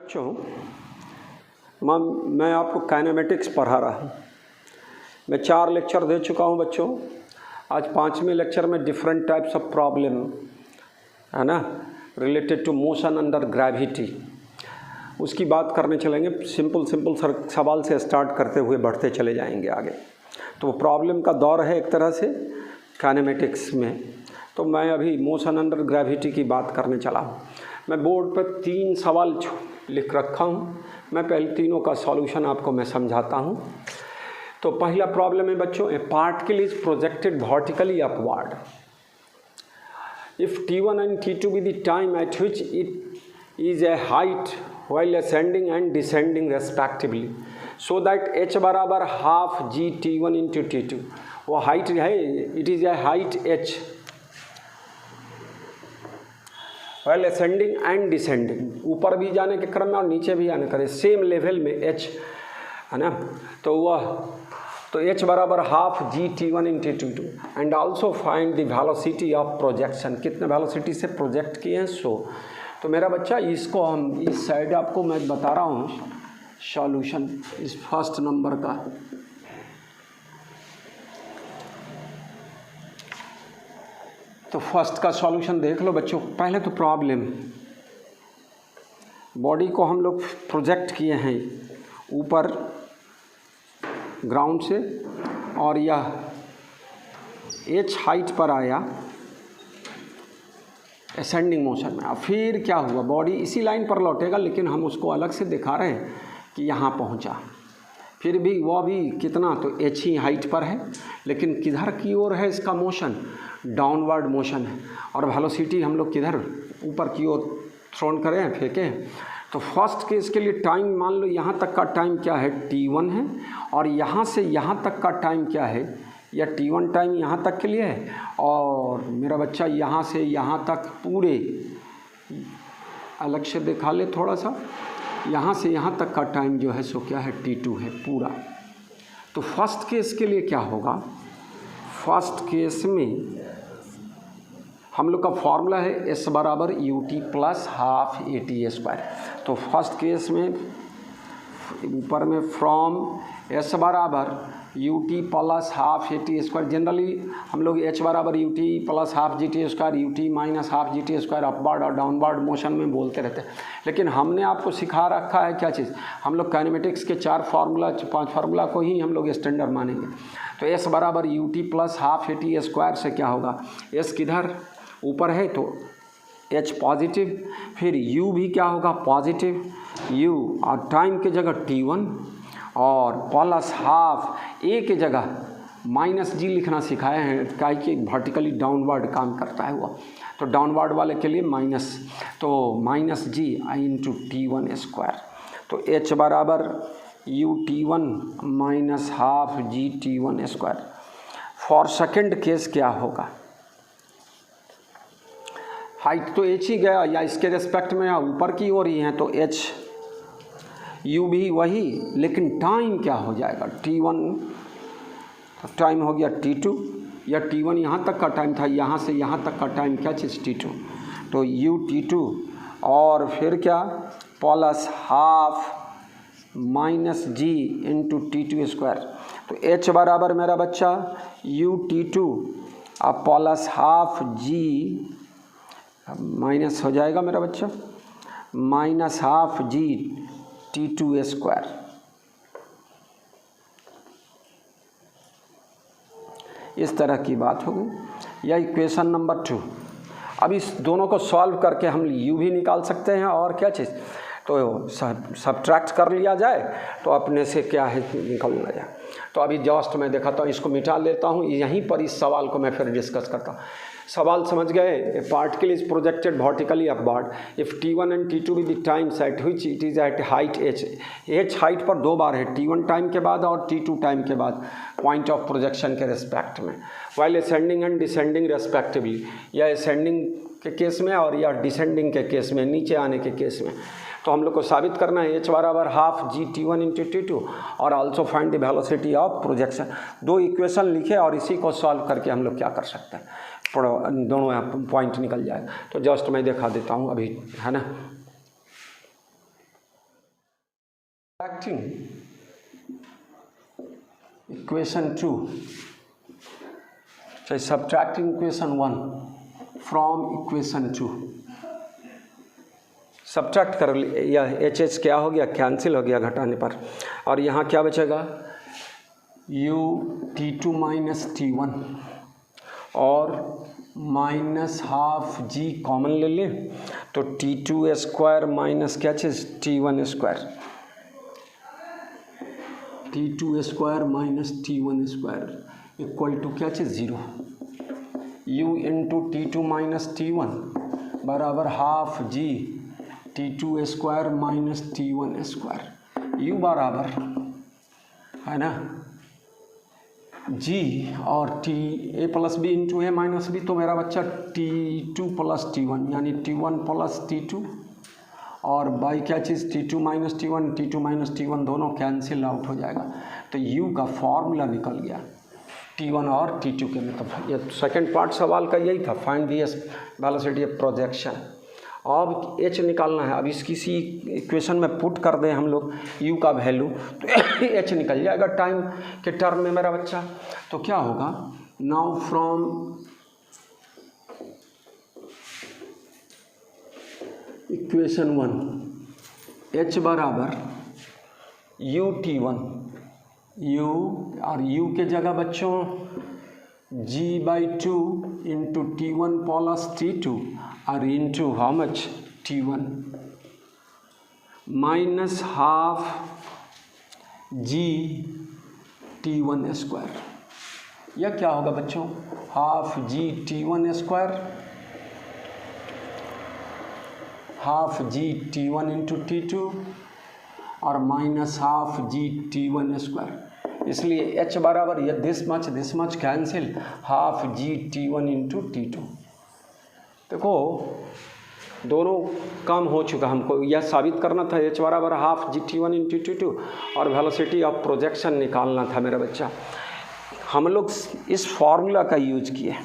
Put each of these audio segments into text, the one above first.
बच्चों, मैं आपको काइनेमेटिक्स पढ़ा रहा हूँ। मैं 4 लेक्चर दे चुका हूँ बच्चों। आज 5वें लेक्चर में डिफरेंट टाइप्स ऑफ प्रॉब्लम है ना, related to motion under gravity, उसकी बात करने चलेंगे। सिंपल सवाल से स्टार्ट करते हुए बढ़ते चले जाएंगे आगे। तो प्रॉब्लम का दौर है एक तरह से काइनेमेटिक्स में। तो मैं अभी मोशन अंडर ग्रेविटी की बात करने चला हूँ। मैं बोर्ड पर 3 सवाल लिख रखा हूँ। मैं पहले तीनों का सॉल्यूशन आपको मैं समझाता हूँ। तो पहला प्रॉब्लम है बच्चों, ए particle is projected vertically upward if T1 and T2 be the time at which it is a height while ascending and descending respectively, so that h बराबर half g T1 into T2। वो height है, it is a height h while ascending and descending, ऊपर भी जाने के क्रम में और नीचे भी आने करे सेम लेवल में h है ना। तो h बराबर half g T1 into T2 and also find the velocity of projection, कितने वेलोसिटी से प्रोजेक्ट किए हैं। तो मेरा बच्चा इसको हम इस साइड आपको मैं बता रहा हूँ सॉल्यूशन इस फर्स्ट नंबर का। तो फर्स्ट का सॉल्यूशन देख लो बच्चों। पहले तो प्रॉब्लम, बॉडी को हम लोग प्रोजेक्ट किए हैं ऊपर ग्राउंड से, और यह h हाइट पर आया असेंडिंग मोशन में। अब फिर क्या हुआ, बॉडी इसी लाइन पर लौटेगा, लेकिन हम उसको अलग से दिखा रहे हैं कि यहाँ पहुँचा। फिर भी वह भी कितना, तो h ही हाइट पर है, लेकिन किधर की ओर है इसका मोशन, डाउनवर्ड मोशन है। और वेलोसिटी हम लोग किधर, ऊपर की ओर थ्रोन करें, फेंकें। तो फर्स्ट केस के लिए टाइम मान लो यहाँ तक का टाइम क्या है, T1 है, और यहाँ से यहाँ तक का टाइम क्या है, या T1 टाइम यहाँ तक के लिए है, और मेरा बच्चा यहाँ से यहाँ तक पूरे अलग से दिखा ले थोड़ा सा, यहाँ से यहाँ तक का टाइम जो है सो क्या है, T2 है पूरा। तो फर्स्ट केस के लिए क्या होगा, फर्स्ट केस में हम लोग का फॉर्मूला है s बराबर ut प्लस हाफ AT²। तो फर्स्ट केस में ऊपर में फ्रॉम s बराबर ut plus half AT²। Generally हम लोग h बराबर ut plus half GT², ut minus half GT² upward और डाउनवर्ड मोशन में बोलते रहते हैं। लेकिन हमने आपको सिखा रखा है क्या चीज़, हम लोग काइनेमेटिक्स के 5 फार्मूला को ही हम लोग स्टैंडर्ड मानेंगे। तो s बराबर ut प्लस हाफ AT² से क्या होगा, s किधर ऊपर है तो h पॉजिटिव, फिर u भी क्या होगा, पॉजिटिव u, और टाइम के जगह T1, और प्लस हाफ a के जगह माइनस g लिखना सिखाए हैं, क्या कि वर्टिकली डाउनवर्ड काम करता है वो। तो डाउनवर्ड वाले के लिए माइनस, तो माइनस g इंटू T1²। तो h बराबर ut1 minus half g T1²। For second case क्या होगा, हाइट तो h ही गया, या इसके रेस्पेक्ट में या ऊपर की ओर ही है, तो h u भी वही, लेकिन टाइम क्या हो जाएगा, T1 टाइम हो गया T2, या T1 यहाँ तक का टाइम था, यहाँ से यहाँ तक का टाइम क्या चीज़, T2। तो u T2, और फिर क्या, plus half minus g into T2²। तो h बराबर मेरा बच्चा u T2 और प्लस हाफ g माइनस हो जाएगा मेरा बच्चा, माइनस हाफ g T2²। इस तरह की बात हो गई। यह इक्वेशन नंबर 2। अब इस दोनों को सॉल्व करके हम u भी निकाल सकते हैं, और क्या चीज़, तो सब्ट्रैक्ट कर लिया जाए तो अपने से क्या है निकलना जाए। तो अभी जस्ट मैं दिखाता हूँ, इसको मिटा लेता हूँ, यहीं पर इस सवाल को मैं फिर डिस्कस करता हूँ। सवाल समझ गए, a particle is projected vertically upward if T1 and T2 with the times at which it is at height h height पर 2 बार है, T1 टाइम के बाद और T2 टाइम के बाद पॉइंट ऑफ प्रोजेक्शन के रिस्पेक्ट में, while ascending and descending respectively, या असेंडिंग के केस में और या डिसेंडिंग के केस में, नीचे आने के केस में। तो हम लोग को साबित करना है h बराबर half g T1 into T2, और also find the velocity of projection. 2 equation लिखे और इसी को सॉल्व करके हम लोग क्या कर सकते हैं, दोनों पॉइंट निकल जाए। तो जस्ट मैं दिखा देता हूँ अभी, है ना। Subtracting equation 2, so subtracting equation 1 from equation 2, subtract कर लिया, एच एच क्या हो गया, कैंसिल हो गया घटाने पर, और यहाँ क्या बचेगा, u t2 माइनस t1 और माइनस हाफ g कॉमन ले लें तो t2 स्क्वायर माइनस क्या चीज़ t1 square, t2 square minus t1 square equal to क्या चीज़ 0, u into t2 minus t1 बराबर half g t2 square minus t1 square, u बराबर है ना g और t a plus b into a minus b, तो मेरा बच्चा t2 प्लस t1 यानी t1 प्लस t2 और बाई क्या चीज़ t2 माइनस t1 दोनों कैंसिल आउट हो जाएगा, तो u का फॉर्मूला निकल गया t1 और t2 के, मतलब ये सेकंड पार्ट सवाल का यही था, find the velocity of projection. अब h निकालना है, अब इसी इक्वेशन में पुट कर दें हम लोग u का वैल्यू तो h निकल जाएगा टाइम के टर्म में मेरा बच्चा, तो क्या होगा, नाउ फ्रॉम इक्वेशन 1 h बराबर u t1, u और u के जगह बच्चों g/2 into t1 plus t2 और into how much t1 minus half g t1 square, यह क्या होगा बच्चों, half g t1 square, half g t1 into t2 और minus half g t1 square, इसलिए h बराबर ये this much cancel, half g t1 into t2। देखो दोनों काम हो चुका, हमको यह साबित करना था h बराबर half g t1 into t2 और वेलोसिटी ऑफ प्रोजेक्शन निकालना था मेरा बच्चा। हम लोग इस फॉर्मूला का यूज किए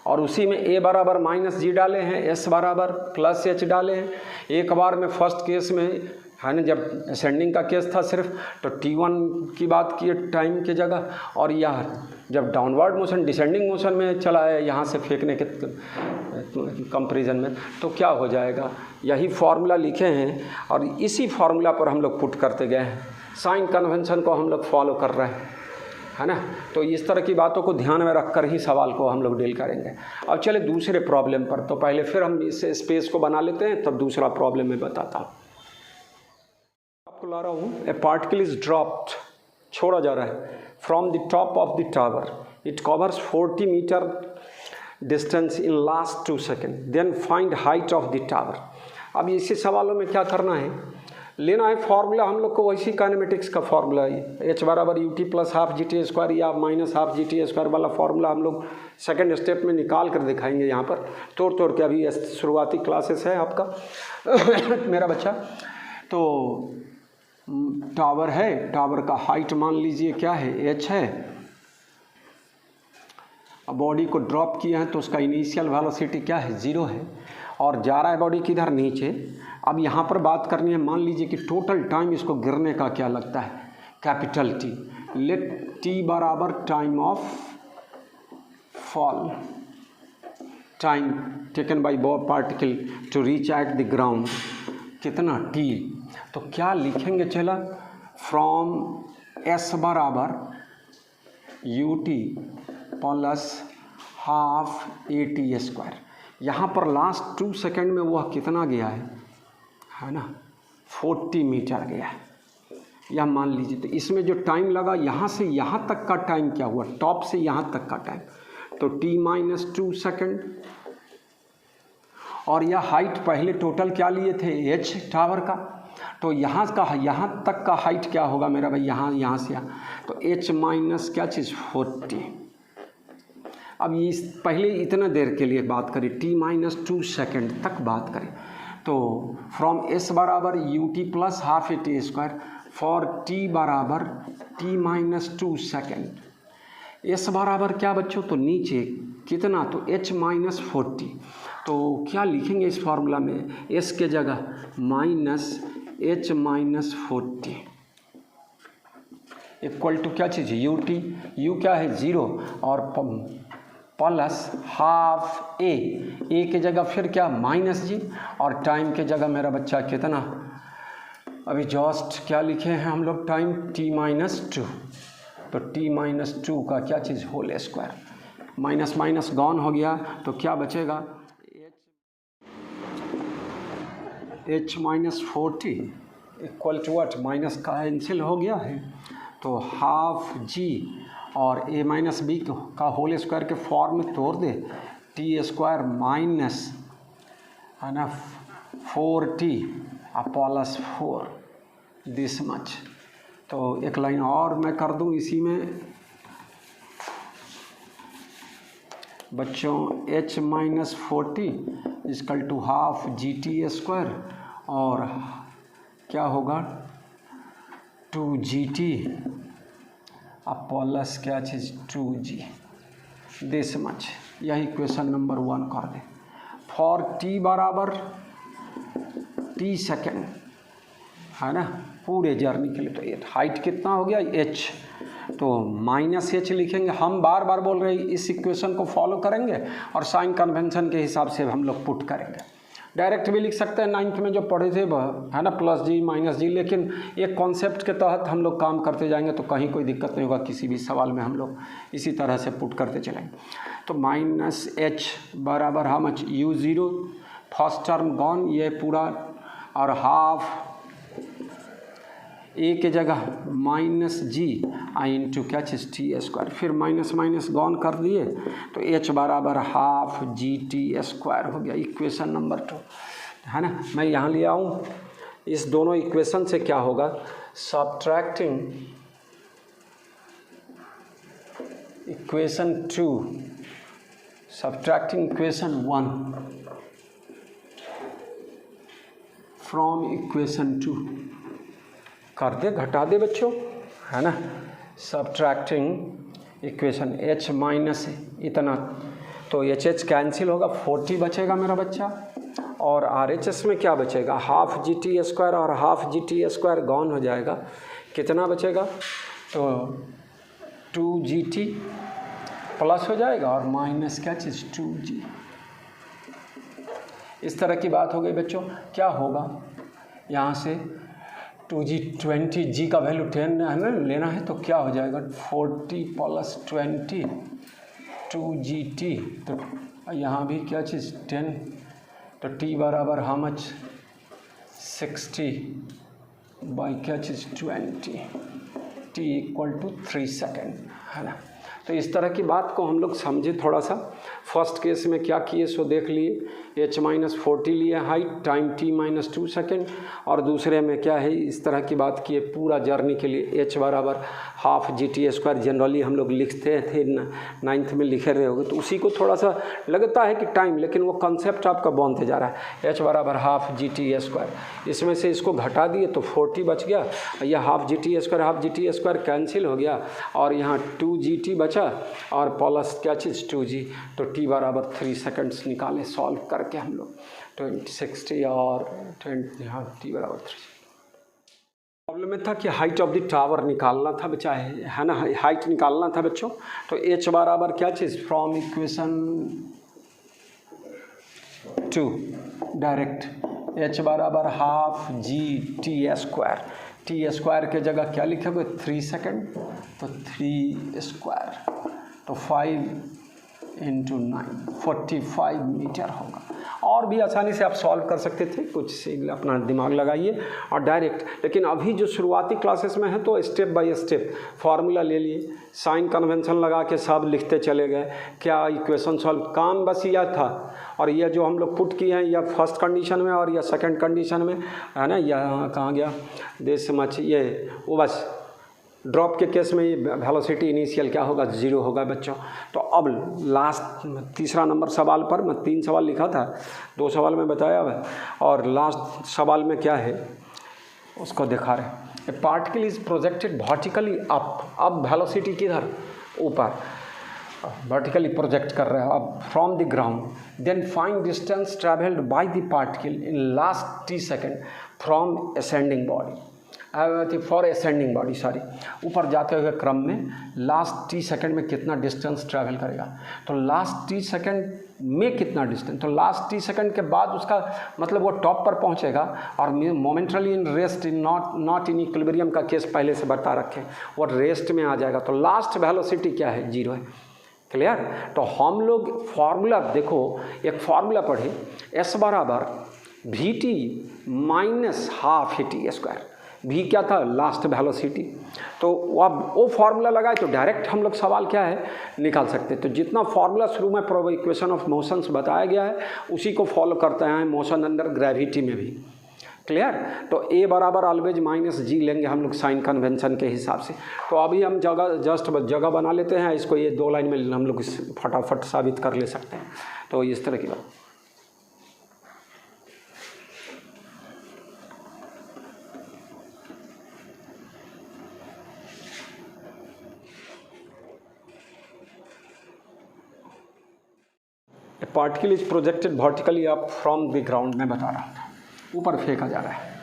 और उसी में a बराबर माइनस जी डाले हैं, s बराबर प्लस h डाले हैं। एक बार में फर्स्ट केस में है ना, जब असेंडिंग का केस था सिर्फ, तो t1 की बात किए टाइम के जगह, और यह जब डाउनवर्ड मोशन डिसेंडिंग मोशन में चला है यहाँ से फेंकने के कंपैरिजन में, तो क्या हो जाएगा, यही फार्मूला लिखे हैं और इसी फार्मूला पर हम लोग पुट करते गए हैं, साइन कन्वेंशन को हम लोग फॉलो कर रहे हैं, है ना। तो इस तरह की बातों को ध्यान में रखकर ही सवाल को हम लोग डील करेंगे। अब चले दूसरे प्रॉब्लम पर, तो पहले फिर हम इस स्पेस को बना लेते हैं, तब दूसरा प्रॉब्लम में बताता हूँ। आपको ला रहा हूँ, ए पार्टिकल इज ड्रॉप्ड, छोड़ा जा रहा है, from the top of the tower, it covers 40 meter distance in last 2 second, then find height of the tower. अब इसी सवालों में क्या करना है, लेना है फॉर्मूला हम लोग को वैसी काइनेमेटिक्स का फॉर्मूला है, h बराबर u t plus half G T square या minus half G T square वाला फॉर्मूला हम लोग सेकंड स्टेप में निकाल कर दिखाएंगे यहाँ पर तोड़ के। अभी शुरुआती क्लासेस है आपका मेरा बच्चा। तो टावर है, टावर का हाइट मान लीजिए क्या है, h है। अब बॉडी को ड्रॉप किए हैं तो उसका इनिशियल वेलोसिटी क्या है, 0 है, और जा रहा है बॉडी किधर, नीचे। अब यहाँ पर बात करनी है, मान लीजिए कि टोटल टाइम इसको गिरने का क्या लगता है, कैपिटल T। लेट T बराबर time of fall, time taken by particle to reach at the ground, कितना T। तो क्या लिखेंगे, चला फ्रॉम S बराबर ut plus half AT square. यहाँ पर लास्ट 2 सेकेंड में वह कितना गया है ना, 40 मीटर गया है, यह मान लीजिए। तो इसमें जो टाइम लगा यहाँ से यहाँ तक का टाइम क्या हुआ, टॉप से यहाँ तक का टाइम, तो t-2 सेकेंड। और यह हाइट पहले टोटल क्या लिए थे, h टावर का, तो यहाँ तक का हाइट क्या होगा मेरा भाई, यहाँ से यहाँ, तो h माइनस क्या चीज़ 40। अब इस पहले इतना देर के लिए बात करें, t-2 सेकेंड तक बात करें, तो फ्रॉम s बराबर ut plus half AT square for t बराबर t-2 सेकेंड। s बराबर क्या बच्चों, तो नीचे कितना, तो h माइनस 40। तो क्या लिखेंगे इस फार्मूला में, s के जगह minus h minus 40 equal to क्या चीज़, यू टी, यू क्या है 0 और प्लस हाफ ए की जगह फिर क्या माइनस जी, और टाइम के जगह मेरा बच्चा कितना, अभी जस्ट क्या लिखे हैं हम लोग टाइम t माइनस 2, तो t माइनस 2 का क्या चीज़ whole square, minus minus gone हो गया तो क्या बचेगा h minus 40 equal to what, minus का कैंसिल हो गया है तो हाफ जी और a माइनस बी का होल स्क्वायर के फॉर्म में तोड़ दे, टी स्क्वायर माइनस है ना 4t प्लस 4 दिस मच। तो एक लाइन और मैं कर दूं इसी में बच्चों, h minus 40 is equal to half G T square और क्या होगा 2gt प्लस क्या चीज़ 2g दिस मच। यही इक्वेशन नंबर 1 कर दे। फॉर t बराबर t सेकेंड है ना पूरे जर्नी के लिए, तो ये हाइट कितना हो गया h, तो माइनस h लिखेंगे। हम बार बार बोल रहे हैं इस इक्वेशन को फॉलो करेंगे और साइन कन्वेंशन के हिसाब से हम लोग पुट करेंगे। डायरेक्ट भी लिख सकते हैं, 9th में जो पढ़े थे है ना प्लस जी माइनस जी, लेकिन एक कॉन्सेप्ट के तहत हम लोग काम करते जाएंगे तो कहीं कोई दिक्कत नहीं होगा, किसी भी सवाल में हम लोग इसी तरह से पुट करते चलेंगे। तो माइनस h बराबर how much, u0 first term gone ये पूरा, और हाफ a के जगह माइनस जी आई इंटू क्या चीज़ टी स्क्वायर, फिर माइनस माइनस गॉन कर दिए तो h बराबर हाफ जी टी स्क्वायर हो गया। इक्वेशन नंबर 2 है ना, मैं यहाँ ले आऊँ इस दोनों इक्वेशन से क्या होगा, subtracting equation 2 subtracting equation 1 from equation 2 कर दे, घटा दे बच्चों है ना। सब्ट्रैक्टिंग इक्वेशन h माइनस इतना, तो h कैंसिल होगा, 40 बचेगा मेरा बच्चा, और RHS में क्या बचेगा, हाफ जी टी स्क्वायर और half G T square gone हो जाएगा, कितना बचेगा तो 2gt प्लस हो जाएगा और माइनस क्या चीज़ 2g। इस तरह की बात हो गई बच्चों। क्या होगा यहाँ से 2g 20g का वैल्यू 10 है ना लेना है, तो क्या हो जाएगा 40 प्लस 20 2gt, तो यहाँ भी क्या चीज़ 10, तो t बराबर हाउ मच 60 बाई क्या चीज़ 20, t इक्वल टू 3 सेकेंड है ना। तो इस तरह की बात को हम लोग समझे थोड़ा सा। फर्स्ट केस में क्या किए सो देख लिए, h माइनस 40 लिए height, time t minus 2 second, और दूसरे में क्या है इस तरह की बात किए पूरा जर्नी के लिए h बराबर half G T square. Generally हम लोग लिखते थे 9th में लिखे रहे होगे, तो उसी को थोड़ा सा लगता है कि टाइम, लेकिन वो कंसेप्ट आपका बनते जा रहा है। h बराबर हाफ जी टी स्क्वायर, इसमें से इसको घटा दिए तो 40 बच गया, यह half G T square cancel हो गया, और यहाँ 2gt बचा और प्लस क्या चीज़ 2g, तो t बराबर 3 सेकेंड्स निकाले सॉल्व करके हम लोग 60 और 20, हाँ t बराबर 3। प्रॉब्लम में था कि हाइट ऑफ द टावर निकालना था बच्चा, है ना, हाइट निकालना था बच्चों। तो h बराबर क्या चीज़ फ्रॉम इक्वेशन 2 डायरेक्ट h बराबर half G T square, T square के जगह क्या लिखे हुए 3 सेकेंड, तो 3 स्क्वायर तो 5 इंटू 9 45 मीटर होगा। और भी आसानी से आप सॉल्व कर सकते थे, कुछ से अपना दिमाग लगाइए और डायरेक्ट, लेकिन अभी जो शुरुआती क्लासेस में है तो स्टेप बाय स्टेप फार्मूला ले लिए, साइन कन्वेंशन लगा के सब लिखते चले गए, क्या इक्वेशन सॉल्व, काम बस यह था। और यह जो हम लोग पुट किए हैं या फर्स्ट कंडीशन में और या सेकंड कंडीशन में है ना, यहाँ कहाँ गया देश समझ, ये वो बस ड्रॉप के केस में ये वेलोसिटी इनिशियल क्या होगा 0 होगा बच्चों। तो अब लास्ट तीसरा नंबर सवाल पर मैं 3 सवाल लिखा था, 2 सवाल में बताया है, और लास्ट सवाल में क्या है उसको दिखा रहे। A particle is projected vertically up, अब वेलोसिटी किधर ऊपर, वर्टिकली प्रोजेक्ट कर रहे हो अब from the ground, then find distance travelled by the particle in last t second from ascending body, for ascending body sorry, ऊपर जाते हुए क्रम में लास्ट t सेकेंड में कितना डिस्टेंस ट्रैवल करेगा। तो लास्ट t सेकेंड में कितना डिस्टेंस, तो लास्ट t सेकेंड के बाद उसका मतलब वो टॉप पर पहुंचेगा और momentarily in rest, in not in equilibrium का केस पहले से बता रखे, वो रेस्ट में आ जाएगा। तो लास्ट वेलोसिटी क्या है, 0 है। क्लियर। तो हम लोग फार्मूला देखो, एक फार्मूला पढ़े, s बराबर vt minus half T square, भी क्या था, लास्ट वेलोसिटी। तो अब वो फार्मूला लगाए तो डायरेक्ट हम लोग सवाल क्या है निकाल सकते। तो जितना फार्मूला शुरू में इक्वेशन ऑफ मोशंस बताया गया है उसी को फॉलो करते हैं मोशन अंडर ग्रेविटी में भी। क्लियर। तो a बराबर ऑलवेज माइनस जी लेंगे हम लोग साइन कन्वेंशन के हिसाब से। तो अभी हम जगह बना लेते हैं इसको, ये 2 लाइन में हम लोग फटाफट साबित कर ले सकते हैं। तो इस तरह की बात। ए particle is projected vertically up from the ground, मैं बता रहा था ऊपर फेंका जा रहा है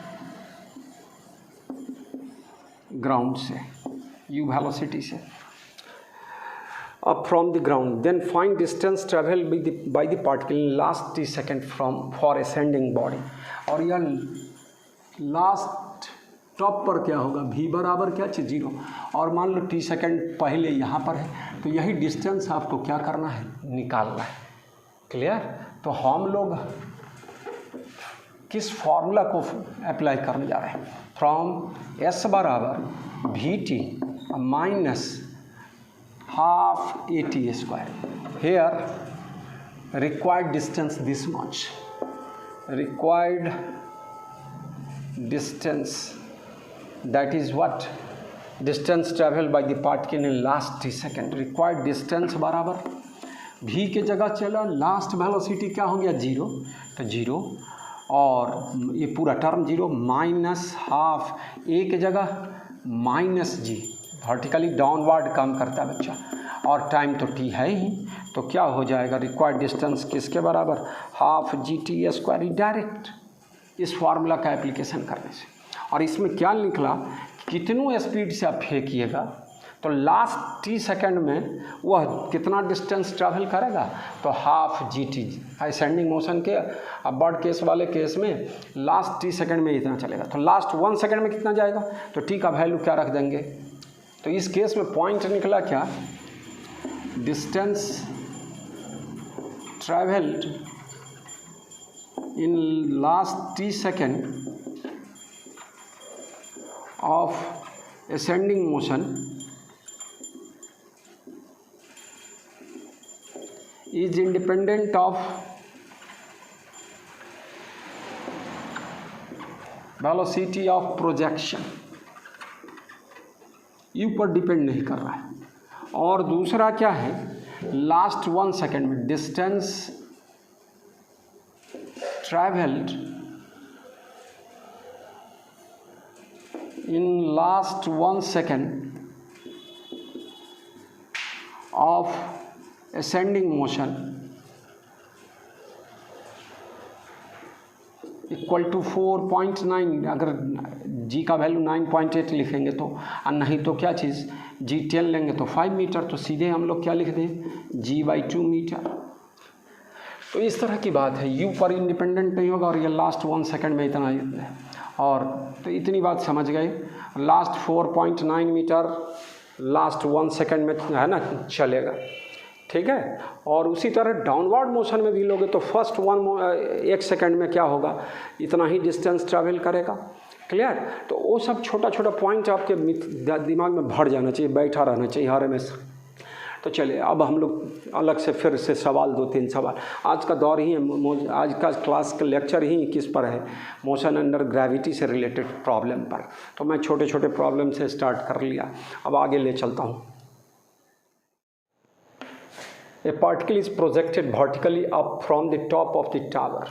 ग्राउंड से, u वेलोसिटी से, up from the ground, then find distance travel by the particle in last t second from for ascending body. और यह लास्ट टॉप पर क्या होगा, v बराबर क्या चाहिए 0, और मान लो t सेकेंड पहले यहाँ पर है, तो यही डिस्टेंस आपको क्या करना है, निकालना है। क्लियर। तो हम लोग किस फॉर्मूला को अप्लाई करने जा रहे हैं, फ्रॉम s बराबर vt minus half at square, here required distance this much, required distance that is what, distance traveled by the particle in last t second, required distance बराबर v के जगह चला, लास्ट वेलोसिटी क्या हो गया 0, तो 0 और ये पूरा टर्म 0 माइनस हाफ, a के जगह माइनस g, वर्टिकली डाउनवर्ड काम करता है बच्चा, और टाइम तो t है ही, तो क्या हो जाएगा, रिक्वायर्ड डिस्टेंस किसके बराबर, हाफ gt स्क्वायर, डायरेक्ट इस फार्मूला का एप्लीकेशन करने से। और इसमें क्या निकला, कितनों स्पीड से आप फेंकिएगा तो लास्ट t सेकेंड में वह कितना डिस्टेंस ट्रैवल करेगा, तो हाफ gt, असेंडिंग मोशन के अपवर्ड केस वाले केस में लास्ट t सेकेंड में इतना चलेगा, तो लास्ट 1 सेकेंड में कितना जाएगा, तो t का वैल्यू क्या रख देंगे। तो इस केस में पॉइंट निकला क्या, distance travelled in last t second of ascending motion is independent of velocity of projection, u पर डिपेंड नहीं कर रहा है। और दूसरा क्या है, लास्ट 1 सेकेंड में distance travelled in last 1 second of ascending motion equal to 4.9, अगर g का वैल्यू 9.8 लिखेंगे तो, और नहीं तो क्या चीज़ g 10 लेंगे तो 5 मीटर, तो सीधे हम लोग क्या लिख दें, g/2 मीटर। तो इस तरह की बात है, u पर इंडिपेंडेंट नहीं होगा, और ये लास्ट 1 सेकेंड में इतना है। और तो इतनी बात समझ गए, लास्ट 4.9 मीटर लास्ट 1 सेकेंड में है ना चलेगा, ठीक है। और उसी तरह डाउनवर्ड मोशन में भी लोगे तो फर्स्ट 1 सेकेंड में क्या होगा, इतना ही डिस्टेंस ट्रैवल करेगा। क्लियर। तो वो सब छोटा छोटा पॉइंट आपके दिमाग में भर जाना चाहिए, बैठा रहना चाहिए हर हमेशा। तो चलिए अब हम लोग अलग से फिर से सवाल 2-3 सवाल, आज का दौर ही है, आज का क्लास का लेक्चर ही किस पर है, मोशन अंडर ग्रेविटी से रिलेटेड प्रॉब्लम पर। तो मैं छोटे छोटे प्रॉब्लम से स्टार्ट कर लिया, अब आगे ले चलता हूँ। A particle is projected vertically up from the top of the tower.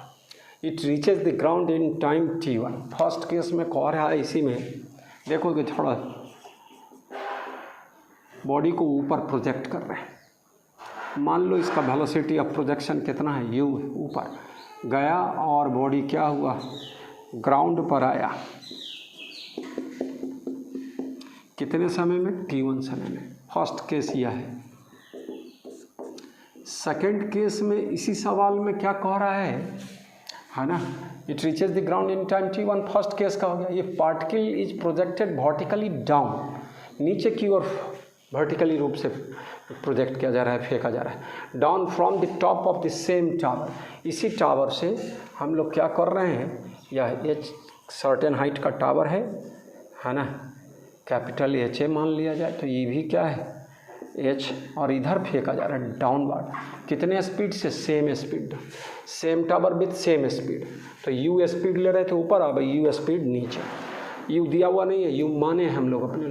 It reaches the ground in time t1. First case में कह रहा है, इसी में देखो कि थोड़ा बॉडी को ऊपर प्रोजेक्ट कर रहे हैं, मान लो इसका वेलोसिटी ऑफ प्रोजेक्शन कितना है, u है, ऊपर गया और बॉडी क्या हुआ, ग्राउंड पर आया, कितने समय में, t1 समय में। फर्स्ट केस यह है। सेकंड केस में इसी सवाल में क्या कह रहा है ना, it reaches the ground in time t1, first case का हो गया। ये particle is projected vertically down, नीचे की ओर वर्टिकली रूप से प्रोजेक्ट किया जा रहा है, फेंका जा रहा है, down from the top of the same tower. इसी टावर से हम लोग क्या कर रहे हैं, यह एच सर्टेन हाइट का टावर है ना, कैपिटल एच ए मान लिया जाए, तो ये भी क्या है एच, और इधर फेंका जा रहा है डाउनवर्ड, कितने स्पीड से, same speed, same tower with same speed. तो यू स्पीड ले रहे थे ऊपर, अब यू स्पीड नीचे, यू दिया हुआ नहीं है, यू माने हम लोग अपने।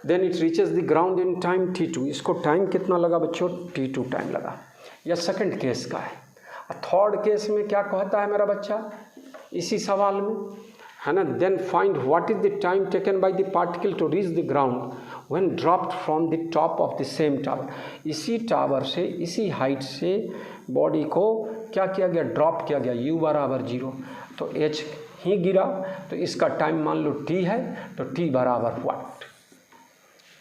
Then it reaches the ground in time t2, इसको टाइम कितना लगा बच्चों, t2 टाइम लगा। यह सेकंड केस का है। थर्ड केस में क्या कहता है मेरा बच्चा इसी सवाल में, है ना, then find what is the time taken by the particle to reach the ground when dropped from the top of the same tower. इसी टावर से, इसी हाइट से बॉडी को क्या किया गया, ड्रॉप किया गया, u बराबर 0, तो h ही गिरा, तो इसका टाइम मान लो t है, तो t बराबर व्हाट,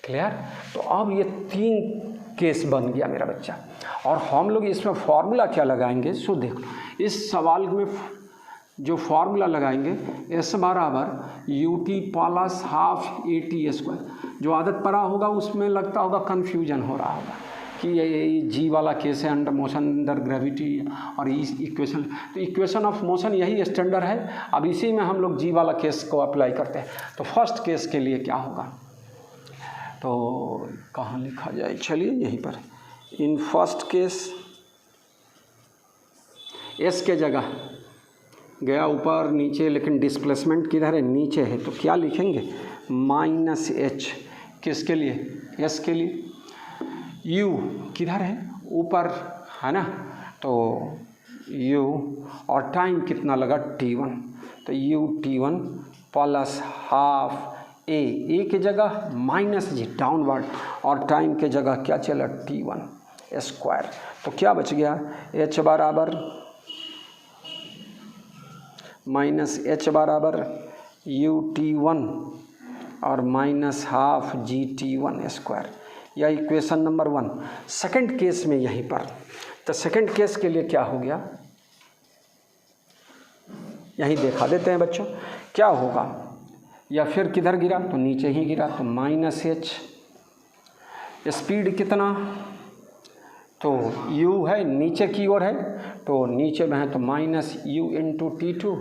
क्लियर। तो अब ये 3 केस बन गया मेरा बच्चा, और हम लोग इसमें फॉर्मूला क्या लगाएंगे, सो देख लो इस सवाल में जो फॉर्मूला लगाएंगे, s बराबर ut प्लस हाफ at²। जो आदत पड़ा होगा उसमें लगता होगा कन्फ्यूजन हो रहा होगा कि ये जी वाला केस है, अंडर मोशन अंडर ग्रेविटी, और इस इक्वेशन, तो इक्वेशन ऑफ मोशन यही स्टैंडर्ड है। अब इसी में हम लोग जी वाला केस को अप्लाई करते हैं। तो फर्स्ट केस के लिए क्या होगा, तो कहाँ लिखा जाए, चलिए यहीं पर, इन फर्स्ट केस एस के जगह गया ऊपर नीचे, लेकिन डिस्प्लेसमेंट किधर है, नीचे है, तो क्या लिखेंगे, -h, किसके लिए, एस के लिए, u किधर है, ऊपर है ना, तो u, और टाइम कितना लगा t1, तो u t1 प्लस हाफ ए की जगह -g डाउनवर्ड, और टाइम के जगह क्या चला, t1²। तो क्या बच गया, h बराबर -h बराबर ut1 और -हाफ gt1²। यह इक्वेशन नंबर 1। सेकंड केस में यहीं पर, तो सेकंड केस के लिए क्या हो गया, यहीं देखा देते हैं बच्चों क्या होगा, या फिर किधर गिरा, तो नीचे ही गिरा, तो -h, स्पीड कितना, तो u है, नीचे की ओर है, तो नीचे में है, तो -u इंटू t2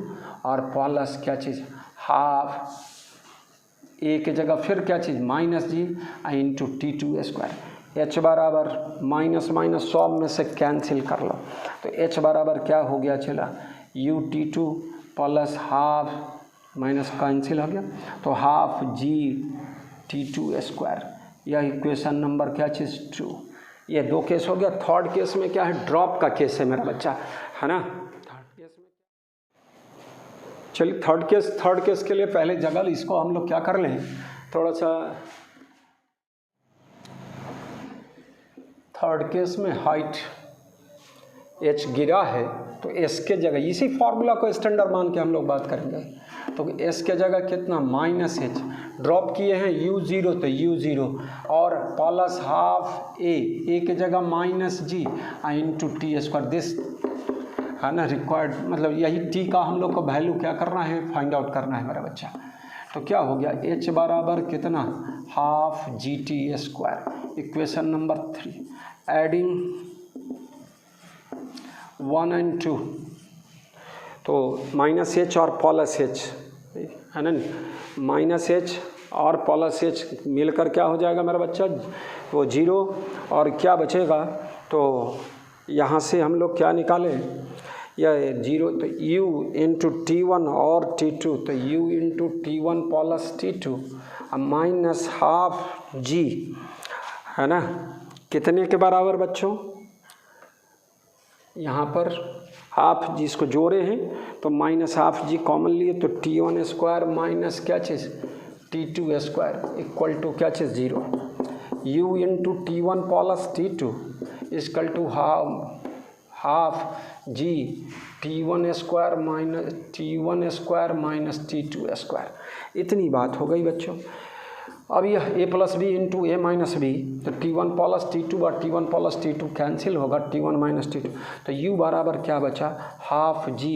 और प्लस क्या चीज़, हाफ ए की जगह फिर क्या चीज़, -g इंटू t2²। h बराबर माइनस माइनस 100 में से कैंसिल कर लो, तो h बराबर क्या हो गया, चला u t2 plus half, minus cancel हो गया, तो हाफ g t2²। यह इक्वेशन नंबर क्या चीज़, 2। ये 2 केस हो गया। थर्ड केस में क्या है, ड्रॉप का केस है मेरा बच्चा, है ना। चलिए थर्ड केस के लिए पहले जगह इसको हम लोग क्या कर लें, थोड़ा सा, थर्ड केस में हाइट h गिरा है, तो s के जगह इसी फार्मूला को स्टैंडर्ड मान के हम लोग बात करेंगे, तो s के जगह कितना, -h, ड्रॉप किए हैं u0, तो u0 और प्लस हाफ a के जगह -g इंटू t²। दिस है ना रिक्वायर्ड, मतलब यही t का हम लोग को वैल्यू क्या करना है, फाइंड आउट करना है मेरा बच्चा। तो क्या हो गया, h बराबर कितना, half gt²। Equation number 3, adding 1 and 2, तो -h और प्लस h है ना, -h और प्लस h मिलकर क्या हो जाएगा मेरा बच्चा, वो 0, और क्या बचेगा, तो यहाँ से हम लोग क्या निकालें, या 0, तो u इंटू t1 और t2, तो u into t1 plus t2 minus half g, है ना, कितने के बराबर बच्चों, यहाँ पर हाफ जी इसको जोड़े हैं, तो -हाफ g कॉमन लिए, तो t1² माइनस क्या चीज़, t2² इक्वल टू क्या चीज़, 0। u into t1 plus t2 equal to half ji T1 square minus T2 square. इतनी बात हो गई बच्चों। अब यह a plus b into a minus b, तो T1 प्लस T2 और T1 प्लस T2 कैंसिल होगा, T1 माइनस T2, तो u बराबर क्या बचा, हाफ जी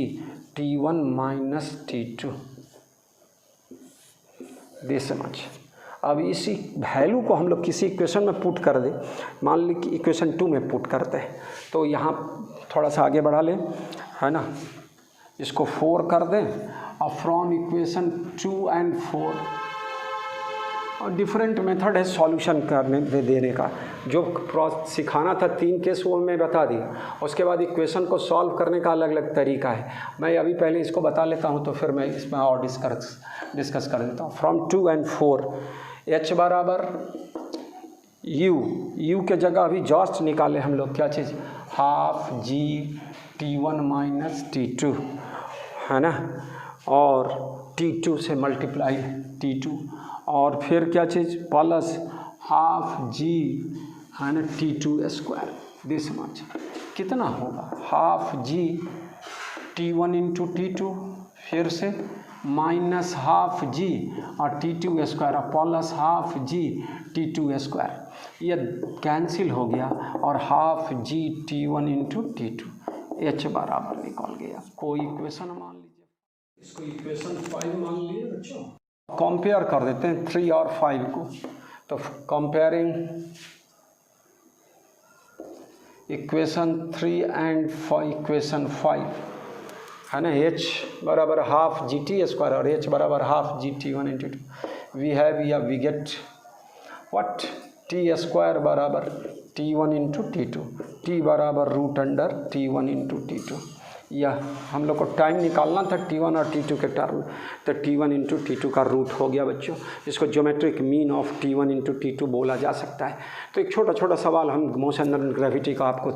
T1 माइनस T2। This much. अब इसी वैल्यू को हम लोग किसी इक्वेशन में पुट कर दें, मान ली कि इक्वेशन 2 में पुट करते हैं, तो यहाँ थोड़ा सा आगे बढ़ा लें, है ना, इसको 4 कर दें और फ्रॉम इक्वेशन 2 and 4, और डिफरेंट मेथड है सॉल्यूशन करने देने का। जो सिखाना था 3 केस वो मैं बता दिया, उसके बाद इक्वेशन को सॉल्व करने का अलग अलग तरीका है। मैं अभी पहले इसको बता लेता हूँ, तो फिर मैं इसमें और डिस्कस कर देता हूँ। फ्रॉम 2 and 4 h बराबर u के जगह अभी जस्ट निकाले हम लोग क्या चीज़, हाफ जी T1 माइनस T2, है ना, और T2 से मल्टीप्लाई T2, और फिर क्या चीज़ प्लस हाफ जी, है ना, T2 स्क्वायर। दिस मच कितना होगा, हाफ जी T1 इंटू T2, फिर से माइनस हाफ जी और T2 स्क्वायर प्लस हाफ जी T2 स्क्वायर, ये कैंसिल हो गया, और हाफ जी T1 इंटू T2, h बराबर निकल गया। कोई इक्वेशन मान लीजिए, इसको इक्वेशन 5 मान लिए बच्चों। कंपेयर कर देते हैं 3 और 5 को, तो कंपेयरिंग इक्वेशन 3 एंड इक्वेशन 5, है ना, h बराबर हाफ जी टी स्क्वायर और h बराबर half ji T1 into 2, we have या we get what, T square बराबर T1 इंटू T2, t बराबर root under T1 into T2। यह हम लोग को टाइम निकालना था T1 और T2 के टर्म, तो T1 इंटू T2 का रूट हो गया बच्चों। इसको geometric mean of T1 into T2 बोला जा सकता है। तो एक छोटा छोटा सवाल हम मोशन एंड ग्रेविटी का आपको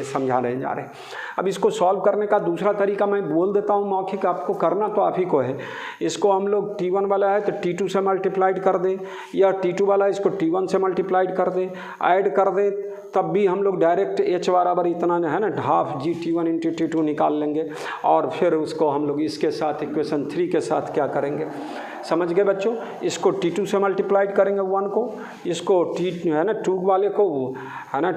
समझाने जा रहे हैं। अब इसको सॉल्व करने का दूसरा तरीका मैं बोल देता हूँ मौखिक, आपको करना तो आप ही को है। इसको हम लोग T1 वाला है तो T2 से मल्टीप्लाइड कर दें, या T2 वाला इसको T1 से मल्टीप्लाइड कर दें, ऐड कर दें, तब भी हम लोग डायरेक्ट h बराबर इतना है ना, हाफ जी T1 इंटू T2 निकाल लेंगे, और फिर उसको हम लोग इसके साथ इक्वेशन 3 के साथ क्या करेंगे, समझ गए बच्चों। इसको T2 से मल्टीप्लाइड करेंगे 1 को, इसको है ना 2 वाले को, है ना,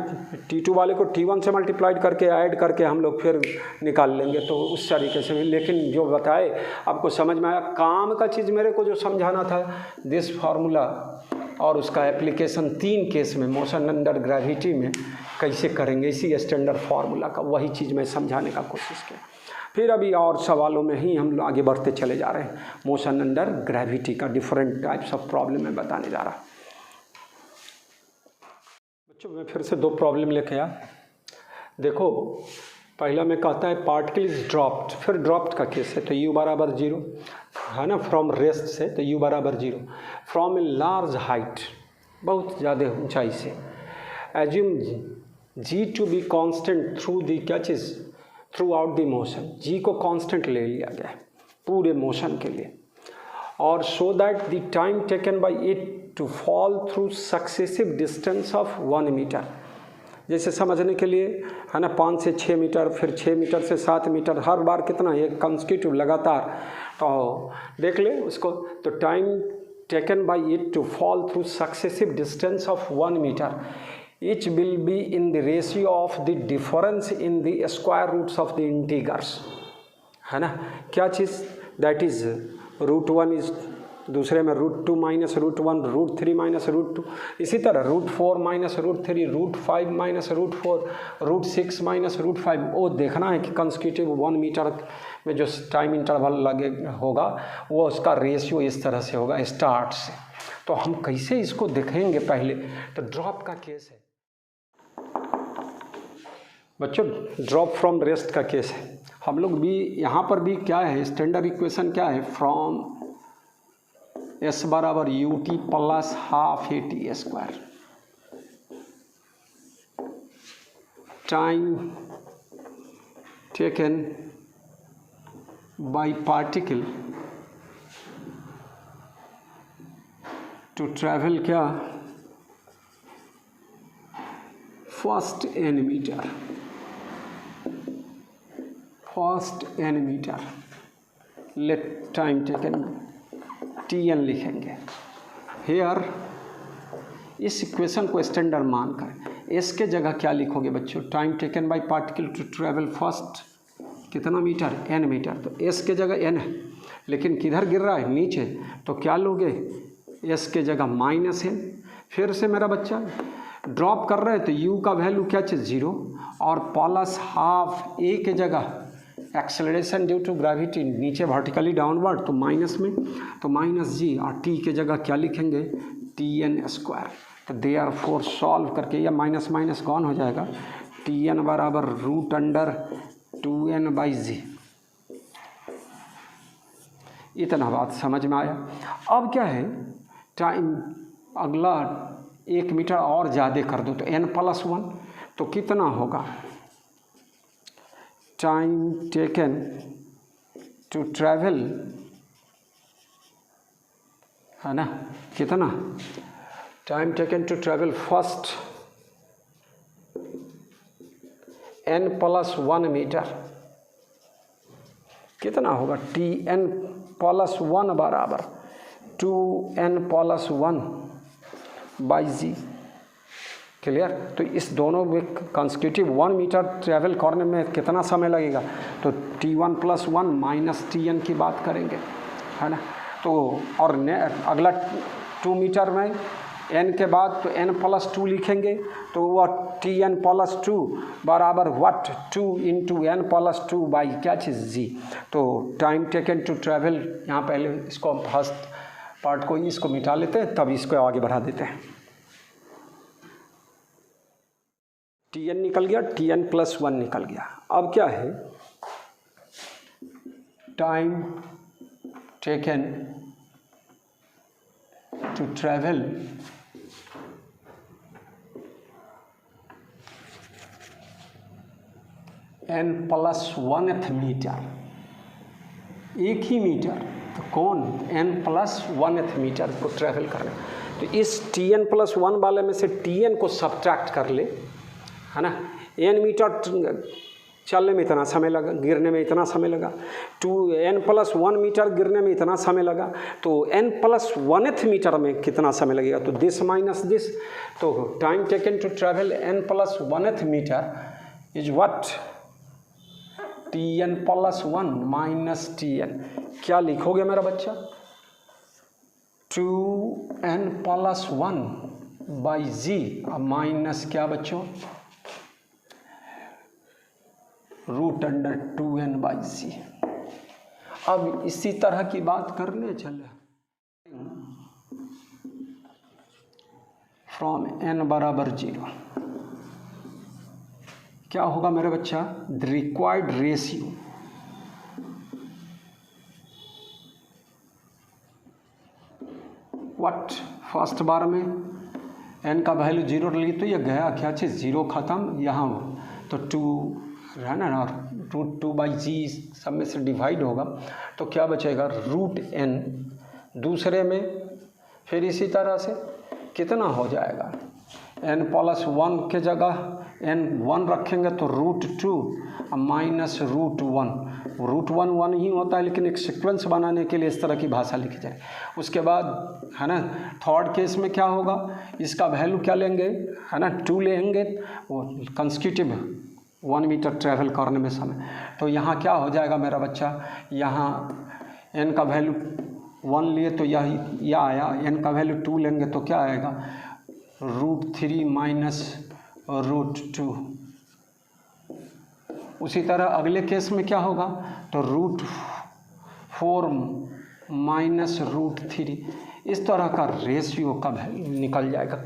T2 वाले को T1 से मल्टीप्लाइड करके ऐड करके हम लोग फिर निकाल लेंगे। तो उस तरीके से, लेकिन जो बताए आपको समझ में आया। काम का चीज़ मेरे को जो समझाना था, दिस फार्मूला, और उसका एप्लीकेशन 3 केस में मोशन अंडर ग्रेविटी में कैसे करेंगे, इसी स्टैंडर्ड फार्मूला का वही चीज़ मैं समझाने का कोशिश किया। फिर अभी और सवालों में ही हम लोग आगे बढ़ते चले जा रहे हैं। मोशन अंडर ग्रेविटी का डिफरेंट टाइप्स ऑफ प्रॉब्लम मैं बताने जा रहा। बच्चों मैं फिर से 2 प्रॉब्लम लेके आया। देखो पहला में कहता है पार्टिकल इज ड्रॉप्ड, फिर ड्रॉप्ड का केस है, तो u बराबर 0, है ना, फ्रॉम रेस्ट से, तो u बराबर 0, फ्रॉम ए लार्ज हाइट, बहुत ज़्यादा ऊंचाई से, assume g to be constant through the क्या चीज़, throughout the motion, g को कांस्टेंट ले लिया गया है पूरे मोशन के लिए, और so that the time taken by it to fall through successive distance of 1 metre. जैसे समझने के लिए, है ना, 5 से 6 मीटर, फिर 6 मीटर से 7 मीटर, हर बार कितना, ये कंसेक्यूटिव लगातार, तो देख ले उसको। तो time taken by it to fall through successive distance of 1 metre, each will be in the ratio of the difference in the square roots of the integers, है ना, क्या चीज़, दैट इज √1 इज, दूसरे में √2 माइनस √1, √3 माइनस √2, इसी तरह √4 minus √3, √5 minus √4, √6 minus √5। वो देखना है कि कंसेक्यूटिव 1 मीटर में जो टाइम इंटरवल लगे होगा वो उसका रेशियो इस तरह से होगा स्टार्ट से। तो हम कैसे इसको देखेंगे, पहले तो ड्रॉप का केस है बच्चों, ड्रॉप फ्रॉम रेस्ट का केस है। हम लोग भी यहाँ पर भी क्या है, स्टैंडर्ड इक्वेशन क्या है, फ्रॉम s बराबर ut plus half at square, time taken by particle to travel क्या first N metre, let time taken Tn लिखेंगे। हेयर इस इक्वेशन को स्टैंडर्ड मानकर एस के जगह क्या लिखोगे बच्चों? Time taken by particle to travel first कितना मीटर? n metre. तो s के जगह n है, लेकिन किधर गिर रहा है? नीचे। तो क्या लोगे? s के जगह -n। फिर से मेरा बच्चा ड्रॉप कर रहे हैं तो u का वैल्यू क्या चाहिए? 0 और प्लस हाफ a के जगह एक्सेलरेशन ड्यू टू ग्रेविटी, नीचे वर्टिकली डाउनवर्ड तो माइनस में, तो -g और t के जगह क्या लिखेंगे? Tn²। तो देयरफॉर सॉल्व करके या माइनस माइनस कौन हो जाएगा? Tn बराबर √2n/g। इतना बात समझ में आया। अब क्या है, टाइम अगला 1 मीटर और ज़्यादा कर दो तो n+1, तो कितना होगा? टाइम टेकन टू ट्रैवल है ना, कितना? Time taken to travel first n+1 metre, कितना होगा? Tn+1 बराबर 2n+1/g। क्लियर? तो इस दोनों में कंसेक्यूटिव 1 मीटर ट्रैवल करने में कितना समय लगेगा? तो T1+1 माइनस Tn की बात करेंगे, है ना। तो और अगला 2 मीटर में n के बाद तो n+2 लिखेंगे, तो वह Tn+2 बराबर व्हाट? 2 × n+2 बाई क्या चीज़? g। तो टाइम टेकन टू ट्रैवल, यहाँ पहले इसको फर्स्ट पार्ट को इसको मिटा लेते हैं, तब इसको आगे बढ़ा देते हैं। Tn निकल गया, Tn+1 निकल गया। अब क्या है? Time taken to travel n+1th metre, एक ही मीटर, तो कौन? n+1th मीटर को ट्रैवल करना। तो इस Tn+1 वाले में से Tn को सब्ट्रैक्ट कर ले, है ना। n मीटर चलने में इतना समय लगा, गिरने में इतना समय लगा, n+1 मीटर गिरने में इतना समय लगा, तो n+1th मीटर में कितना समय लगेगा? तो दिस माइनस दिस, तो time taken to travel n+1th metre is what? Tn+1 minus Tn। क्या लिखोगे मेरा बच्चा? 2n+1/g माइनस क्या बच्चों? √2n/g। अब इसी तरह की बात करने चले, फ्रॉम n बराबर 0 क्या होगा मेरे बच्चा? The required ratio what? First बार में n का वैल्यू 0 ली तो ये गया क्या चीज़? 0 ख़त्म, यहाँ तो 2 है ना, और √2/g सब में से डिवाइड होगा, तो क्या बचेगा? √n। दूसरे में फिर इसी तरह से कितना हो जाएगा? n+1 के जगह n1 रखेंगे तो √2 माइनस √1। √1 1 ही होता है, लेकिन एक सीक्वेंस बनाने के लिए इस तरह की भाषा लिखी जाए। उसके बाद है ना, थर्ड केस में क्या होगा? इसका वैल्यू क्या लेंगे? है ना, 2 लेंगे, वो कंसेक्यूटिव 1 मीटर ट्रैवल करने में समय। तो यहाँ क्या हो जाएगा मेरा बच्चा? यहाँ n का वैल्यू 1 लिए तो यह आया, n का वैल्यू 2 लेंगे तो क्या आएगा? √3 माइनस √2। उसी तरह अगले केस में क्या होगा? तो √4 माइनस √3। इस तरह का रेशियो का वैल्यू निकल जाएगा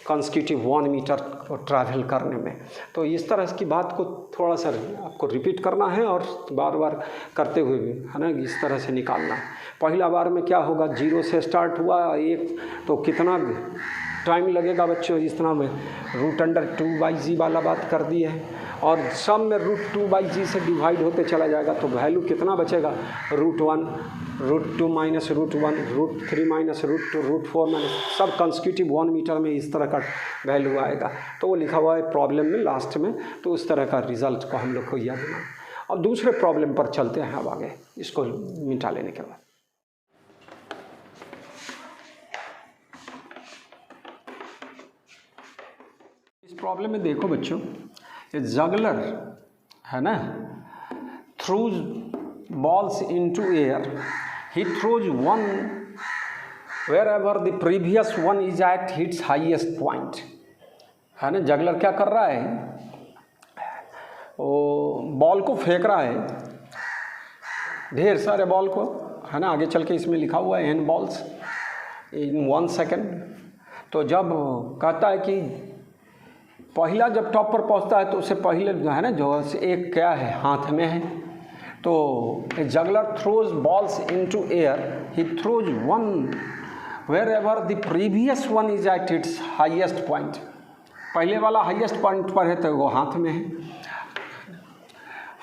कंसेक्यूटिव 1 मीटर को ट्रैवल करने में। तो इस तरह की बात को थोड़ा सा आपको रिपीट करना है और बार बार करते हुए भी, है ना, इस तरह से निकालना है। पहला बार में क्या होगा? 0 से स्टार्ट हुआ 1, तो कितना टाइम लगेगा बच्चों? इस तरह में √2/g वाला बात कर दी है। और सब में √2/g से डिवाइड होते चला जाएगा, तो वैल्यू कितना बचेगा, √1, √2 माइनस √1, √3 माइनस √2, √4 माइनस, सब कंसेक्यूटिव 1 मीटर में इस तरह का वैल्यू आएगा। तो वो लिखा हुआ है प्रॉब्लम में लास्ट में, तो उस तरह का रिजल्ट को हम लोग को याद रखना। अब दूसरे प्रॉब्लम पर चलते हैं अब आगे, इसको मिटा लेने के बाद। इस प्रॉब्लम में देखो बच्चों, ये जगलर है ना, throws balls into air, he throws one wherever the previous one is at its highest point, है ना। जगलर क्या कर रहा है, वो बॉल को फेंक रहा है, ढेर सारे बॉल को, है ना। आगे चल के इसमें लिखा हुआ है n balls in 1 second। तो जब कहता है कि पहला जब टॉप पर पहुंचता है तो उससे पहले है ना जो एक क्या है, हाथ में है। तो a juggler throws balls into air, he throws one wherever the previous one is at its highest point। पहले वाला हाईएस्ट पॉइंट पर है तो वो हाथ में है।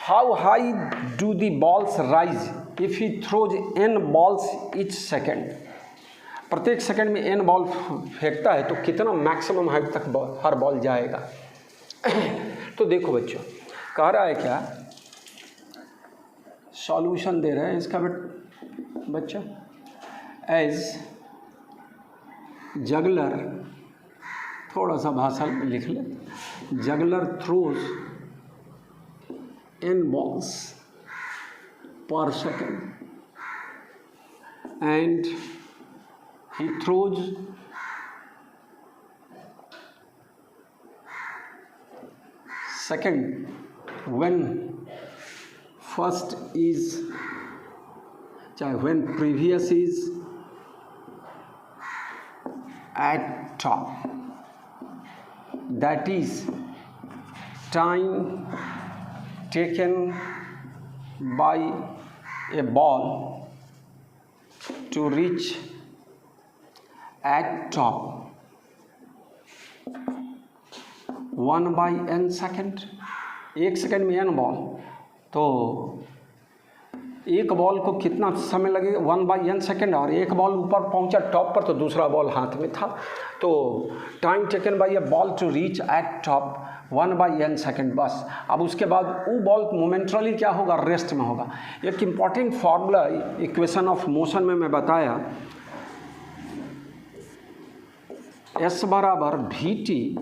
How high do the balls rise if he throws n balls each second? प्रत्येक सेकंड में n बॉल फेंकता है तो कितना मैक्सिमम हाइट तक हर बॉल जाएगा। तो देखो बच्चों, कह रहा है क्या, सॉल्यूशन दे रहे हैं इसका बच्चों। एज जगलर, थोड़ा सा भाषा में लिख ले, juggler throws n balls per second and he throws second when first is, चाहे when previous is at top, that is time taken by a ball to reach at top 1/n second. एक second में n ball, तो एक ball को कितना समय लगेगा, 1/n second. और एक बॉल ऊपर पहुंचा टॉप पर तो दूसरा बॉल हाथ में था, तो time taken by a ball to reach at top 1/n second बस। अब उसके बाद वो बॉल मोमेंटरली क्या होगा, रेस्ट में होगा। एक important formula equation of motion में मैं बताया, S बराबर VT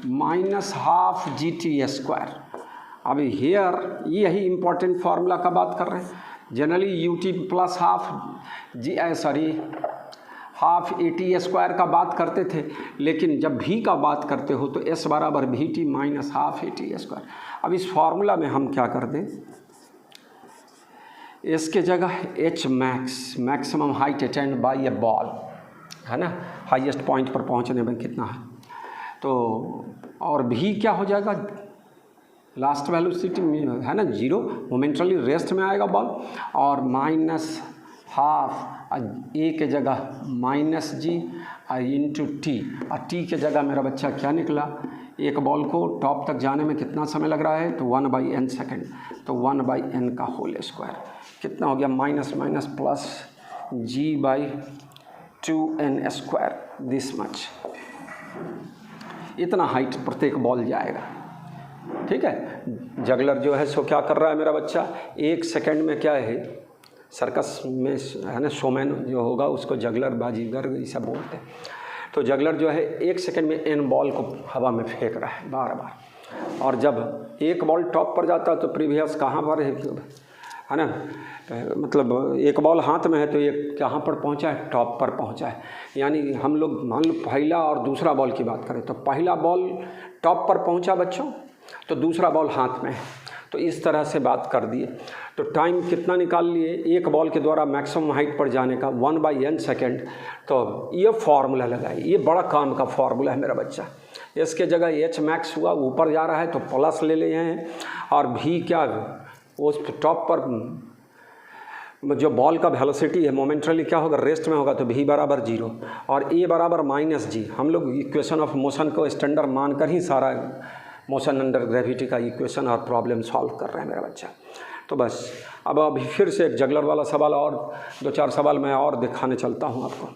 माइनस हाफ GT²। अभी हेयर यही इम्पॉर्टेंट फार्मूला का बात कर रहे हैं। Generally UT plus half AT² का बात करते थे, लेकिन जब V का बात करते हो तो S बराबर VT माइनस हाफ AT²। अब इस फार्मूला में हम क्या कर दें, S के जगह H maximum height attained by a ball, है ना, हाईएस्ट पॉइंट पर पहुंचने में कितना है, तो और V क्या हो जाएगा, लास्ट वेलोसिटी है ना 0, मोमेंटरली रेस्ट में आएगा बॉल, और माइनस हाफ A के जगह -G इंटू T, और T के जगह मेरा बच्चा क्या निकला, एक बॉल को टॉप तक जाने में कितना समय लग रहा है, तो 1/n सेकेंड, तो 1/n का होल स्क्वायर कितना हो गया, minus plus G/2n², this much, इतना हाइट प्रत्येक बॉल जाएगा। ठीक है। जगलर जो है सो क्या कर रहा है मेरा बच्चा, एक सेकंड में क्या है, सर्कस में है ना शोमैन जो होगा उसको जगलर बाजीगर ऐसा बोलते हैं। तो जगलर जो है एक सेकंड में n बॉल को हवा में फेंक रहा है बार बार, और जब एक बॉल टॉप पर जाता है तो प्रीवियस कहाँ पर है ना, मतलब एक बॉल हाथ में है तो ये कहाँ पर पहुँचा है, टॉप पर पहुँचा है। यानी हम लोग मान लो पहला और दूसरा बॉल की बात करें तो पहला बॉल टॉप पर पहुँचा बच्चों, तो दूसरा बॉल हाथ में है, तो इस तरह से बात कर दिए। तो टाइम कितना निकाल लिए, एक बॉल के द्वारा मैक्सिमम हाइट पर जाने का 1/n सेकेंड। तो ये फार्मूला लगाए, ये बड़ा काम का फार्मूला है मेरा बच्चा। इसके जगह H मैक्स हुआ, ऊपर जा रहा है तो प्लस ले लिए हैं, और V क्या उस टॉप पर जो बॉल का वेलोसिटी है मोमेंटरली क्या होगा, रेस्ट में होगा, तो V बराबर 0 और A बराबर -G। हम लोग इक्वेशन ऑफ मोशन को स्टैंडर्ड मानकर ही सारा मोशन अंडर ग्रेविटी का इक्वेशन और प्रॉब्लम सॉल्व कर रहे हैं मेरा बच्चा। तो बस अब अभी फिर से एक जगलर वाला सवाल और 2-4 सवाल मैं और दिखाने चलता हूँ आपको।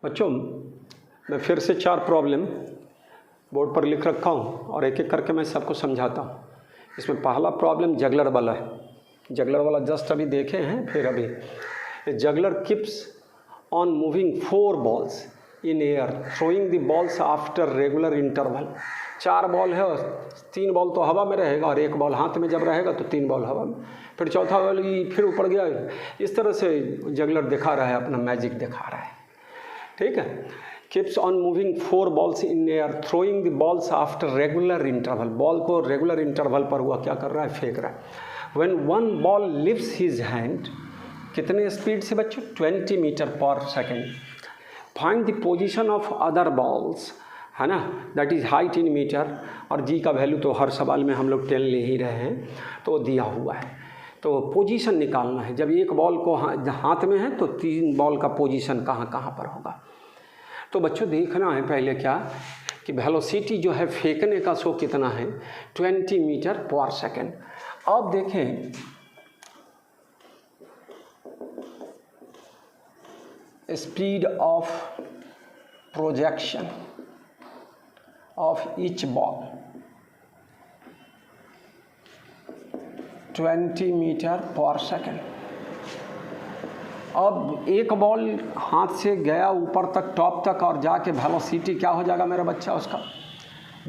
बच्चों मैं फिर से 4 प्रॉब्लम बोर्ड पर लिख रखा हूँ और एक एक करके मैं सबको समझाता हूँ। इसमें पहला प्रॉब्लम जगलर वाला है। जगलर वाला जस्ट अभी देखे हैं। फिर अभी juggler keeps on moving 4 balls in air throwing the balls after regular interval. 4 ball है और 3 बॉल तो हवा में रहेगा और 1 बॉल हाथ में जब रहेगा तो 3 बॉल हवा में, फिर चौथा बॉल फिर ऊपर गया। इस तरह से जगलर दिखा रहा है, अपना मैजिक दिखा रहा है। ठीक है। Keeps on moving 4 balls in air throwing the balls after regular interval. Ball को रेगुलर इंटरवल पर हुआ क्या कर रहा है, फेंक रहा है। When 1 ball lives his hand, कितने स्पीड से बच्चों, 20 metre per second. Find the position of other balls, है ना, that is height in metre. और जी का वैल्यू तो हर सवाल में हम लोग 10 ले ही रहे हैं, तो दिया हुआ है। तो पोजीशन निकालना है। जब 1 बॉल को हाथ में है तो 3 बॉल का पोजीशन कहाँ कहाँ पर होगा। तो बच्चों देखना है पहले क्या कि वेलोसिटी जो है फेंकने का सो कितना है, 20 मीटर पर सेकेंड। अब देखें speed of projection of each ball 20 metre per second. अब 1 बॉल हाथ से गया ऊपर तक, टॉप तक, और जाके वेलोसिटी क्या हो जाएगा मेरा बच्चा, उसका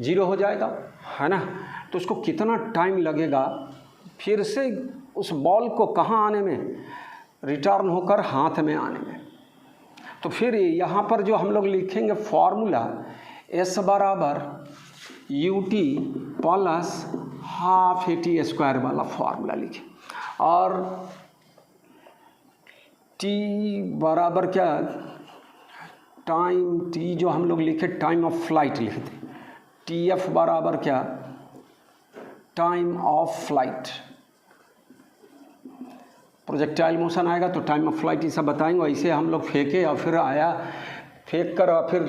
0 हो जाएगा, है ना। तो उसको कितना टाइम लगेगा फिर से उस बॉल को कहाँ आने में, रिटर्न होकर हाथ में आने में। तो फिर यहाँ पर जो हम लोग लिखेंगे फॉर्मूला, S बराबर ut प्लस हाफ AT² वाला फॉर्मूला लिखे, और t बराबर क्या, टाइम t जो हम लोग लिखे टाइम ऑफ फ्लाइट लिखते, TF बराबर क्या, time of flight. Projectile motion आएगा तो टाइम ऑफ फ्लाइट ये सब बताएंगे। ऐसे हम लोग फेंके और फिर आया, फेंक कर और फिर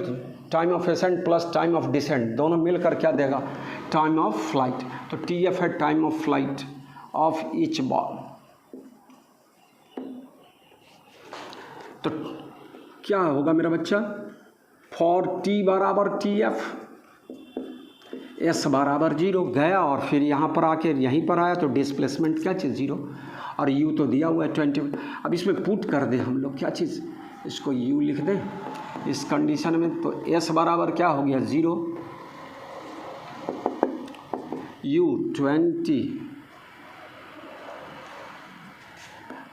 time of ascent plus time of descent दोनों मिलकर क्या देगा, टाइम ऑफ फ्लाइट। तो TF है time of flight of each ball. तो क्या होगा मेरा बच्चा, फॉर T बराबर TF, S बराबर 0 गया और फिर यहाँ पर आके यहीं पर आया तो डिस्प्लेसमेंट क्या चीज़ 0, और U तो दिया हुआ है 20। अब इसमें पुट कर दें हम लोग क्या चीज़, इसको U लिख दें इस कंडीशन में। तो S बराबर क्या हो गया 0, U 20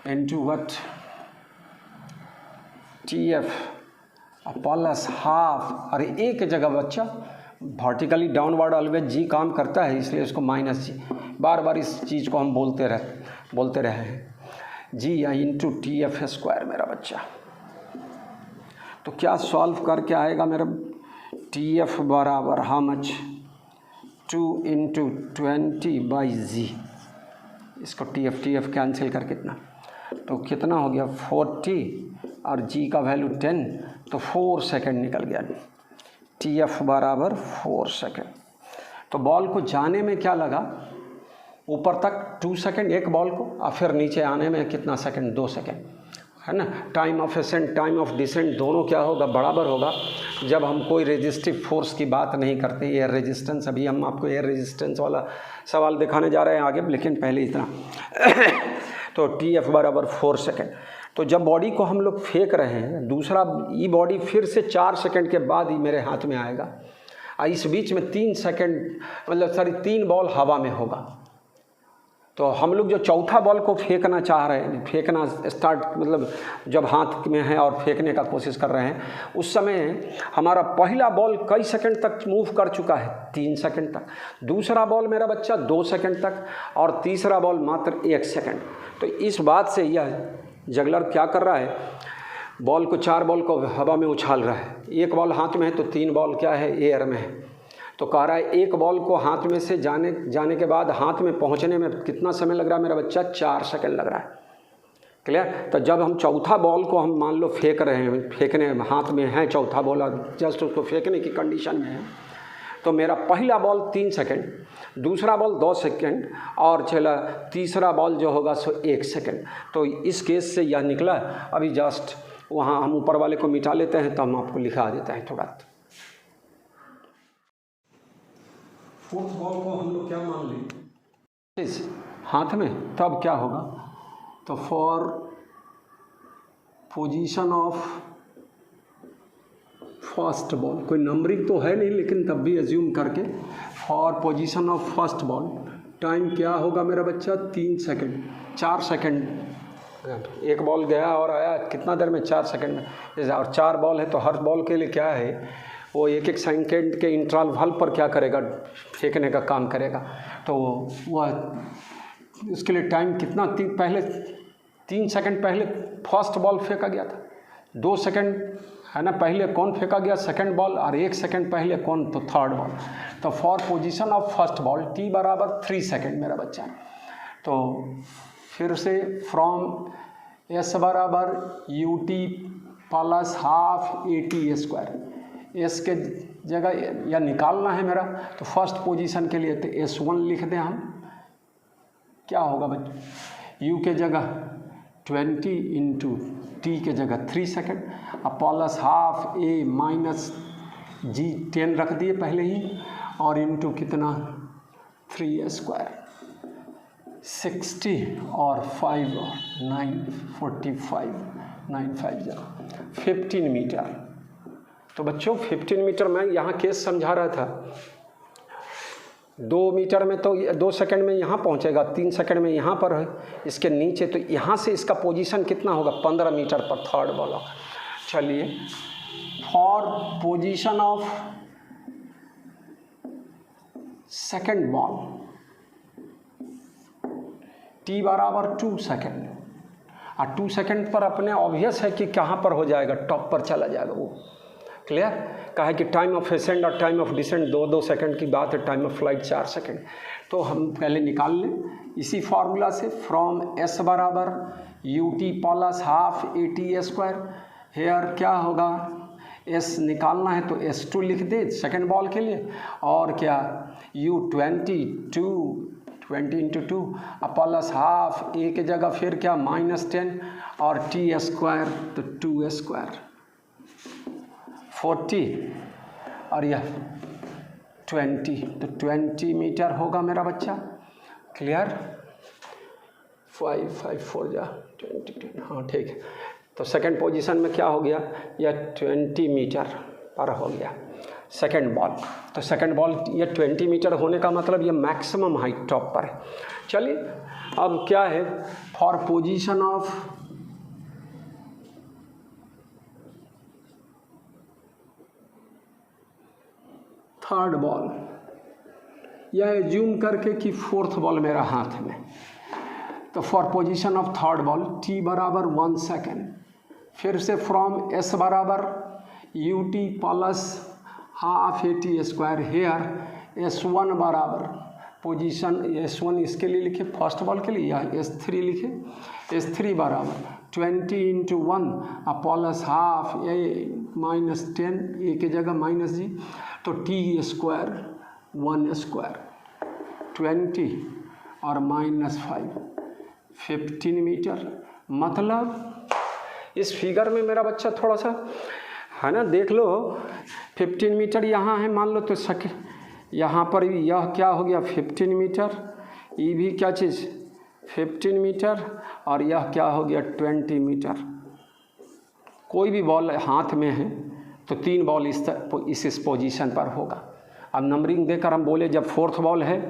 into what TF plus half. अरे एक जगह बच्चा वर्टिकली डाउनवर्ड ऑलवेज जी काम करता है, इसलिए इसको -G, बार बार इस चीज़ को हम बोलते रहे हैं, G या इंटू TF² मेरा बच्चा। तो क्या सॉल्व करके आएगा मेरा, TF बराबर हाउ मच, 2 इंटू 20/G। इसको TF कैंसिल कर कितना, तो कितना हो गया 40 और G का वैल्यू 10, तो 4 सेकेंड निकल गया। TF बराबर 4 सेकेंड। तो बॉल को जाने में क्या लगा, ऊपर तक 2 सेकेंड एक बॉल को, और फिर नीचे आने में कितना सेकेंड, 2 सेकेंड, है ना। Time of ascent time of descent दोनों क्या होगा, बराबर होगा जब हम कोई रेजिस्टिव फोर्स की बात नहीं करते। एयर रेजिस्टेंस, अभी हम आपको एयर रेजिस्टेंस वाला सवाल दिखाने जा रहे हैं आगे, लेकिन पहले इतना तो TF बराबर 4 सेकेंड। तो जब बॉडी को हम लोग फेंक रहे हैं, दूसरा ये बॉडी फिर से 4 सेकेंड के बाद ही मेरे हाथ में आएगा, और इस बीच में 3 सेकेंड मतलब 3 बॉल हवा में होगा। तो हम लोग जो चौथा बॉल को फेंकना चाह रहे हैं, फेंकना स्टार्ट मतलब जब हाथ में है और फेंकने का कोशिश कर रहे हैं, उस समय हमारा पहला बॉल कई सेकंड तक मूव कर चुका है, 3 सेकंड तक, दूसरा बॉल मेरा बच्चा 2 सेकंड तक, और तीसरा बॉल मात्र 1 सेकंड। तो इस बात से यह जगलर क्या कर रहा है, बॉल को 4 बॉल को हवा में उछाल रहा है। 1 बॉल हाथ में है तो 3 बॉल क्या है, एयर में है। तो कह रहा है 1 बॉल को हाथ में से जाने के बाद हाथ में पहुंचने में कितना समय लग रहा है मेरा बच्चा, 4 सेकंड लग रहा क्लियर। तो जब हम चौथा बॉल को हम मान लो फेंक रहे हैं, फेंकने हाथ में है चौथा बॉल और जस्ट उसको फेंकने की कंडीशन में है, तो मेरा पहला बॉल 3 सेकंड, दूसरा बॉल 2 सेकंड और चला तीसरा बॉल जो होगा सो 1 सेकंड। तो इस केस से यह निकला। अभी जस्ट वहाँ हम ऊपर वाले को मिटा लेते हैं तो हम आपको लिखा देते हैं थोड़ा। फोर्थ बॉल को हम लोग क्या मान लें इस हाथ में, तब क्या होगा, तो for position of first ball, कोई नंबरिंग तो है नहीं लेकिन तब भी एज्यूम करके, for position of first ball time क्या होगा मेरा बच्चा, 3 सेकंड, 4 सेकंड। एक बॉल गया और आया कितना देर में, 4 सेकंड में। और 4 बॉल है तो हर बॉल के लिए क्या है, वो 1-1 सेकंड के इंटरवल पर क्या करेगा, फेंकने का काम करेगा। तो वह उसके लिए टाइम कितना, पहले 3 सेकंड पहले फर्स्ट बॉल फेंका गया था, 2 सेकंड है ना पहले कौन फेंका गया, सेकंड बॉल, और 1 सेकंड पहले कौन, तो थर्ड बॉल। तो for position of first ball t बराबर 3 सेकंड मेरा बच्चा। तो फिर से फ्रॉम s बराबर ut plus half at², s के जगह या निकालना है मेरा, तो फर्स्ट पोजीशन के लिए तो s1 लिख दें हम। क्या होगा बच्चे, u के जगह 20 इंटू t के जगह 3 सेकंड, अब plus half a minus g 10 रख दिए पहले ही, और इंटू कितना 3² 60 और 5 9 45 9 5 15 मीटर। तो बच्चों 15 मीटर मैं यहाँ केस समझा रहा था, 2 मीटर में तो 2 सेकंड में यहाँ पहुँचेगा, 3 सेकंड में यहाँ पर है इसके नीचे, तो यहाँ से इसका पोजीशन कितना होगा, 15 मीटर पर थर्ड बॉल होगा। चलिए for position of second ball t बराबर 2 सेकंड, और 2 सेकंड पर अपने ऑब्वियस है कि कहाँ पर हो जाएगा, टॉप पर चला जाएगा वो। क्लियर, कहा है कि टाइम ऑफ असेंड और टाइम ऑफ डिसेंड 2-2 सेकंड की बात है, टाइम ऑफ फ्लाइट 4 सेकंड। तो हम पहले निकाल लें इसी फार्मूला से, फ्रॉम s बराबर ut plus half at²। Here क्या होगा, s निकालना है तो s2 लिख दे सेकंड बॉल के लिए, और क्या u 20 into 2 plus half a के जगह फिर क्या -10 और t² तो 2² 40 और यह 20, तो 20 मीटर होगा मेरा बच्चा। क्लियर, 5 5 4 जा 20, हाँ ठीक है। तो सेकंड पोजीशन में क्या हो गया, यह 20 मीटर पर हो गया सेकंड बॉल। तो सेकंड बॉल ये 20 मीटर होने का मतलब ये मैक्सिमम हाइट टॉप पर है। चलिए अब क्या है, for position of third ball, यह एज्यूम करके कि फोर्थ बॉल मेरा हाथ में, तो for position of third ball t बराबर 1 सेकेंड, फिर से फ्रॉम s बराबर ut plus half at²। Here s1 बराबर पोजीशन s1 इसके लिए लिखे फर्स्ट बॉल के लिए, या s3 लिखे, s3 बराबर 20 into 1 plus half a -10 a के जगह -g, तो t² 1² 20 और -5 15 मीटर। मतलब इस फिगर में मेरा बच्चा थोड़ा सा है ना, देख लो 15 मीटर यहाँ है मान लो, तो यहाँ पर यह क्या हो गया 15 मीटर, ये भी क्या चीज़ 15 मीटर, और यह क्या हो गया 20 मीटर। कोई भी बॉल हाथ में है तो 3 बॉल इस पोजीशन पर होगा। अब नंबरिंग देकर हम बोले जब फोर्थ बॉल है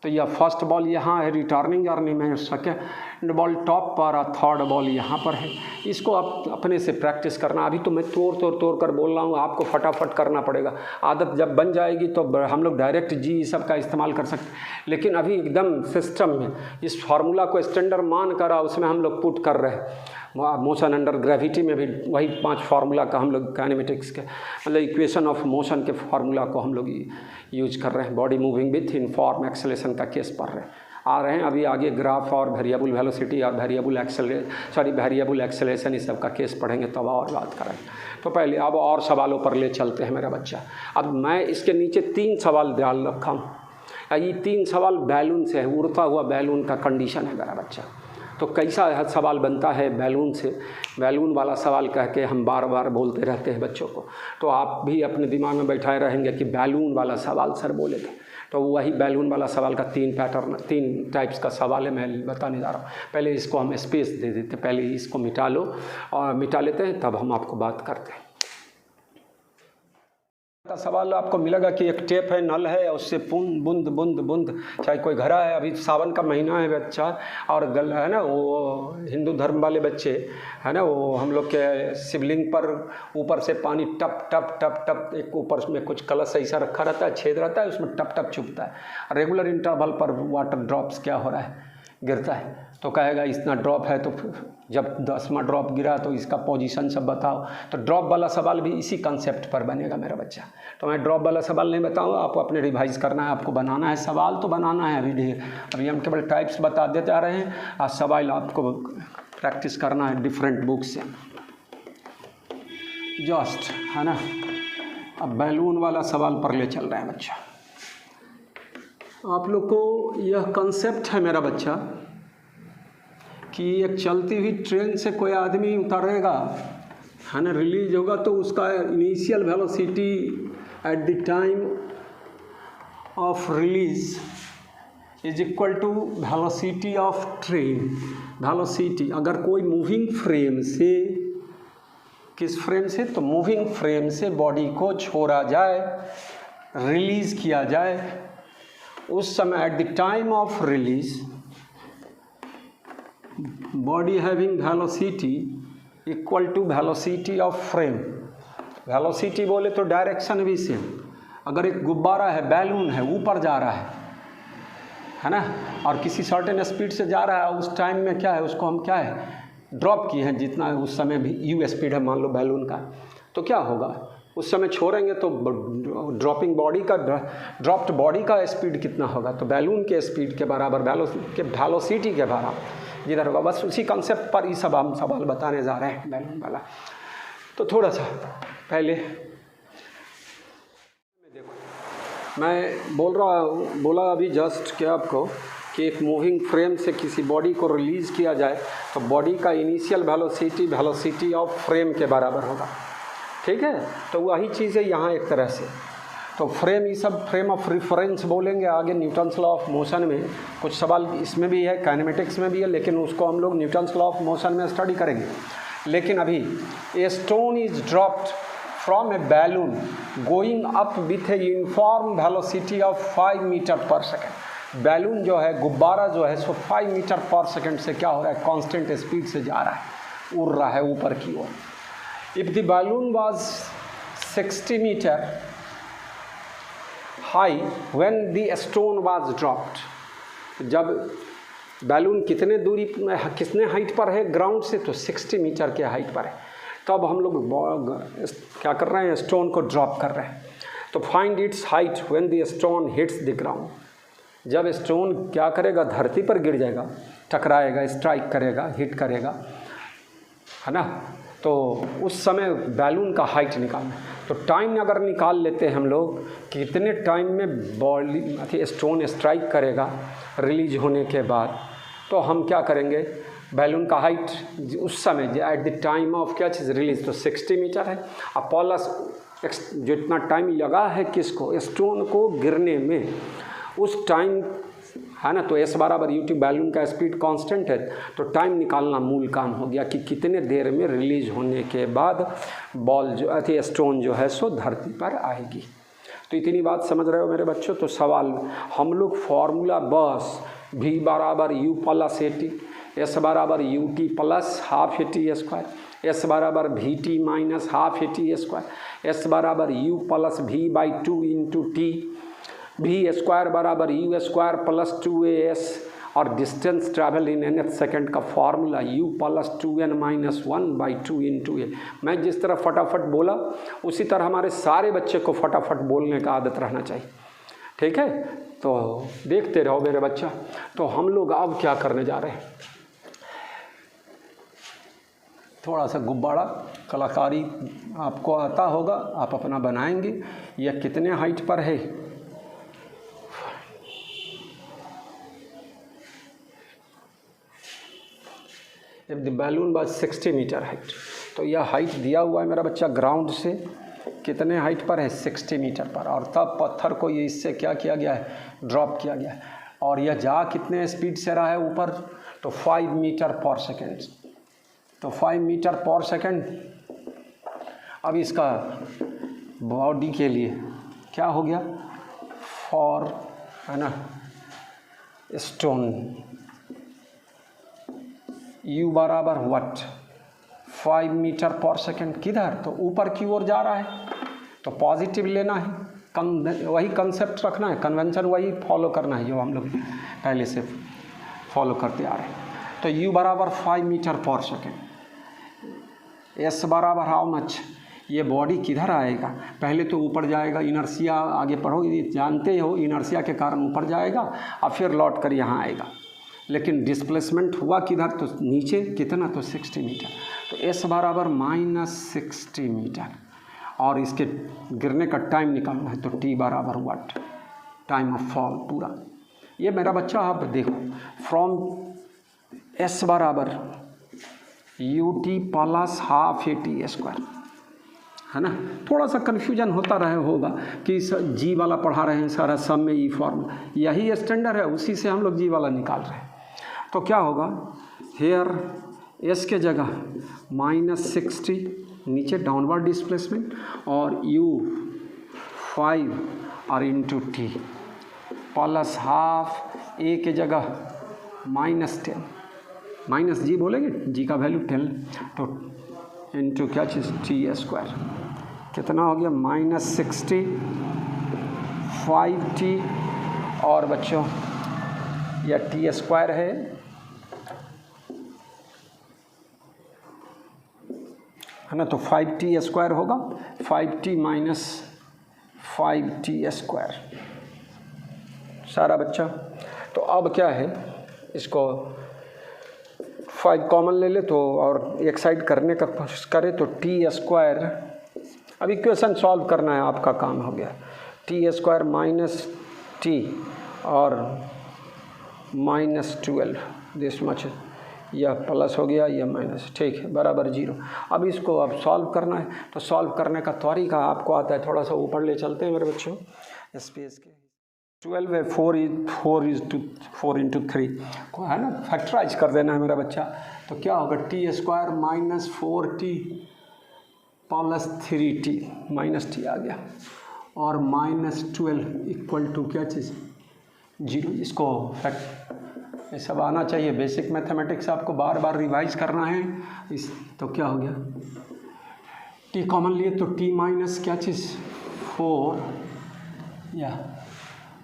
तो यह फर्स्ट बॉल यहाँ है रिटर्निंग जर्नी में, सेकेंड बॉल टॉप पर और थर्ड बॉल यहाँ पर है। इसको आप अपने से प्रैक्टिस करना। अभी तो मैं तोड़ कर बोल रहा हूँ, आपको फटाफट करना पड़ेगा। आदत जब बन जाएगी तो हम लोग डायरेक्ट जी सब का इस्तेमाल कर सकते, लेकिन अभी एकदम सिस्टम में इस फार्मूला को स्टैंडर्ड मान कर उसमें हम लोग पुट कर रहे हैं। मोशन अंडर ग्रेविटी में भी वही 5 फार्मूला का हम लोग काइनेमेटिक्स के मतलब इक्वेशन ऑफ मोशन के फार्मूला को हम लोग यूज कर रहे हैं। Body moving with uniform acceleration का केस पढ़ रहे हैं। आ रहे हैं। अभी आगे ग्राफ और वेरिएबल वेलोसिटी और वेरिएबल एक्सेलरेशन इस सब का केस पढ़ेंगे तब और बात करेंगे। तो पहले अब और सवालों पर ले चलते हैं मेरा बच्चा। अब मैं इसके नीचे 3 सवाल डाल रखा हूँ। ये 3 सवाल बैलून से है, उड़ता हुआ बैलून का कंडीशन है मेरा बच्चा। तो कैसा सवाल बनता है बैलून से, बैलून वाला सवाल कह के हम बार बार बोलते रहते हैं बच्चों को। तो आप भी अपने दिमाग में बैठाए रहेंगे कि बैलून वाला सवाल सर बोले थे। तो वही बैलून वाला सवाल का 3 पैटर्न, 3 टाइप्स का सवाल है, मैं बताने जा रहा हूँ। पहले इसको हम स्पेस दे देते, पहले इसको मिटा लो और मिटा लेते हैं, तब हम आपको बात करते हैं। सवाल आपको मिलेगा कि एक टेप है, नल है, उससे बूंद बूंद बूंद, चाहे कोई घड़ा है, अभी सावन का महीना है बच्चा, और गल है ना, वो हिंदू धर्म वाले बच्चे है ना, वो हम लोग के शिवलिंग पर ऊपर से पानी टप टप टप टप, एक ऊपर में कुछ कलश ऐसा रखा रहता है, छेद रहता है, उसमें टप टप चुभता है। रेगुलर इंटरवल पर वाटर ड्रॉप्स क्या हो रहा है, गिरता है। तो कहेगा इतना ड्रॉप है, तो जब 10वां ड्रॉप गिरा तो इसका पोजीशन सब बताओ। तो ड्रॉप वाला सवाल भी इसी कंसेप्ट पर बनेगा मेरा बच्चा। तो मैं ड्रॉप वाला सवाल नहीं बताऊंगा, आपको अपने रिवाइज करना है, आपको बनाना है सवाल, तो बनाना है अभी हम केवल टाइप्स बता देते आ रहे हैं, और सवाल आपको प्रैक्टिस करना है डिफरेंट बुक से जस्ट, है ना। अब बैलून वाला सवाल पर ले चल रहे हैं बच्चा। आप लोग को यह कंसेप्ट है मेरा बच्चा कि एक चलती हुई ट्रेन से कोई आदमी उतरेगा, है ना, रिलीज होगा, तो उसका initial velocity at the time of release is equal to velocity of train. Velocity अगर कोई मूविंग फ्रेम से, किस फ्रेम से, तो मूविंग फ्रेम से बॉडी को छोड़ा जाए, रिलीज़ किया जाए, उस समय at the time of release body having velocity equal to velocity of frame. Velocity बोले तो डायरेक्शन भी सेम। अगर एक गुब्बारा है, बैलून है, ऊपर जा रहा है ना, और किसी सर्टेन स्पीड से जा रहा है, उस टाइम में क्या है, उसको हम क्या है, ड्रॉप किए हैं, जितना उस समय भी यू स्पीड है मान लो बैलून का, तो क्या होगा, उस समय छोड़ेंगे तो ड्रॉपिंग बॉडी का, ड्रॉप्ड बॉडी का स्पीड कितना होगा, तो बैलून के स्पीड के बराबर, वेलोसिटी के बराबर जिधर होगा। बस उसी कंसेप्ट पर ये सब हम सवाल बताने जा रहे हैं बैलून वाला। तो थोड़ा सा पहले देखो, मैं बोला अभी जस्ट क्या आपको कि एक मूविंग फ्रेम से किसी बॉडी को रिलीज़ किया जाए तो बॉडी का इनिशियल वेलोसिटी ऑफ फ्रेम के बराबर होगा, ठीक है। तो वही चीज़ है यहाँ एक तरह से। तो फ्रेम, ये सब फ्रेम ऑफ रेफरेंस बोलेंगे आगे न्यूटन्स लॉ ऑफ मोशन में। कुछ सवाल इसमें भी है, काइनेमेटिक्स में भी है, लेकिन उसको हम लोग न्यूटन्स लॉ ऑफ मोशन में स्टडी करेंगे। लेकिन अभी a stone is dropped from a balloon going up with a uniform velocity of 5 metre per second. Balloon जो है, गुब्बारा जो है, सो 5 मीटर पर सेकेंड से क्या हो रहा है, कांस्टेंट स्पीड से जा रहा है, उड़ रहा है ऊपर की ओर। If the balloon was 60 metre high when the stone was dropped, जब बैलून कितने हाइट पर है ग्राउंड से, तो 60 मीटर के हाइट पर है। तब हम लोग क्या कर रहे हैं, स्टोन को ड्रॉप कर रहे हैं। तो find its height when the stone hits the ground. जब स्टोन क्या करेगा, धरती पर गिर जाएगा, टकराएगा, स्ट्राइक करेगा, हिट करेगा, है ना, तो उस समय बैलून का हाइट निकालना। तो टाइम अगर निकाल लेते हैं हम लोग, कितने टाइम में बॉडी स्टोन स्ट्राइक करेगा रिलीज होने के बाद, तो हम क्या करेंगे, बैलून का हाइट उस समय एट द टाइम ऑफ क्या चीज़ रिलीज, तो 60 मीटर है। अब प्लस जितना टाइम लगा है किसको, स्टोन को गिरने में, उस टाइम, है ना, तो एस बराबर यू टी, बैलून का स्पीड कांस्टेंट है, तो टाइम निकालना मूल काम हो गया कि कितने देर में रिलीज होने के बाद बॉल जो स्टोन जो है सो धरती पर आएगी। तो इतनी बात समझ रहे हो मेरे बच्चों। तो सवाल हम लोग फॉर्मूला बस v बराबर u plus A T, S बराबर U T plus half A T square, S बराबर V T minus half A T square, S बराबर u plus v/2 into T, V square बराबर यू स्क्वायर प्लस 2as, और distance travel in nth second का formula u plus 2n minus 1/2 into A. मैं जिस तरह फटाफट बोला उसी तरह हमारे सारे बच्चे को फटाफट बोलने का आदत रहना चाहिए। ठीक है, तो देखते रहो मेरे बच्चा। तो हम लोग अब क्या करने जा रहे हैं, थोड़ा सा गुब्बारा कलाकारी आपको आता होगा, आप अपना बनाएंगे। यह कितने हाइट पर है, if the balloon was 60 metre height, तो यह हाइट दिया हुआ है मेरा बच्चा ग्राउंड से कितने हाइट पर है, 60 मीटर पर। और तब पत्थर को ये इससे क्या किया गया है, ड्रॉप किया गया है। और यह जा कितने स्पीड से रहा है ऊपर, तो 5 मीटर पर सेकेंड। तो 5 मीटर पर सेकेंड। अब इसका बॉडी के लिए क्या हो गया, फॉर है ना स्टोन u बराबर व्हाट, 5 मीटर पर सेकेंड। किधर, तो ऊपर की ओर जा रहा है, तो पॉजिटिव लेना है, वही कंसेप्ट रखना है, कन्वेंशन वही फॉलो करना है जो हम लोग पहले से फॉलो करते आ रहे हैं। तो u बराबर 5 मीटर पर सेकेंड, s बराबर हाउ मच, ये बॉडी किधर आएगा, पहले तो ऊपर जाएगा, इनर्सिया आगे पढ़ोगे जानते हो, इनर्सिया के कारण ऊपर जाएगा और फिर लौट कर यहाँ आएगा। लेकिन डिस्प्लेसमेंट हुआ किधर, तो नीचे कितना, तो 60 मीटर। तो s बराबर -60 मीटर। और इसके गिरने का टाइम निकालना है, तो t बराबर व्हाट, टाइम ऑफ फॉल पूरा। ये मेरा बच्चा आप देखो, फ्रॉम s बराबर ut plus half AT square, है ना। थोड़ा सा कन्फ्यूजन होता रहे होगा कि जी वाला पढ़ा रहे हैं सारा, सब में ई फॉर्मूला, यही स्टैंडर्ड है, उसी से हम लोग जी वाला निकाल रहे हैं। तो क्या होगा, हेयर एस के जगह -60 नीचे डाउनवर्ड डिस्प्लेसमेंट, और u5 और इंटू टी प्लस हाफ ए के जगह -10, माइनस जी बोलेंगे, जी का वैल्यू 10, तो इंटू क्या चीज़ टी स्क्वायर, कितना हो गया -60 5t, और बच्चों यह टी स्क्वायर है ना, तो 5t स्क्वायर होगा, 5t माइनस 5t स्क्वायर सारा बच्चा। तो अब क्या है, इसको 5 कॉमन ले ले तो, और एक साइड करने का कोशिश करें तो टी स्क्वायर, अब इक्वेशन सॉल्व करना है, आपका काम हो गया। टी स्क्वायर माइनस टी और -12 दिस मच, यह प्लस हो गया, यह माइनस, ठीक है, बराबर 0। अब इसको अब सॉल्व करना है, तो सॉल्व करने का तरीका आपको आता है, थोड़ा सा ऊपर ले चलते हैं मेरे बच्चों, स्पेस के 12 है, 4 इंटू 3 है ना, फैक्टराइज कर देना है मेरा बच्चा। तो क्या होगा, T square minus 4t plus 3t, -t आ गया, और -12 इक्वल टू क्या चीज़, 0। इसको ये सब आना चाहिए, बेसिक मैथमेटिक्स आपको बार बार रिवाइज करना है। इस तो क्या हो गया, t कॉमन लिए तो t माइनस क्या चीज़ 4 या,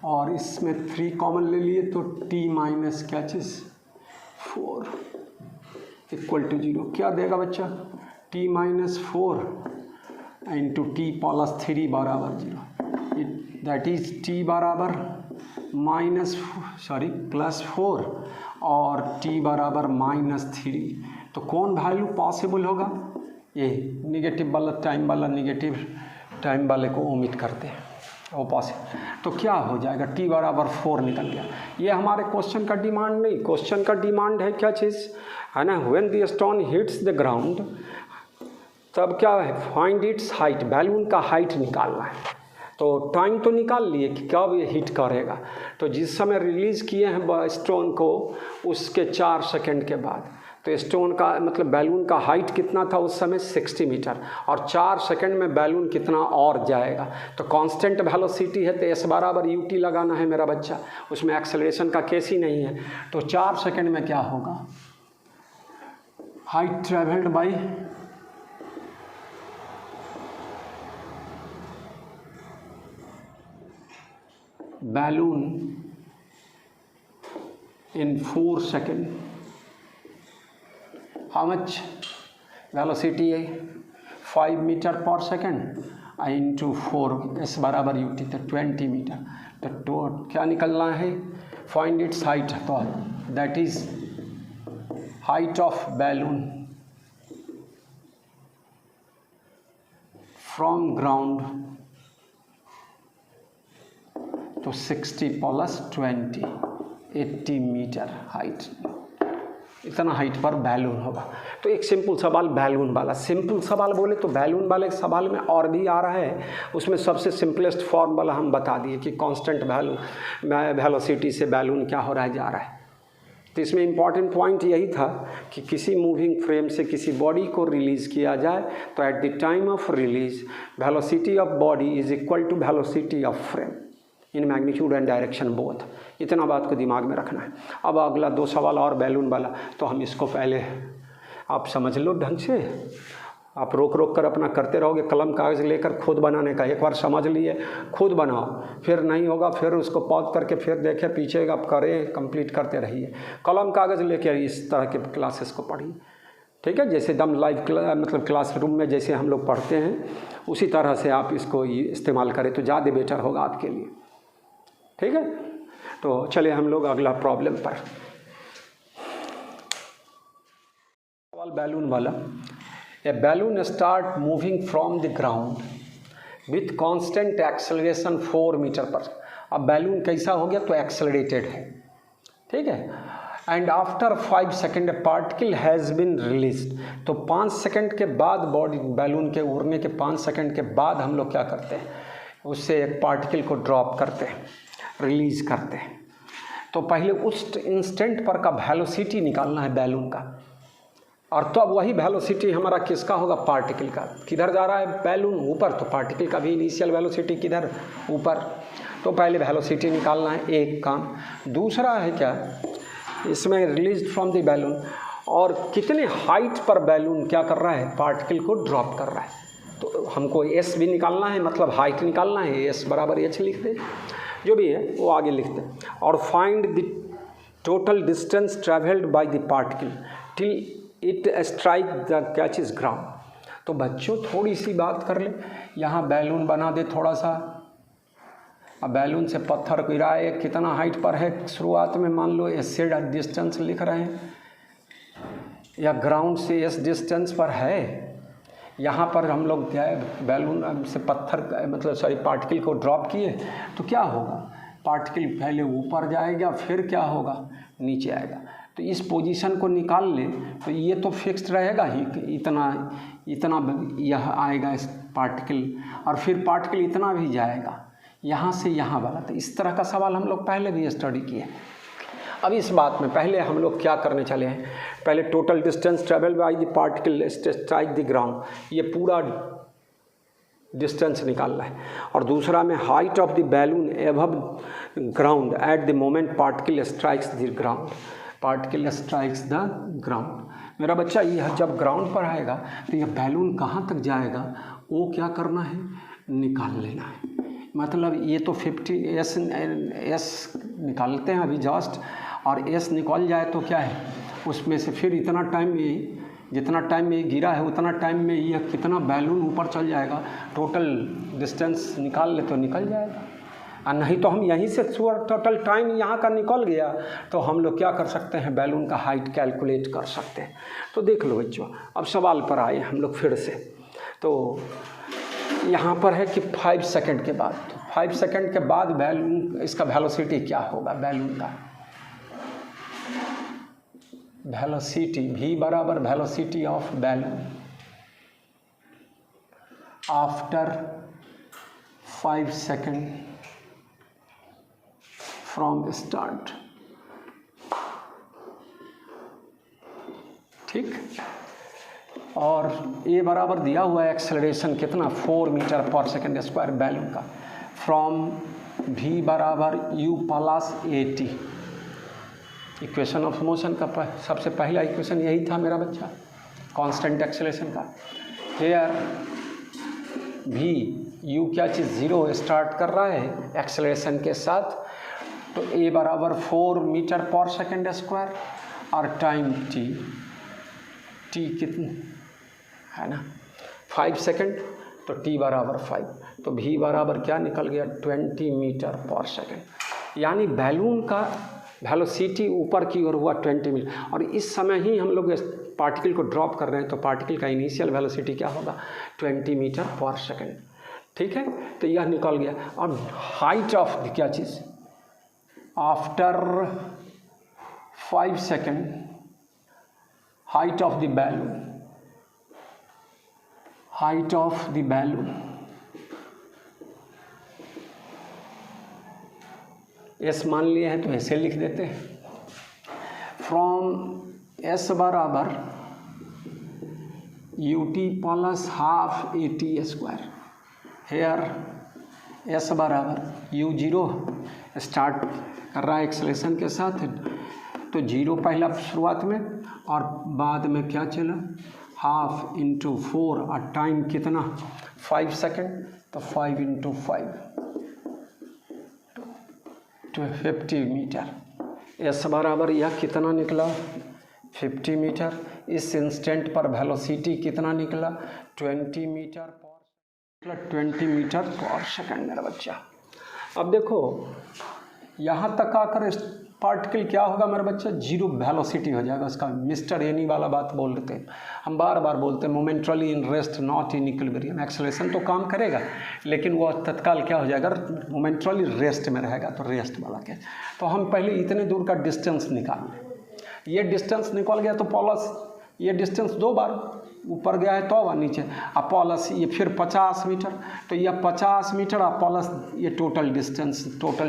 और इसमें 3 कॉमन ले लिए तो t माइनस क्या चीज़ 4 इक्वल टू 0। क्या देगा बच्चा, t minus 4 into T plus 3 बराबर 0, दैट इज t बराबर +4 और t बराबर -3। तो कौन वैल्यू पॉसिबल होगा, ये निगेटिव वाला टाइम वाला, निगेटिव टाइम वाले को ओमिट करते हैं, वो पॉसिबल। तो क्या हो जाएगा, t बराबर 4 निकल गया। ये हमारे क्वेश्चन का डिमांड नहीं, क्वेश्चन का डिमांड है क्या चीज़, है ना, when the stone hits the ground, तब क्या है, फाइंड इट्स हाइट, बैलून का हाइट निकालना है। तो टाइम तो निकाल लिए कि कब ये हिट करेगा, तो जिस समय रिलीज़ किए हैं स्टोन को उसके 4 सेकंड के बाद, तो स्टोन का मतलब बैलून का हाइट कितना था उस समय 60 मीटर, और 4 सेकंड में बैलून कितना और जाएगा। तो कांस्टेंट वेलोसिटी है, तो एस बराबर ut लगाना है मेरा बच्चा, उसमें एक्सेलरेशन का केस ही नहीं है। तो 4 सेकंड में क्या होगा, height travelled by balloon in 4 second, how much velocity है 5 metre per second, into 4 S बराबर यू टी, तो 20 मीटर। तो क्या निकलना है, फाइंड इट्स हाइट, तो that is height of balloon from ground, तो 60 प्लस 20 80 मीटर हाइट, इतना हाइट पर बैलून होगा। तो एक सिंपल सवाल बैलून वाला, सिंपल सवाल बोले तो बैलून वाले सवाल में और भी आ रहा है, उसमें सबसे सिंपलेस्ट फॉर्म वाला हम बता दिए कि कांस्टेंट वेलोसिटी से बैलून क्या हो रहा है, जा रहा है। तो इसमें इम्पॉर्टेंट पॉइंट यही था कि किसी मूविंग फ्रेम से किसी बॉडी को रिलीज़ किया जाए तो at the time of release velocity of body is equal to velocity of frame in magnitude and direction both. इतना बात को दिमाग में रखना है। अब अगला 2 सवाल और बैलून वाला, तो हम इसको पहले आप समझ लो ढंग से, आप रोक रोक कर अपना करते रहोगे, कलम कागज़ लेकर खुद बनाने का। एक बार समझ लिए खुद बनाओ, फिर नहीं होगा फिर उसको पॉज करके फिर देखें पीछे, आप करें, कंप्लीट करते रहिए। कलम कागज़ लेकर इस तरह के क्लासेस को पढ़िए, ठीक है। जैसे दम लाइव मतलब क्लासरूम में जैसे हम लोग पढ़ते हैं उसी तरह से आप इसको इस्तेमाल करें तो ज़्यादा बेटर होगा आपके लिए, ठीक है। तो चलिए हम लोग अगला प्रॉब्लम पर, सवाल बैलून वाला। A balloon start moving from the ground with constant acceleration 4 metre per. अब बैलून कैसा हो गया, तो एक्सेलरेटेड है, ठीक है। And after 5 second A particle has been released, तो 5 सेकेंड के बाद बॉडी बैलून के उड़ने के 5 सेकेंड के बाद हम लोग क्या करते हैं, उससे एक पार्टिकल को ड्रॉप करते हैं, रिलीज़ करते हैं। तो पहले उस इंस्टेंट पर का वेलोसिटी निकालना है बैलून का, और तो अब वही वेलोसिटी हमारा किसका होगा, पार्टिकल का। किधर जा रहा है बैलून, ऊपर, तो पार्टिकल का भी इनिशियल वेलोसिटी किधर, ऊपर। तो पहले वेलोसिटी निकालना है, एक काम। दूसरा है क्या, इसमें रिलीज फ्रॉम द बैलून, और कितने हाइट पर बैलून क्या कर रहा है, पार्टिकल को ड्रॉप कर रहा है। तो हमको एस भी निकालना है, मतलब हाइट निकालना है, एस बराबर एच लिख दे, जो भी है वो आगे लिखते हैं। और find the total distance travelled by the particle till it strike the catches ground. तो बच्चों थोड़ी सी बात कर ले, यहाँ बैलून बना दे थोड़ा सा। अब बैलून से पत्थर गिराए, कितना हाइट पर है, शुरुआत में मान लो एस से डिस्टेंस लिख रहे हैं, या ग्राउंड से एस डिस्टेंस पर है। यहाँ पर हम लोग क्या है, बैलून से पत्थर मतलब सॉरी पार्टिकल को ड्रॉप किए, तो क्या होगा, पार्टिकल पहले ऊपर जाएगा, फिर क्या होगा, नीचे आएगा। तो इस पोजीशन को निकाल ले तो ये तो फिक्स्ड रहेगा ही, इतना यह आएगा इस पार्टिकल, और फिर पार्टिकल इतना भी जाएगा यहाँ से यहाँ वाला। तो इस तरह का सवाल हम लोग पहले भी स्टडी किए। अब इस बात में पहले हम लोग क्या करने चले हैं, पहले total distance travel by the particle strike the ground, ये पूरा डिस्टेंस निकालना है। और दूसरा में height of the balloon above ground at the moment particle strikes the ground, particle strikes the ground. मेरा बच्चा यह जब ग्राउंड पर आएगा तो यह बैलून कहाँ तक जाएगा, वो क्या करना है, निकाल लेना है। मतलब ये तो 50 एस निकालते हैं अभी जस्ट, और एस निकल जाए तो क्या है, उसमें से फिर इतना टाइम में, जितना टाइम में गिरा है उतना टाइम में यह कितना बैलून ऊपर चल जाएगा, टोटल डिस्टेंस निकाल ले तो निकल जाएगा। और नहीं तो हम यहीं से टोटल टाइम यहाँ का निकल गया तो हम लोग क्या कर सकते हैं, बैलून का हाइट कैलकुलेट कर सकते हैं। तो देख लो बच्चों, अब सवाल पर आए हम लोग फिर से। तो यहाँ पर है कि 5 सेकंड के बाद, तो 5 सेकंड के बाद बैलून, इसका वेलोसिटी क्या होगा, बैलून का वेलोसिटी v बराबर velocity of balloon after 5 second from start, ठीक। और ए बराबर दिया हुआ है एक्सेलरेशन कितना, 4 metre per second square balloon का, फ्रॉम v बराबर u plus at। Equation of motion का सबसे पहला इक्वेशन यही था मेरा बच्चा, कांस्टेंट एक्सेलरेशन का। हेयर v u क्या चीज़, 0 स्टार्ट कर रहा है एक्सेलरेशन के साथ, तो a बराबर 4 मीटर पर सेकंड स्क्वायर, और टाइम t कितनी है ना, 5 सेकंड, तो t बराबर 5, तो v बराबर क्या निकल गया 20 मीटर पर सेकेंड। यानी बैलून का वेलोसिटी ऊपर की ओर हुआ 20 मीटर, और इस समय ही हम लोग पार्टिकल को ड्रॉप कर रहे हैं, तो पार्टिकल का इनिशियल वेलोसिटी क्या होगा 20 मीटर पर सेकेंड। ठीक है, तो यह निकल गया। अब हाइट ऑफ क्या चीज़, after 5 second height of the balloon, height of the balloon S मान लिए हैं तो ऐसे लिख देते हैं, फ्रॉम एस बराबर ut plus half A T square, here S बराबर u0 स्टार्ट कर रहा है एक्सेलेरेशन के साथ, तो 0 पहला शुरुआत में और बाद में क्या चला हाफ इंटू 4, और टाइम कितना 5 सेकेंड, तो 5 इंटू 5 तो 50 मीटर। एस बराबर यह कितना निकला 50 मीटर। इस इंस्टेंट पर वेलोसिटी कितना निकला 20 मीटर पर 20 मीटर पर सेकेंड मेरा बच्चा। अब देखो यहाँ तक आकर पार्टिकल क्या होगा मेरा बच्चा, जीरो वेलोसिटी हो जाएगा उसका। मिस्टर एनी वाला बात बोल देते हैं, हम बार बार बोलते हैं momentarily in rest not in equilibrium. Acceleration तो काम करेगा लेकिन वह तत्काल क्या हो जाएगा, मोमेंटली रेस्ट में रहेगा, तो रेस्ट वाला क्या। तो हम पहले इतने दूर का डिस्टेंस निकाल लें, ये डिस्टेंस निकल गया तो प्लस ये डिस्टेंस 2 बार ऊपर गया है तो अब नीचे, अब प्लस ये फिर 50 मीटर, तो यह 50 मीटर और प्लस ये total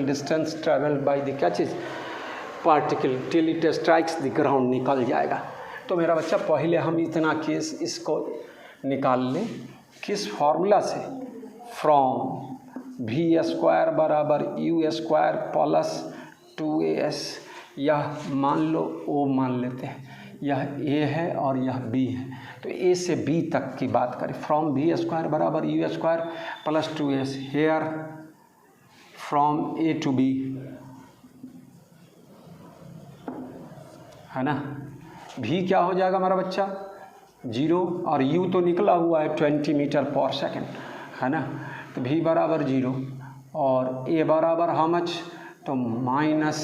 distance travel by the क्या चीज़ particle till it strikes the ground निकल जाएगा। तो मेरा बच्चा पहले हम इतना केस इसको निकाल लें किस फॉर्मूला से, फ्रॉम वी स्क्वायर बराबर यू स्क्वायर प्लस 2as, यह मान लो ओ मान लेते हैं, यह a है और यह b है, तो a से b तक की बात करें, फ्रॉम वी स्क्वायर बराबर you square plus 2s, here from a to b है ना। v क्या हो जाएगा हमारा बच्चा 0 और u तो निकला हुआ है 20 मीटर पर सेकेंड है ना, तो v बराबर 0 और a बराबर हाउ मच, तो माइनस,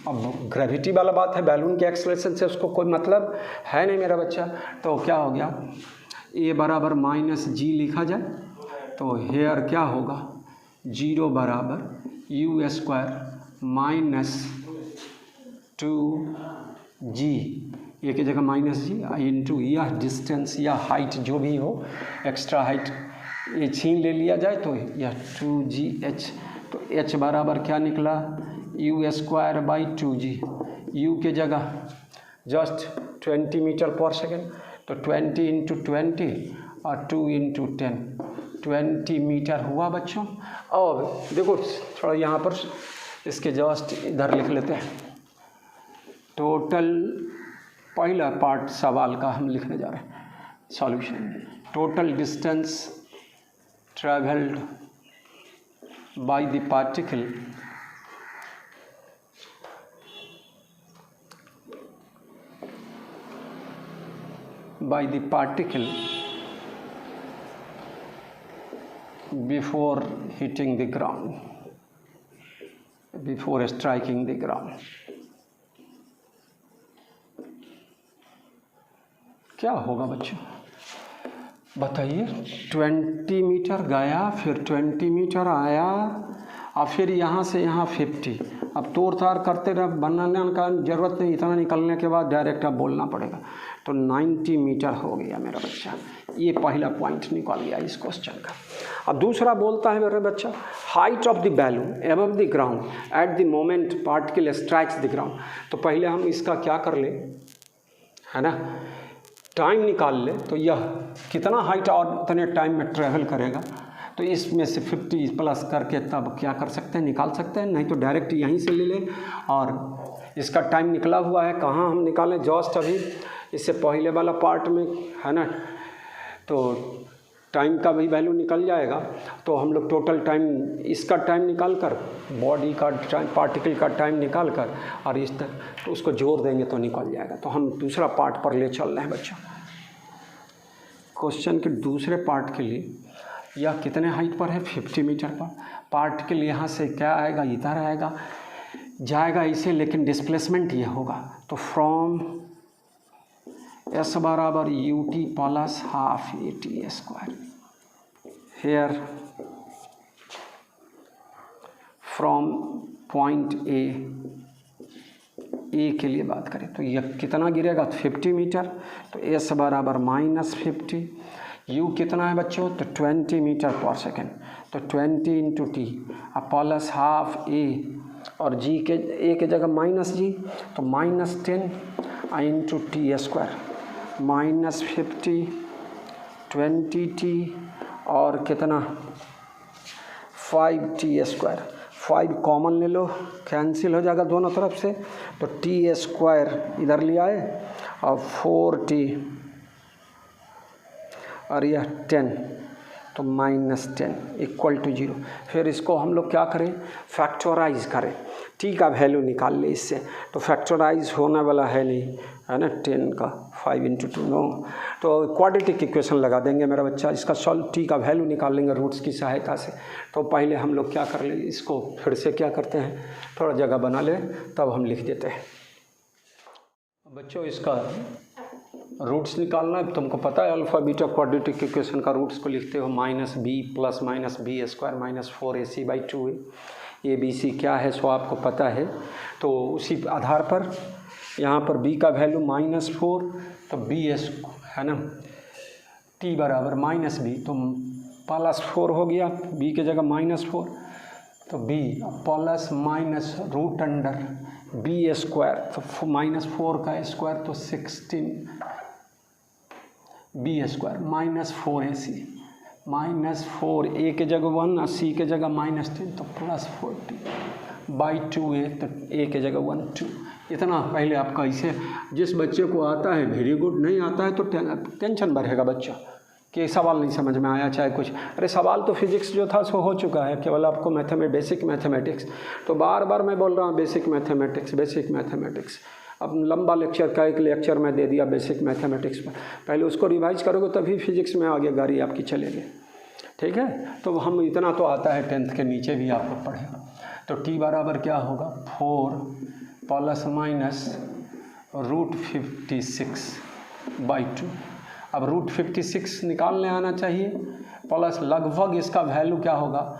अब ग्रेविटी वाला बात है, बैलून के एक्सेलरेशन से उसको कोई मतलब है नहीं मेरा बच्चा, तो क्या हो गया a बराबर माइनस g लिखा जाए, तो हेयर क्या होगा 0 बराबर यू स्क्वायर माइनस 2g, ये की जगह माइनस जी इंटू यह डिस्टेंस या हाइट जो भी हो एक्स्ट्रा हाइट ये छीन ले लिया जाए तो यह 2gh, तो h बराबर क्या निकला you square by 2g, u के जगह जस्ट 20 मीटर पर सेकेंड, तो 20 इंटू 20 और 2 इंटू 10 20 मीटर हुआ बच्चों। और देखो थोड़ा यहाँ पर इसके जस्ट इधर लिख लेते हैं, टोटल पहला पार्ट सवाल का हम लिखने जा रहे हैं solution, total distance travelled by the particle before hitting the ground, before striking the ground, क्या होगा बच्चों बताइए। 20 मीटर गया, फिर 20 मीटर आया, और फिर यहाँ से यहाँ 50, अब तोड़ ताड़ करते रह, बनाने का ज़रूरत नहीं, इतना निकलने के बाद डायरेक्ट अब बोलना पड़ेगा, तो 90 मीटर हो गया मेरा बच्चा। ये पहला पॉइंट निकल गया इस क्वेश्चन का। अब दूसरा बोलता है मेरा बच्चा height of the balloon above the ground at the moment particle strikes the ground. तो पहले हम इसका क्या कर ले है ना, टाइम निकाल ले, तो यह कितना हाइट और उतने टाइम में ट्रैवल करेगा, तो इसमें से 50 प्लस करके तब क्या कर सकते हैं निकाल सकते हैं, नहीं तो डायरेक्ट यहीं से ले लें। और इसका टाइम निकला हुआ है, कहाँ हम निकालें, जस्ट अभी इससे पहले वाला पार्ट में है ना, तो टाइम का भी वैल्यू निकल जाएगा। तो हम लोग टोटल टाइम इसका टाइम निकाल कर, बॉडी का टाइम पार्टिकल का टाइम निकाल कर और इस तरह तो उसको जोड़ देंगे तो निकल जाएगा। तो हम दूसरा पार्ट पर ले चल रहे हैं बच्चों। क्वेश्चन के दूसरे पार्ट के लिए यह कितने हाइट पर है, 50 मीटर पर। पार्ट के लिए यहाँ से क्या आएगा, इधर आएगा, जाएगा इसे, लेकिन डिस्प्लेसमेंट ये होगा। तो फ्रॉम एस बराबर U T plus half A T square. Here from point a के लिए बात करें तो यह कितना गिरेगा, 50 मीटर। तो एस बराबर -50, यू कितना है बच्चों, तो 20 मीटर पर सेकेंड। तो 20 इंटू टी अब प्लस हाफ ए, और जी के ए के जगह माइनस जी, तो -10 इंटू टी स्क्वायर, -50 20t और कितना 5t स्क्वायर। 5 कॉमन ले लो, कैंसिल हो जाएगा दोनों तरफ से, तो टी स्क्वायर इधर ले आए और 4t और यह 10, तो -10 इक्वल टू 0। फिर इसको हम लोग क्या करें, फैक्टराइज करें, टी का वैल्यू निकाल ले इससे। तो फैक्टराइज होने वाला है नहीं, है ना, 10 का 5 इंटू 2 नो, तो क्वाड्रेटिक इक्वेशन लगा देंगे मेरा बच्चा, इसका सॉल्व टी का वैल्यू निकाल लेंगे रूट्स की सहायता से। तो पहले हम लोग क्या कर ले, इसको फिर से क्या करते हैं, थोड़ा जगह बना ले, तब हम लिख देते हैं। बच्चों इसका रूट्स निकालना है, तुमको पता है अल्फ़ा बीटा क्वाड्रेटिक इक्वेशन का रूट्स को लिखते हो -b plus -b square -4ac/2a। A b c क्या है सो आपको पता है। तो उसी आधार पर यहाँ पर b का वैल्यू -4, तो b है ना, t बराबर -b, तो +4 हो गया, b के जगह -4, तो b plus minus root under b square, तो -4 का स्क्वायर तो 16 b स्क्वायर -4ac, -4 a के जगह 1 और c के जगह -10, तो +40/2a, तो a के जगह 1 2। इतना पहले आपका इसे, जिस बच्चे को आता है वेरी गुड, नहीं आता है तो टेंशन बढ़ेगा बच्चा कि सवाल नहीं समझ में आया, चाहे कुछ। अरे सवाल तो फिजिक्स जो था सो हो चुका है, केवल आपको बेसिक मैथमेटिक्स। तो बार बार मैं बोल रहा हूँ बेसिक मैथमेटिक्स। अब लंबा लेक्चर का एक लेक्चर में दे दिया बेसिक मैथमेटिक्स पर, पहले उसको रिवाइज करोगे तभी फिजिक्स में आगे गाड़ी आपकी चलेगी, ठीक है। तो हम इतना तो आता है 10th के नीचे भी आप लोग पढ़े। तो टी बराबर क्या होगा, 4 प्लस माइनस √56/2। अब √56 निकालने आना चाहिए, प्लस लगभग इसका वैल्यू क्या होगा,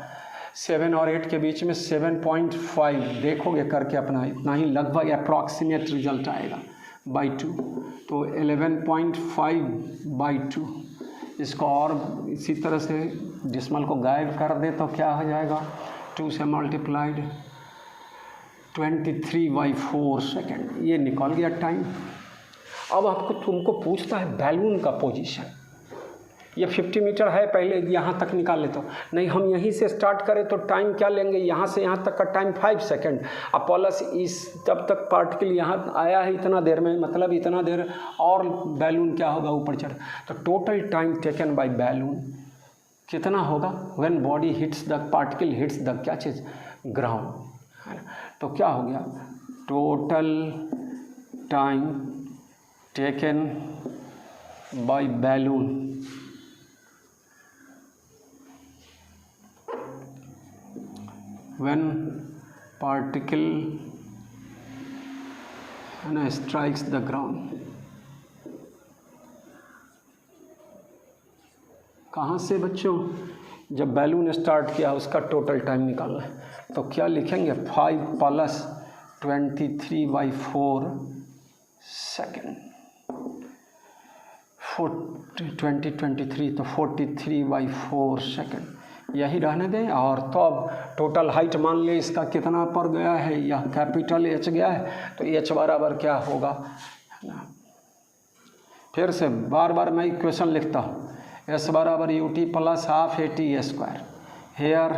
7 और 8 के बीच में 7.5 देखोगे करके अपना, इतना ही लगभग अप्रॉक्सीमेट रिजल्ट आएगा /2, तो 11.5/2। इसको और इसी तरह से डिस्मल को गायब कर दे तो क्या हो जाएगा, 2 से मल्टीप्लाइड 23/4 सेकेंड। ये निकल गया टाइम। अब आपको तुमको पूछता है बैलून का पोजीशन, ये 50 मीटर है, पहले यहाँ तक निकाल लेता हूँ। नहीं, हम यहीं से स्टार्ट करें तो टाइम क्या लेंगे, यहाँ से यहाँ तक का टाइम 5 सेकेंड, अब प्लस इस तब तक पार्ट के लिए यहाँ आया है इतना देर में, मतलब इतना देर और बैलून क्या होगा ऊपर चढ़। तो total time taken bye balloon कितना होगा, when body hits the particle hits the क्या चीज़, ग्राउंड, है ना। तो क्या हो गया, total time taken bye balloon when particle strikes the ground। कहाँ से बच्चों, जब बैलून स्टार्ट किया उसका टोटल टाइम निकालना है, तो क्या लिखेंगे, 5 प्लस 23/4 सेकेंड, 2023 तो 43/4 सेकेंड, यही रहने दें। और तो अब टोटल हाइट मान ले इसका कितना पर गया है, यह कैपिटल H गया है, तो H बराबर क्या होगा, है ना। फिर से बार बार मैं इक्वेशन लिखता हूँ, S बराबर UT plus half AT square. Here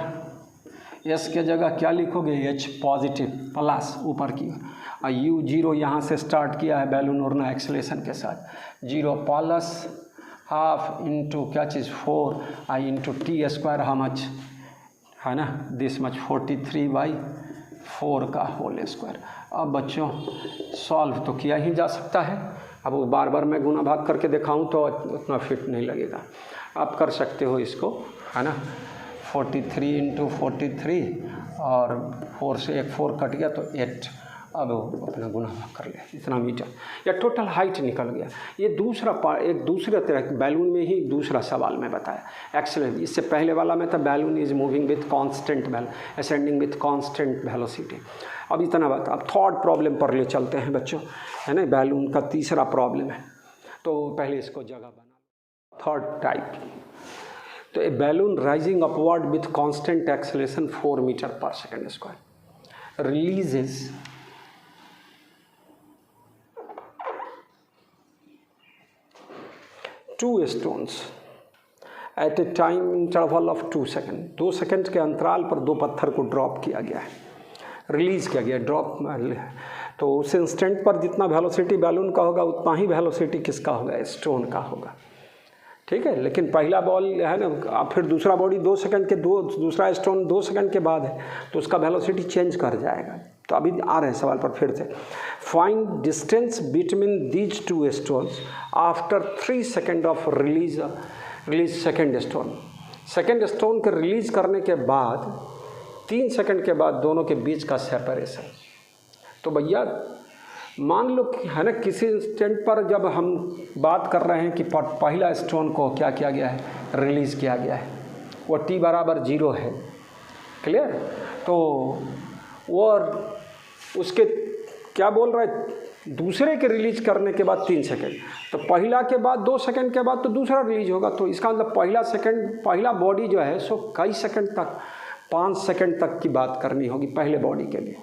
S के जगह क्या लिखोगे, H पॉजिटिव प्लस ऊपर की, और U 0 यहाँ से स्टार्ट किया है बैलून उड़ना एक्सेलेरेशन के साथ, 0 प्लस हाफ इंटू क्या चीज़ 4 I into T square, how much, है ना, दिस मच 43/4 का होल स्क्वायर। अब बच्चों सॉल्व तो किया ही जा सकता है, अब वो बार बार मैं गुना भाग करके दिखाऊं तो उतना फिट नहीं लगेगा। आप कर सकते हो इसको, है ना। 43 इंटू 43 और 4 से एक 4 कट गया तो 8। अब वो अपना गुना भाग कर ले, इतना मीटर या टोटल हाइट निकल गया। ये दूसरा पार्ट, एक दूसरे तरह बैलून में ही दूसरा सवाल मैं बताया। एक्सीलेंट, इससे पहले वाला में था balloon is moving with constant ascending with constant velocity. अब इतना बात। अब थर्ड प्रॉब्लम पर ले चलते हैं बच्चों, है ना। बैलून का तीसरा प्रॉब्लम है, तो पहले इसको जगह बना। थर्ड टाइप, तो a balloon rising upward with constant acceleration 4 metre per second square releases two stones at a time interval of 2 second. 2 second के अंतराल पर 2 पत्थर को ड्रॉप किया गया है, रिलीज़ किया गया। ड्रॉप तो उस इंस्टेंट पर जितना वेलोसिटी बैलून का होगा उतना ही वेलोसिटी किसका होगा, स्टोन का होगा। ठीक है, लेकिन पहला बॉल है ना, अब फिर दूसरा बॉडी 2 सेकंड के दूसरा स्टोन 2 सेकंड के बाद है, तो उसका वेलोसिटी चेंज कर जाएगा। तो अभी आ रहे हैं सवाल पर फिर से। Find distance between these 2 stones after 3 second of release second stone. Second stone के रिलीज़ करने के बाद 3 सेकंड के बाद दोनों के बीच का सेपरेशन। तो भैया मान लो कि है ना, किसी इंस्टेंट पर जब हम बात कर रहे हैं कि पहला स्टोन को क्या किया गया है, रिलीज़ किया गया है, वो t बराबर 0 है, क्लियर। तो वो उसके क्या बोल रहा है, दूसरे के रिलीज़ करने के बाद 3 सेकंड, तो पहला के बाद 2 सेकंड के बाद तो दूसरा रिलीज होगा। तो इसका मतलब पहला बॉडी जो है सो कई सेकंड तक, 5 सेकंड तक की बात करनी होगी पहले बॉडी के लिए,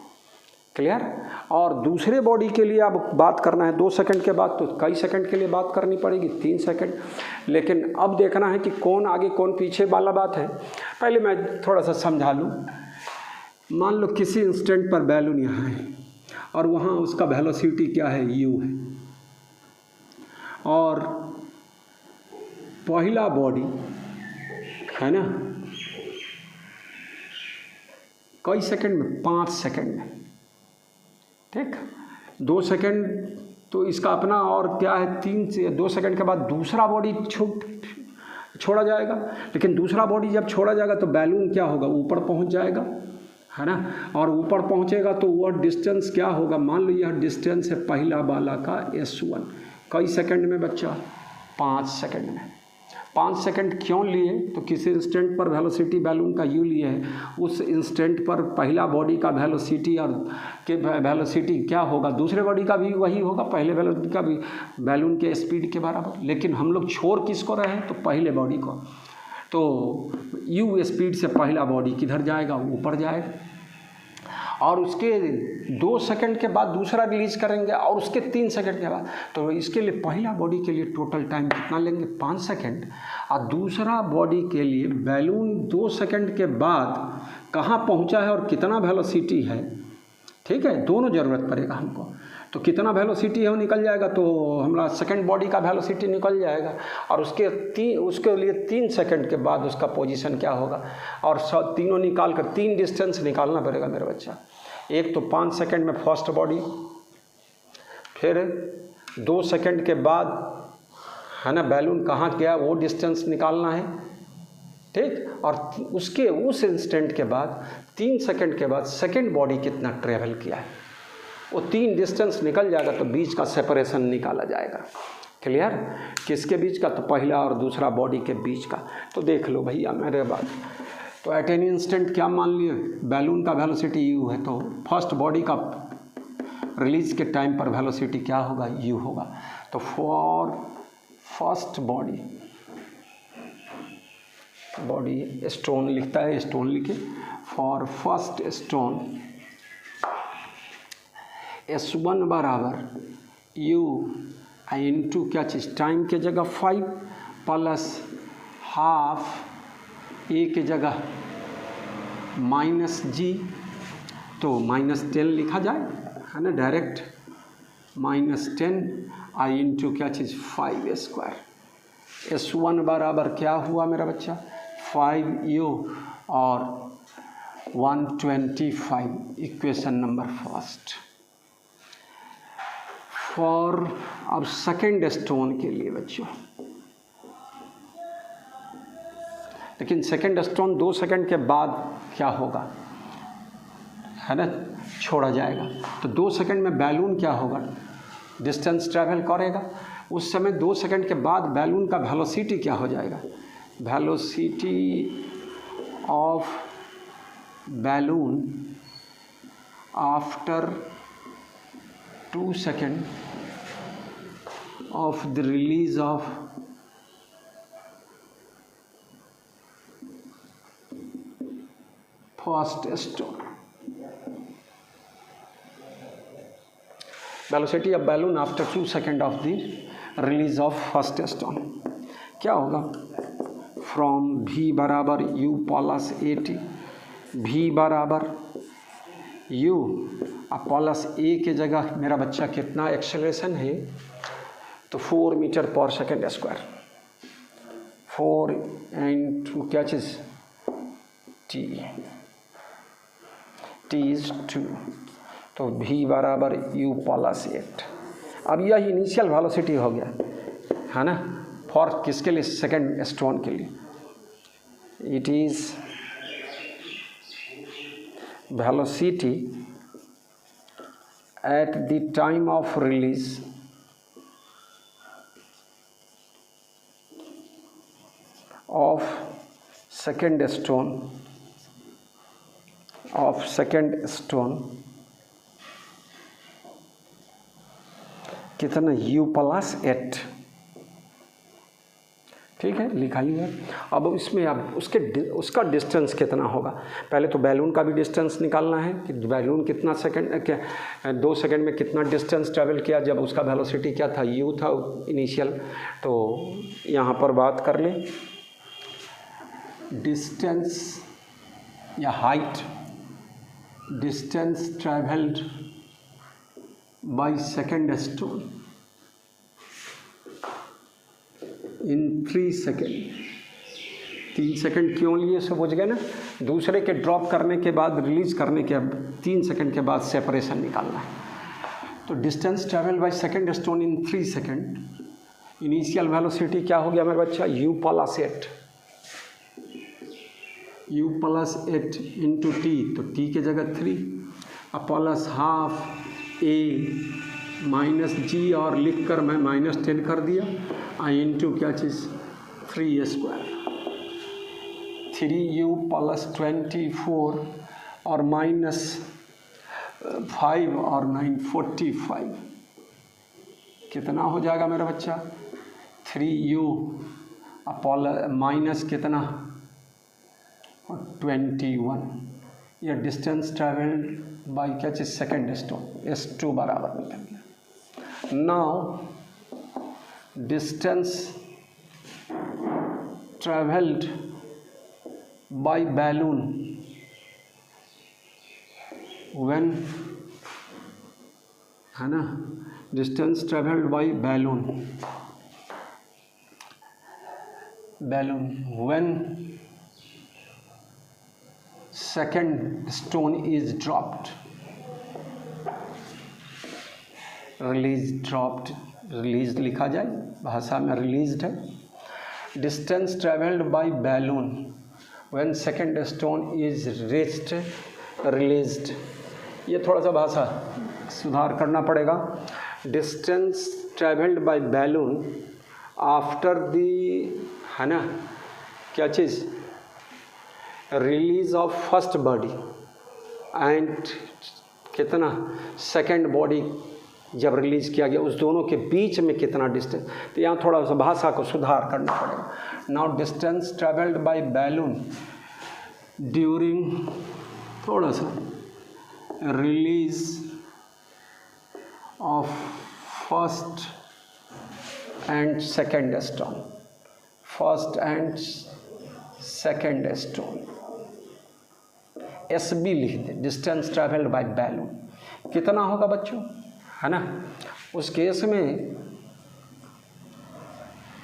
क्लियर। और दूसरे बॉडी के लिए अब बात करना है 2 सेकंड के बाद, तो कई सेकंड के लिए बात करनी पड़ेगी, 3 सेकंड। लेकिन अब देखना है कि कौन आगे कौन पीछे वाला बात है। पहले मैं थोड़ा सा समझा लूँ। मान लो किसी इंस्टेंट पर बैलून यहाँ है और वहाँ उसका वेलोसिटी क्या है, u है, और पहला बॉडी है ना कई सेकंड में, 5 सेकंड में, ठीक। 2 सेकंड तो इसका अपना, और क्या है 3 से 2 सेकंड के बाद दूसरा बॉडी छोड़ा जाएगा। लेकिन दूसरा बॉडी जब छोड़ा जाएगा तो बैलून क्या होगा, ऊपर पहुंच जाएगा, है ना। और ऊपर पहुंचेगा तो वह डिस्टेंस क्या होगा, मान लो यह डिस्टेंस है पहला वाला का s1। कई सेकंड में बच्चा, 5 सेकंड में। 5 सेकंड क्यों लिए, तो किसी इंस्टेंट पर वेलोसिटी बैलून का u लिए है, उस इंस्टेंट पर पहला बॉडी का वेलोसिटी और के वेलोसिटी क्या होगा, दूसरे बॉडी का भी वही होगा, पहले वेलोसिटी का भी बैलून के स्पीड के बराबर। लेकिन हम लोग छोड़ किसको रहे हैं, तो पहले बॉडी को। तो u स्पीड से पहला बॉडी किधर जाएगा, ऊपर जाएगा, और उसके 2 सेकंड के बाद दूसरा रिलीज करेंगे, और उसके 3 सेकंड के बाद। तो इसके लिए पहला बॉडी के लिए टोटल टाइम कितना लेंगे, 5 सेकंड। और दूसरा बॉडी के लिए बैलून 2 सेकंड के बाद कहाँ पहुँचा है और कितना वेलोसिटी है, ठीक है, दोनों ज़रूरत पड़ेगा हमको। तो कितना वेलोसिटी है वो निकल जाएगा, तो हमारा सेकंड बॉडी का वेलोसिटी निकल जाएगा, और उसके लिए 3 सेकंड के बाद उसका पोजीशन क्या होगा, और तीनों निकाल कर 3 डिस्टेंस निकालना पड़ेगा मेरे बच्चा। एक तो 5 सेकंड में फर्स्ट बॉडी, फिर 2 सेकंड के बाद है ना बैलून कहाँ गया वो डिस्टेंस निकालना है, ठीक। और उस इंस्टेंट के बाद 3 सेकंड के बाद सेकंड बॉडी कितना ट्रेवल किया है, वो 3 डिस्टेंस निकल जाएगा, तो बीच का सेपरेशन निकाला जाएगा, क्लियर। किसके बीच का, तो पहला और दूसरा बॉडी के बीच का। तो देख लो भैया मेरे बात। तो एट एनी इंस्टेंट क्या मान लिए, बैलून का वेलोसिटी u है, तो फर्स्ट बॉडी का रिलीज के टाइम पर वेलोसिटी क्या होगा, u होगा। तो फॉर फर्स्ट बॉडी स्टोन लिखता है, स्टोन लिखे, फॉर फर्स्ट स्टोन s1 बराबर u इंटू क्या चीज़, टाइम के जगह 5 प्लस हाफ a के जगह -g, तो -10 लिखा जाए, है ना, डायरेक्ट -10 i इंटू क्या चीज़ 5 स्क्वायर। s1 बराबर क्या हुआ मेरा बच्चा, 5u और 125, इक्वेशन नंबर फर्स्ट। फॉर अब सेकेंड स्टोन के लिए बच्चों, लेकिन सेकेंड स्टोन 2 सेकंड के बाद क्या होगा, है ना, छोड़ा जाएगा। तो 2 सेकंड में बैलून क्या होगा, डिस्टेंस ट्रैवल करेगा। उस समय 2 सेकंड के बाद बैलून का वेलोसिटी क्या हो जाएगा, velocity of balloon after 2 second of the release of first stone, velocity of balloon after 2 second of the release of first stone क्या होगा, फ्रॉम v बराबर u प्लस at, v बराबर u प्लस a के जगह मेरा बच्चा कितना acceleration है, तो 4 metre per second square, 4 into क्या चीज़ t, t इज 2, तो v बराबर u प्लस 8। अब यह इनिशियल वेलोसिटी हो गया, है ना, फॉर किसके लिए, सेकेंड स्टोन के लिए। It is velocity at the time of release of second stone कितना, u प्लस 8, ठीक है, लिखा ही है। अब इसमें अब उसका डिस्टेंस कितना होगा, पहले तो बैलून का भी डिस्टेंस निकालना है कि बैलून कितना सेकंड, क्या 2 सेकंड में कितना डिस्टेंस ट्रैवल किया, जब उसका वेलोसिटी क्या था, u था इनिशियल। तो यहाँ पर बात कर लें डिस्टेंस या height, distance travelled by second stone in 3 second. 3 second क्यों लिए, समझ गए ना, दूसरे के ड्रॉप करने के बाद रिलीज करने के 3 सेकेंड के बाद सेपरेशन निकालना है। तो distance travel by second stone in 3 second, initial velocity क्या हो गया मेरा बच्चा, u plus 8, u plus 8 into T, तो t के जगह 3 प्लस हाफ a माइनस जी, और लिख कर मैं -10 कर दिया, आई इंटू क्या चीज़ 3 स्क्वायर, 3u प्लस 24 और माइनस 5 और 9 45, कितना हो जाएगा मेरा बच्चा, 3u माइनस कितना 21, यह डिस्टेंस ट्रैवल्ड बाई क्या चीज़ सेकेंड स्टोन, S2 बराबर निकल गया। Now distance travelled by balloon when, है ना, distance travelled by balloon when second stone is dropped, release लिखा जाए, भाषा में रिलीज्ड है। Distance travelled by balloon when second stone is reached, released, ये थोड़ा सा भाषा सुधार करना पड़ेगा। Distance travelled by balloon after the, है ना, क्या चीज़, release of first body and कितना सेकेंड बॉडी जब रिलीज़ किया गया, उस दोनों के बीच में कितना डिस्टेंस, तो यहाँ थोड़ा सा भाषा को सुधार करना पड़ेगा। Now distance travelled by balloon during, थोड़ा सा, release of first and second stone, first and second stone, SB लिख दे, डिस्टेंस ट्रैवल्ड बाय बैलून कितना होगा बच्चों, है ना। उस केस में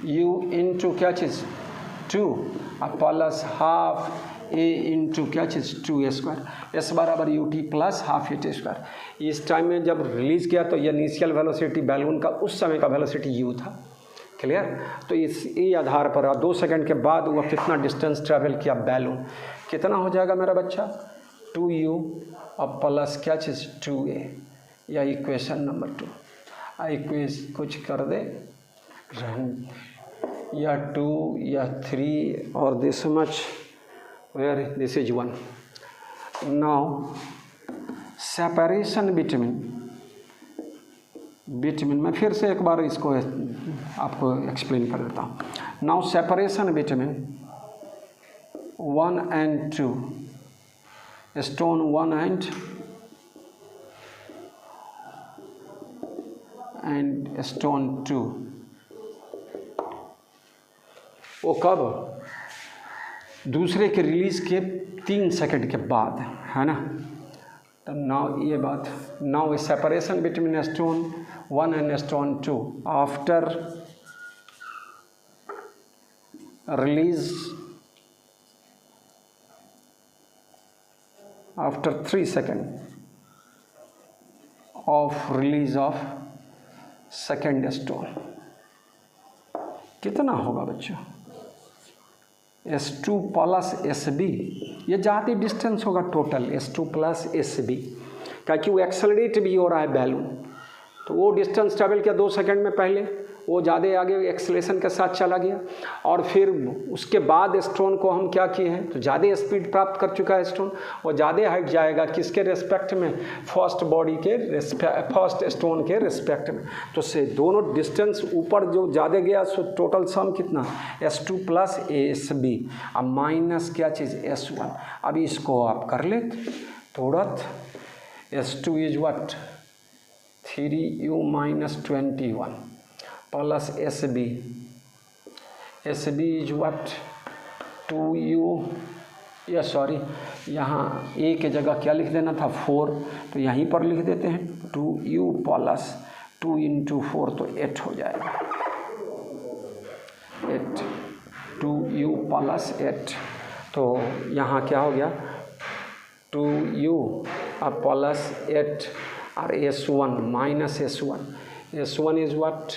u इंटू क्या चीज़ 2 प्लस हाफ ए इंटू क्या चीज़ 2a², एस बराबर ut प्लस हाफ a²। इस टाइम में जब रिलीज़ किया तो ये इनिशियल वेलोसिटी बैलून का उस समय का वेलोसिटी u था। क्लियर। तो इस ए आधार पर 2 सेकंड के बाद वह कितना डिस्टेंस ट्रैवल किया बैलून, कितना हो जाएगा मेरा बच्चा 2u और प्लस क्या चीज़ 2a। या इक्वेशन नंबर 2 इक्वेशन कुछ कर दे या 2 या 3 और this much where this is 1। Now separation between मैं फिर से एक बार इसको आपको एक्सप्लेन कर देता हूँ। Now separation between 1 and 2, stone 1 and stone 2, वो कब, दूसरे के रिलीज़ के 3 सेकंड के बाद, है ना। तो नाउ ये बात, now separation between stone 1 and stone 2 after release after 3 second of release of second stone कितना होगा बच्चों, S2 प्लस SB, ये ज़्यादा डिस्टेंस होगा टोटल S2 प्लस SB, क्योंकि वो एक्सेलरेट भी हो रहा है बैलून, तो वो डिस्टेंस ट्रैवल किया 2 सेकंड में पहले, वो ज़्यादा आगे एक्सेलरेशन के साथ चला गया और फिर उसके बाद स्टोन को हम क्या किए हैं, तो ज़्यादा स्पीड प्राप्त कर चुका है स्टोन, वो ज़्यादा हाइट जाएगा किसके रेस्पेक्ट में, फर्स्ट बॉडी के फर्स्ट स्टोन के रेस्पेक्ट में। तो से दोनों डिस्टेंस ऊपर जो ज़्यादा गया सो टोटल सम कितना S2 प्लस SB अब माइनस क्या चीज़ S1। अब इसको आप कर ले तुरंत, S2 is what 3u minus 21 plus SB is what 2u, या सॉरी यहाँ a के जगह क्या लिख देना था 4, तो यहीं पर लिख देते हैं 2u प्लस 2 इंटू 4 तो 8 हो जाएगा 8, 2u प्लस 8, तो यहाँ क्या हो गया 2u अब प्लस 8 और S1 minus S1 is what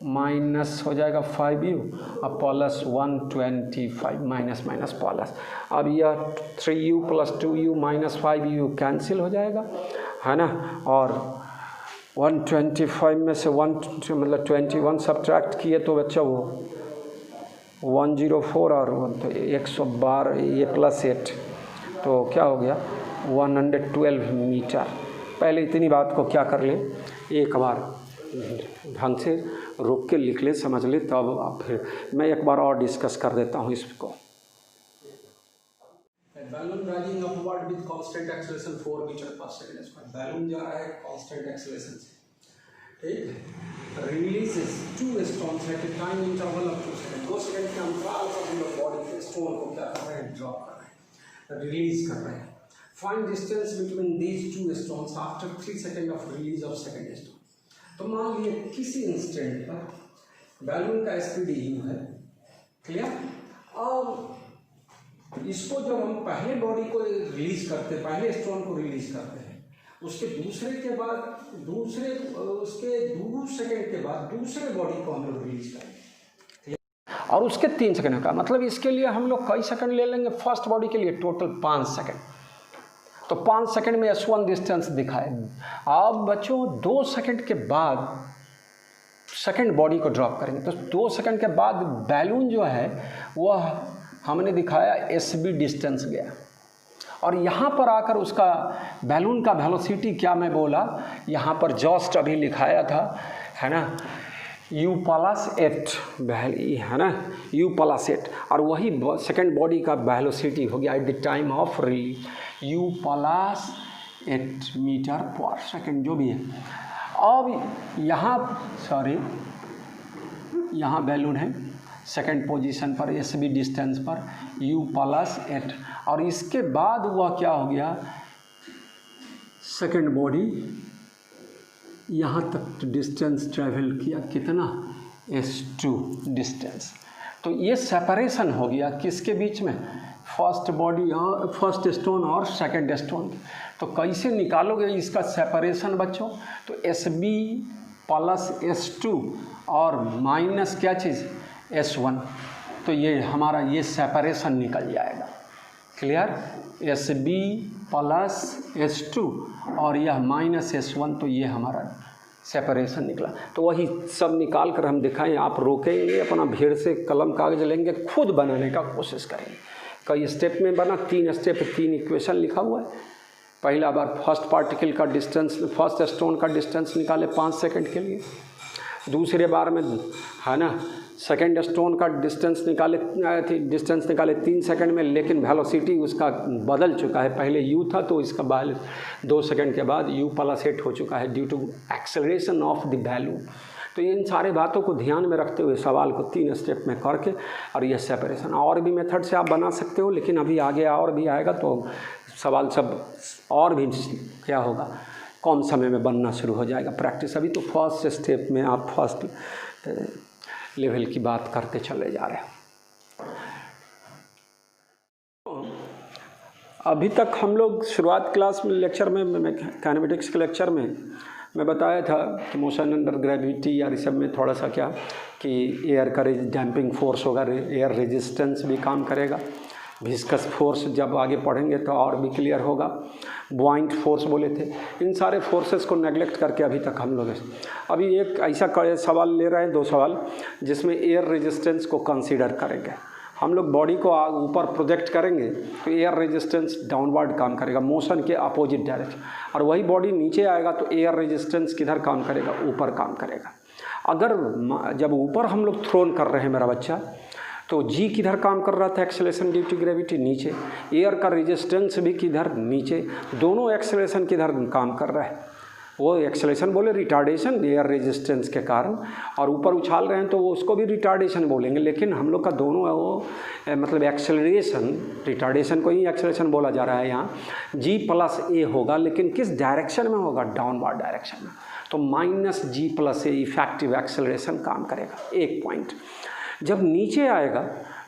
minus हो जाएगा 5u अब प्लस 125 माइनस माइनस प्लस। अब यह 3u plus 2u minus 5u cancel हो जाएगा, है ना, और 125 में से 1 मतलब 21 सब्ट्रैक्ट किए तो बच्चा वो 104 और 1 तो 112, ये प्लस 8 तो क्या हो गया 112 मीटर। पहले इतनी बात को क्या कर ले, एक बार ढंग से रोक के लिख ले, समझ ले, तब आप फिर मैं एक बार और डिस्कस कर देता हूँ इसको। Balloon rising upward with constant acceleration 4 metre per second square, balloon जा रहा है कांस्टेंट एक्सेलरेशन से, ठीक। Releases 2 stones at a time interval of 2 second, 2 second के अंतराल पर हम लोग बॉडी के स्टोन को क्या कर रहे हैं, ड्रॉप कर रहे हैं, रिलीज कर रहे हैं। Find distance between these 2 stones after 3 second of release of second stone. तो मान लिए किसी इंस्टेंट पर बैलून का स्पीड u है, क्लियर, और इसको जब हम पहले बॉडी को रिलीज करते, पहले स्टोन को रिलीज करते हैं, उसके दूसरे के बाद उसके 2 सेकंड के बाद दूसरे बॉडी को हम लोग रिलीज करेंगे, और उसके 3 सेकंड का मतलब इसके लिए हम लोग कई सेकंड ले लेंगे, फर्स्ट बॉडी के लिए टोटल 5 सेकंड, तो 5 सेकंड में S1 डिस्टेंस दिखाए। अब बच्चों 2 सेकंड के बाद सेकंड बॉडी को ड्रॉप करेंगे, तो 2 सेकंड के बाद बैलून जो है वह हमने दिखाया SB डिस्टेंस गया, और यहाँ पर आकर उसका बैलून का वेलोसिटी क्या मैं बोला, यहाँ पर जस्ट अभी लिखाया था, है ना, u प्लस 8 है ना, u प्लस 8, और वही सेकंड बॉडी का वेलोसिटी हो गया at the time of release u plus 8 metre per second जो भी है। अब यहाँ सॉरी यहाँ बैलून है सेकंड पोजीशन पर SB डिस्टेंस पर u प्लस 8, और इसके बाद वह क्या हो गया सेकंड बॉडी यहाँ तक डिस्टेंस ट्रैवल किया, कितना S2 डिस्टेंस, तो ये सेपरेशन हो गया किसके बीच में, फर्स्ट बॉडी और फर्स्ट स्टोन और सेकंड स्टोन। तो कैसे निकालोगे इसका सेपरेशन बच्चों, तो SB प्लस S2 और माइनस क्या चीज़ S1, तो ये हमारा ये सेपरेशन निकल जाएगा। क्लियर, SB प्लस S2 और यह माइनस S1, तो ये हमारा सेपरेशन निकला। तो वही सब निकाल कर हम दिखाएं, आप रोकेंगे अपना भीड़ से कलम कागज लेंगे, खुद बनाने का कोशिश करेंगे। कई स्टेप में बना, 3 स्टेप 3 इक्वेशन लिखा हुआ है। पहला बार फर्स्ट पार्टिकल का डिस्टेंस, फर्स्ट स्टोन का डिस्टेंस निकाले 5 सेकंड के लिए, दूसरे बार में है ना सेकंड स्टोन का डिस्टेंस निकाले 3 सेकंड में, लेकिन वेलोसिटी उसका बदल चुका है, पहले u था तो इसका 2 सेकंड के बाद u प्लस 8 हो चुका है due to acceleration of the value. तो इन सारे बातों को ध्यान में रखते हुए सवाल को 3 स्टेप में करके और यह सेपरेशन, और भी मेथड से आप बना सकते हो, लेकिन अभी आगे और भी आएगा तो सवाल सब और भी क्या होगा, कम समय में बनना शुरू हो जाएगा प्रैक्टिस। अभी तो फर्स्ट स्टेप में आप फर्स्ट लेवल की बात करते चले जा रहे हैं। अभी तक हम लोग शुरुआत क्लास में लेक्चर में काइनेमेटिक्स के लेक्चर में मैं बताया था कि मोशन अंडर ग्रेविटी या सब में थोड़ा सा क्या कि एयर का डैम्पिंग फोर्स होगा, एयर रेजिस्टेंस भी काम करेगा, विस्कस फोर्स जब आगे पढ़ेंगे तो और भी क्लियर होगा, बुआइंट फोर्स बोले थे। इन सारे फोर्सेस को नेगलेक्ट करके अभी तक हम लोग अभी एक ऐसा सवाल ले रहे हैं, 2 सवाल जिसमें एयर रेजिस्टेंस को कंसीडर करेंगे। हम लोग बॉडी को ऊपर प्रोजेक्ट करेंगे तो एयर रेजिस्टेंस डाउनवर्ड काम करेगा, मोशन के अपोजिट डायरेक्शन, और वही बॉडी नीचे आएगा तो एयर रेजिस्टेंस किधर काम करेगा, ऊपर काम करेगा। अगर जब ऊपर हम लोग थ्रोन कर रहे हैं मेरा बच्चा, तो G किधर काम कर रहा था, एक्सेलरेशन ड्यू टू ग्रेविटी नीचे, एयर का रेजिस्टेंस भी किधर नीचे, दोनों एक्सेलरेशन किधर काम कर रहा है, वो एक्सेलरेशन बोले रिटार्डेशन एयर रेजिस्टेंस के कारण, और ऊपर उछाल रहे हैं तो वो उसको भी रिटार्डेशन बोलेंगे, लेकिन हम लोग का दोनों है वो मतलब एक्सेलरेशन, रिटार्डेशन को ही एक्सेलरेशन बोला जा रहा है यहाँ, G प्लस A होगा, लेकिन किस डायरेक्शन में होगा, डाउनवर्ड डायरेक्शन में, तो minus G plus A effective acceleration काम करेगा। एक पॉइंट, जब नीचे आएगा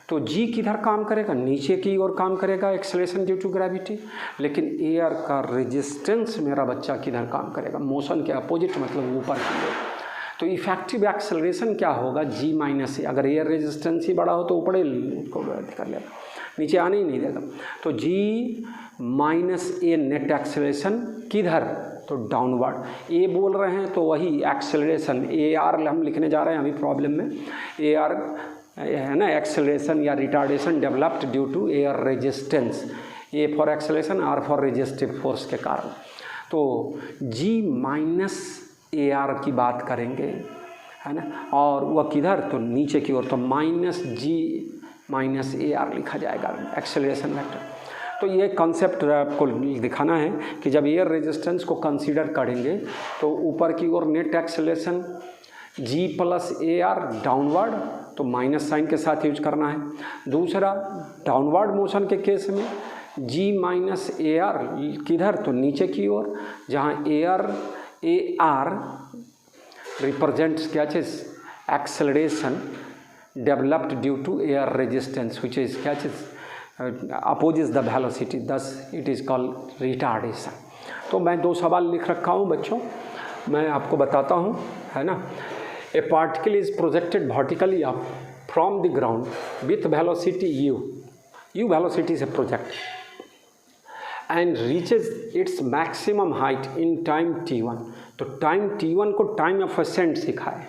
तो G किधर काम करेगा, नीचे की ओर काम करेगा, एक्सेलरेशन ड्यू टू ग्रेविटी, लेकिन एयर का रेजिस्टेंस मेरा बच्चा किधर काम करेगा, मोशन के अपोजिट, मतलब ऊपर की ओर। तो इफेक्टिव एक्सेलरेशन क्या होगा, G माइनस A। अगर एयर रेजिस्टेंस ही बड़ा हो तो ऊपर उसको कर लेगा, नीचे आने ही नहीं देगा, तो G minus A net acceleration किधर, तो डाउनवर्ड। A बोल रहे हैं तो वही एक्सेलरेशन AR हम लिखने जा रहे हैं अभी प्रॉब्लम में, AR है ना, एक्सेलरेशन या retardation developed due to air resistance, A for acceleration, R for resistive force के कारण। तो G माइनस AR की बात करेंगे, है ना, और वह किधर, तो नीचे की ओर, तो माइनस G माइनस AR लिखा जाएगा एक्सेलरेशन वेक्टर। तो ये कॉन्सेप्ट आपको दिखाना है कि जब एयर रेजिस्टेंस को कंसीडर करेंगे तो ऊपर की ओर net acceleration G plus AR downward, तो माइनस साइन के साथ यूज करना है। दूसरा, डाउनवर्ड मोशन के केस में G माइनस AR किधर, तो नीचे की ओर, जहाँ AR रिप्रेजेंट्स क्या चीज़, acceleration developed due to air resistance which is क्या चीज़, opposes the velocity, thus it is called retardation. तो मैं 2 सवाल लिख रखा हूँ बच्चों, मैं आपको बताता हूँ, है ना। A particle is projected vertically up from the ground with velocity u velocity से project and reaches its maximum height in time t1। तो टाइम t1 को टाइम ऑफ असेंट सिखाए,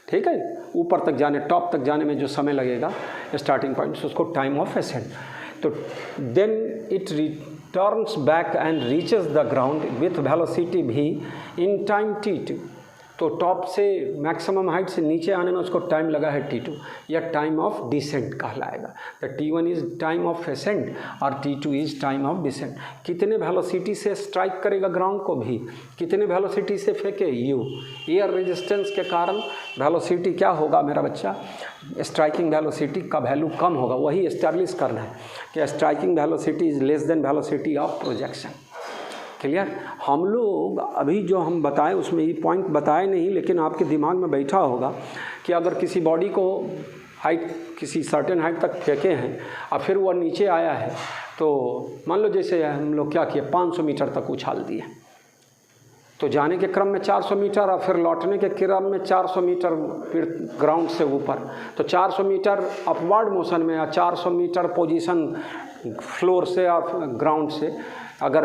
ठीक है, ऊपर तक जाने, टॉप तक जाने में जो समय लगेगा स्टार्टिंग पॉइंट, उसको टाइम ऑफ असेंट। तो then it returns back and reaches the ground with velocity v in time t2। तो टॉप से मैक्सिमम हाइट से नीचे आने में उसको टाइम लगा है t2, या टाइम ऑफ डिसेंट कहलाएगा। तो t1 is time of ascent और t2 is time of descent. कितने वेलोसिटी से स्ट्राइक करेगा ग्राउंड को भी, कितने वेलोसिटी से फेंके u, एयर रेजिस्टेंस के कारण वेलोसिटी क्या होगा मेरा बच्चा, स्ट्राइकिंग वेलोसिटी का वैल्यू कम होगा। वही एस्टैब्लिश करना है कि striking velocity is less than velocity of projection. Clear. हम लोग अभी जो हम बताएं उसमें ये पॉइंट बताए नहीं, लेकिन आपके दिमाग में बैठा होगा कि अगर किसी बॉडी को हाइट किसी सर्टेन हाइट तक फेंके हैं और फिर वह नीचे आया है, तो मान लो जैसे हम लोग क्या किए 500 मीटर तक उछाल दिए, तो जाने के क्रम में 400 मीटर और फिर लौटने के क्रम में 400 मीटर फिर ग्राउंड से ऊपर, तो 400 मीटर अपवर्ड मोशन में या 400 मीटर पोजीशन फ्लोर से और ग्राउंड से अगर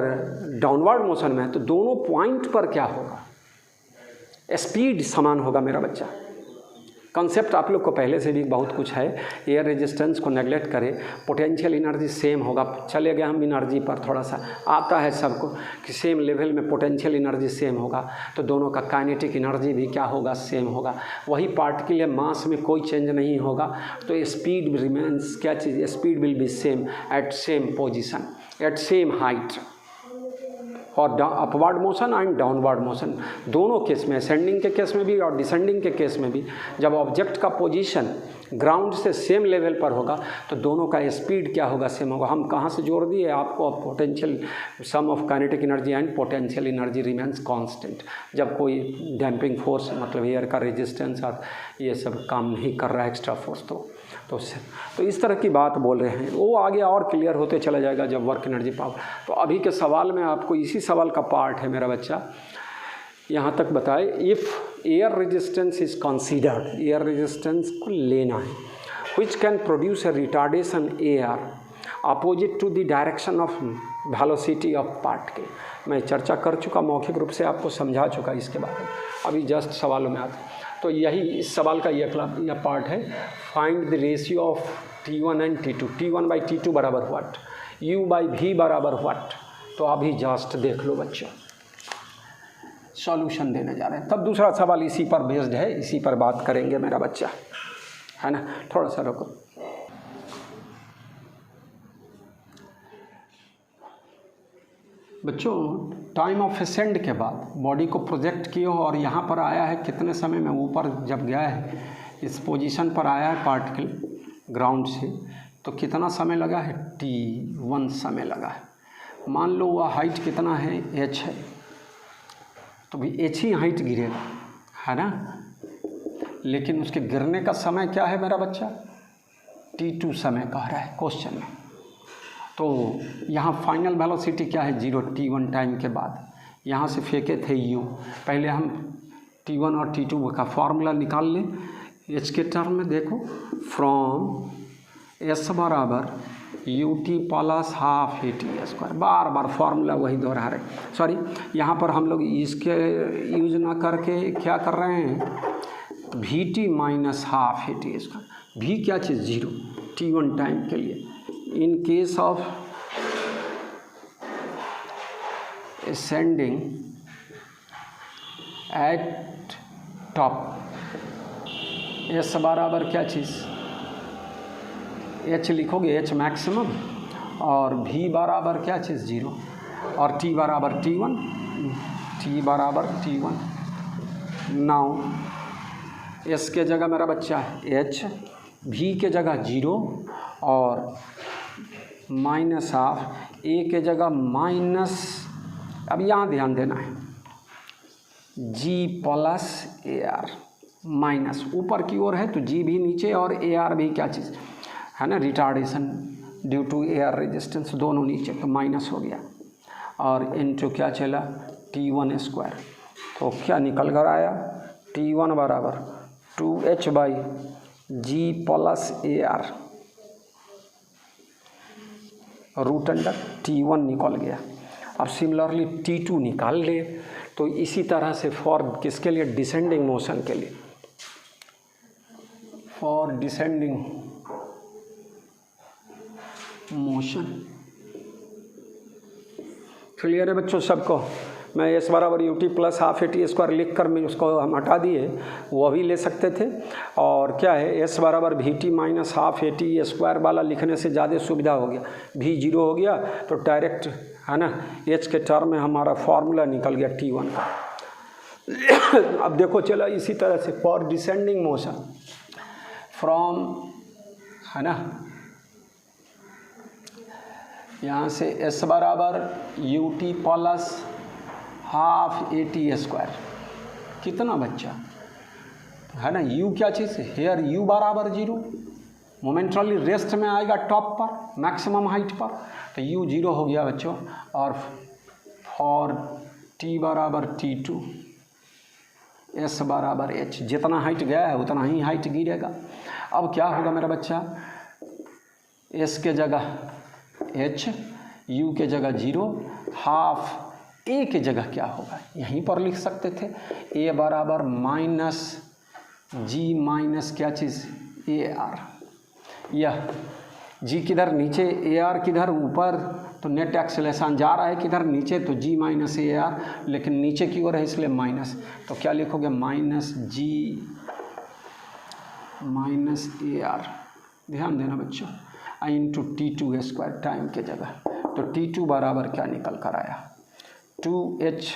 डाउनवर्ड मोशन में है, तो दोनों पॉइंट पर क्या होगा, स्पीड समान होगा मेरा बच्चा। कंसेप्ट आप लोग को पहले से भी बहुत कुछ है, एयर रेजिस्टेंस को नेगलेक्ट करें, पोटेंशियल एनर्जी सेम होगा। चले गए हम एनर्जी पर, थोड़ा सा आता है सबको कि सेम लेवल में पोटेंशियल एनर्जी सेम होगा, तो दोनों का काइनेटिक एनर्जी भी क्या होगा, सेम होगा। वही पार्टिकल है, मास में कोई चेंज नहीं होगा, तो स्पीड रिमेंस क्या चीज़, speed will be same at same position at same height और upward motion and downward motion, दोनों केस में, असेंडिंग के केस में भी और डिसेंडिंग के केस में भी, जब ऑब्जेक्ट का पोजीशन ग्राउंड से सेम लेवल पर होगा तो दोनों का स्पीड क्या होगा, सेम होगा। हम कहाँ से जोड़ दिए आपको, potential sum of kinetic energy and potential energy remains constant, जब कोई डैम्पिंग फोर्स मतलब एयर का रेजिस्टेंस और ये सब काम नहीं कर रहा है, एक्स्ट्रा फोर्स, तो इस तरह की बात बोल रहे हैं। वो आगे और क्लियर होते चला जाएगा जब वर्क एनर्जी पावर। तो अभी के सवाल में आपको इसी सवाल का पार्ट है मेरा बच्चा, यहाँ तक बताए, if air resistance is considered, air resistance को लेना है, which can produce a retardation air opposite to the direction of velocity of particle. मैं चर्चा कर चुका, मौखिक रूप से आपको समझा चुका इसके बारे में, अभी जस्ट सवालों में आते। तो यही इस सवाल का यह पार्ट है, find the ratio of T1 and T2, T1 by T2 बराबर व्हाट, U बाई V बराबर व्हाट। तो अभी जस्ट देख लो बच्चों, सॉल्यूशन देने जा रहे हैं, तब दूसरा सवाल इसी पर बेस्ड है, इसी पर बात करेंगे मेरा बच्चा, है ना। थोड़ा सा रुको। बच्चों, टाइम ऑफ असेंड के बाद बॉडी को प्रोजेक्ट किए हो और यहाँ पर आया है कितने समय में, ऊपर जब गया है इस पोजीशन पर आया है पार्टिकल ग्राउंड से, तो कितना समय लगा है, T1 समय लगा है। मान लो वह हाइट कितना है, h है, तो भी h ही हाइट गिरेगा, है ना, लेकिन उसके गिरने का समय क्या है मेरा बच्चा, T2 समय कह रहा है क्वेश्चन में। तो यहाँ फाइनल वेलोसिटी क्या है, 0, T1 टाइम के बाद यहाँ से फेंके थे U, पहले हम T1 और T2 का फार्मूला निकाल लें H के टर्म में। देखो, फ्रॉम S बराबर UT plus half AT square, bar bar formula वही दोहरा रहे, सॉरी यहाँ पर हम लोग इसके यूज ना करके क्या कर रहे हैं, VT minus half AT square. V क्या चीज़, 0 T1 टाइम के लिए। In case of ascending at top, S बराबर क्या चीज़, H लिखोगे, H मैक्सिमम, और V बराबर क्या चीज़, 0, और T बराबर T1, T बराबर T1। नाउ S के जगह मेरा बच्चा है H, V के जगह 0 और माइनस हाफ, A के जगह माइनस, अब यहाँ ध्यान देना है, G प्लस AR, माइनस ऊपर की ओर है तो G भी नीचे और AR भी क्या चीज़ है ना, retardation due to air resistance, दोनों नीचे, तो माइनस हो गया, और इनटू क्या चला, T1 स्क्वायर। तो क्या निकल कर आया, T1 बराबर 2H by G plus AR root under T1 निकल गया। अब सिमिलरली T2 निकाल ले, तो इसी तरह से फॉर किसके लिए, डिसेंडिंग मोशन के लिए, फॉर डिसेंडिंग मोशन। क्लियर है बच्चों सबको। मैं S बराबर UT plus half AT square लिख कर मैं उसको हम हटा दिए, वो भी ले सकते थे, और क्या है S बराबर VT minus half AT square वाला लिखने से ज़्यादा सुविधा हो गया, V 0 हो गया तो डायरेक्ट है ना H के टर्म में हमारा फार्मूला निकल गया T1 का। अब देखो चलो इसी तरह से फॉर डिसेंडिंग मोशन फ्रॉम, है ना, यहाँ से S बराबर UT plus half AT square, कितना बच्चा है ना, U क्या चीज़ है, हेयर U बराबर 0 मोमेंटरली रेस्ट में आएगा टॉप पर, मैक्सिमम हाइट पर, तो u 0 हो गया बच्चों। और फॉर t बराबर t2 s बराबर h, जितना हाइट गया है उतना ही हाइट गिरेगा। अब क्या होगा मेरा बच्चा, s के जगह h, u के जगह 0, हाफ a के जगह क्या होगा, यहीं पर लिख सकते थे, a बराबर माइनस g माइनस क्या चीज़ AR। यह g किधर नीचे, AR किधर ऊपर, तो नेट एक्सेलेरेशन जा रहा है किधर नीचे, तो g माइनस AR, लेकिन नीचे की ओर है इसलिए माइनस, तो क्या लिखोगे माइनस g माइनस AR। ध्यान देना बच्चों, आई इंटू T2 स्क्वायर टाइम के जगह, तो T2 बराबर क्या निकल कर आया 2h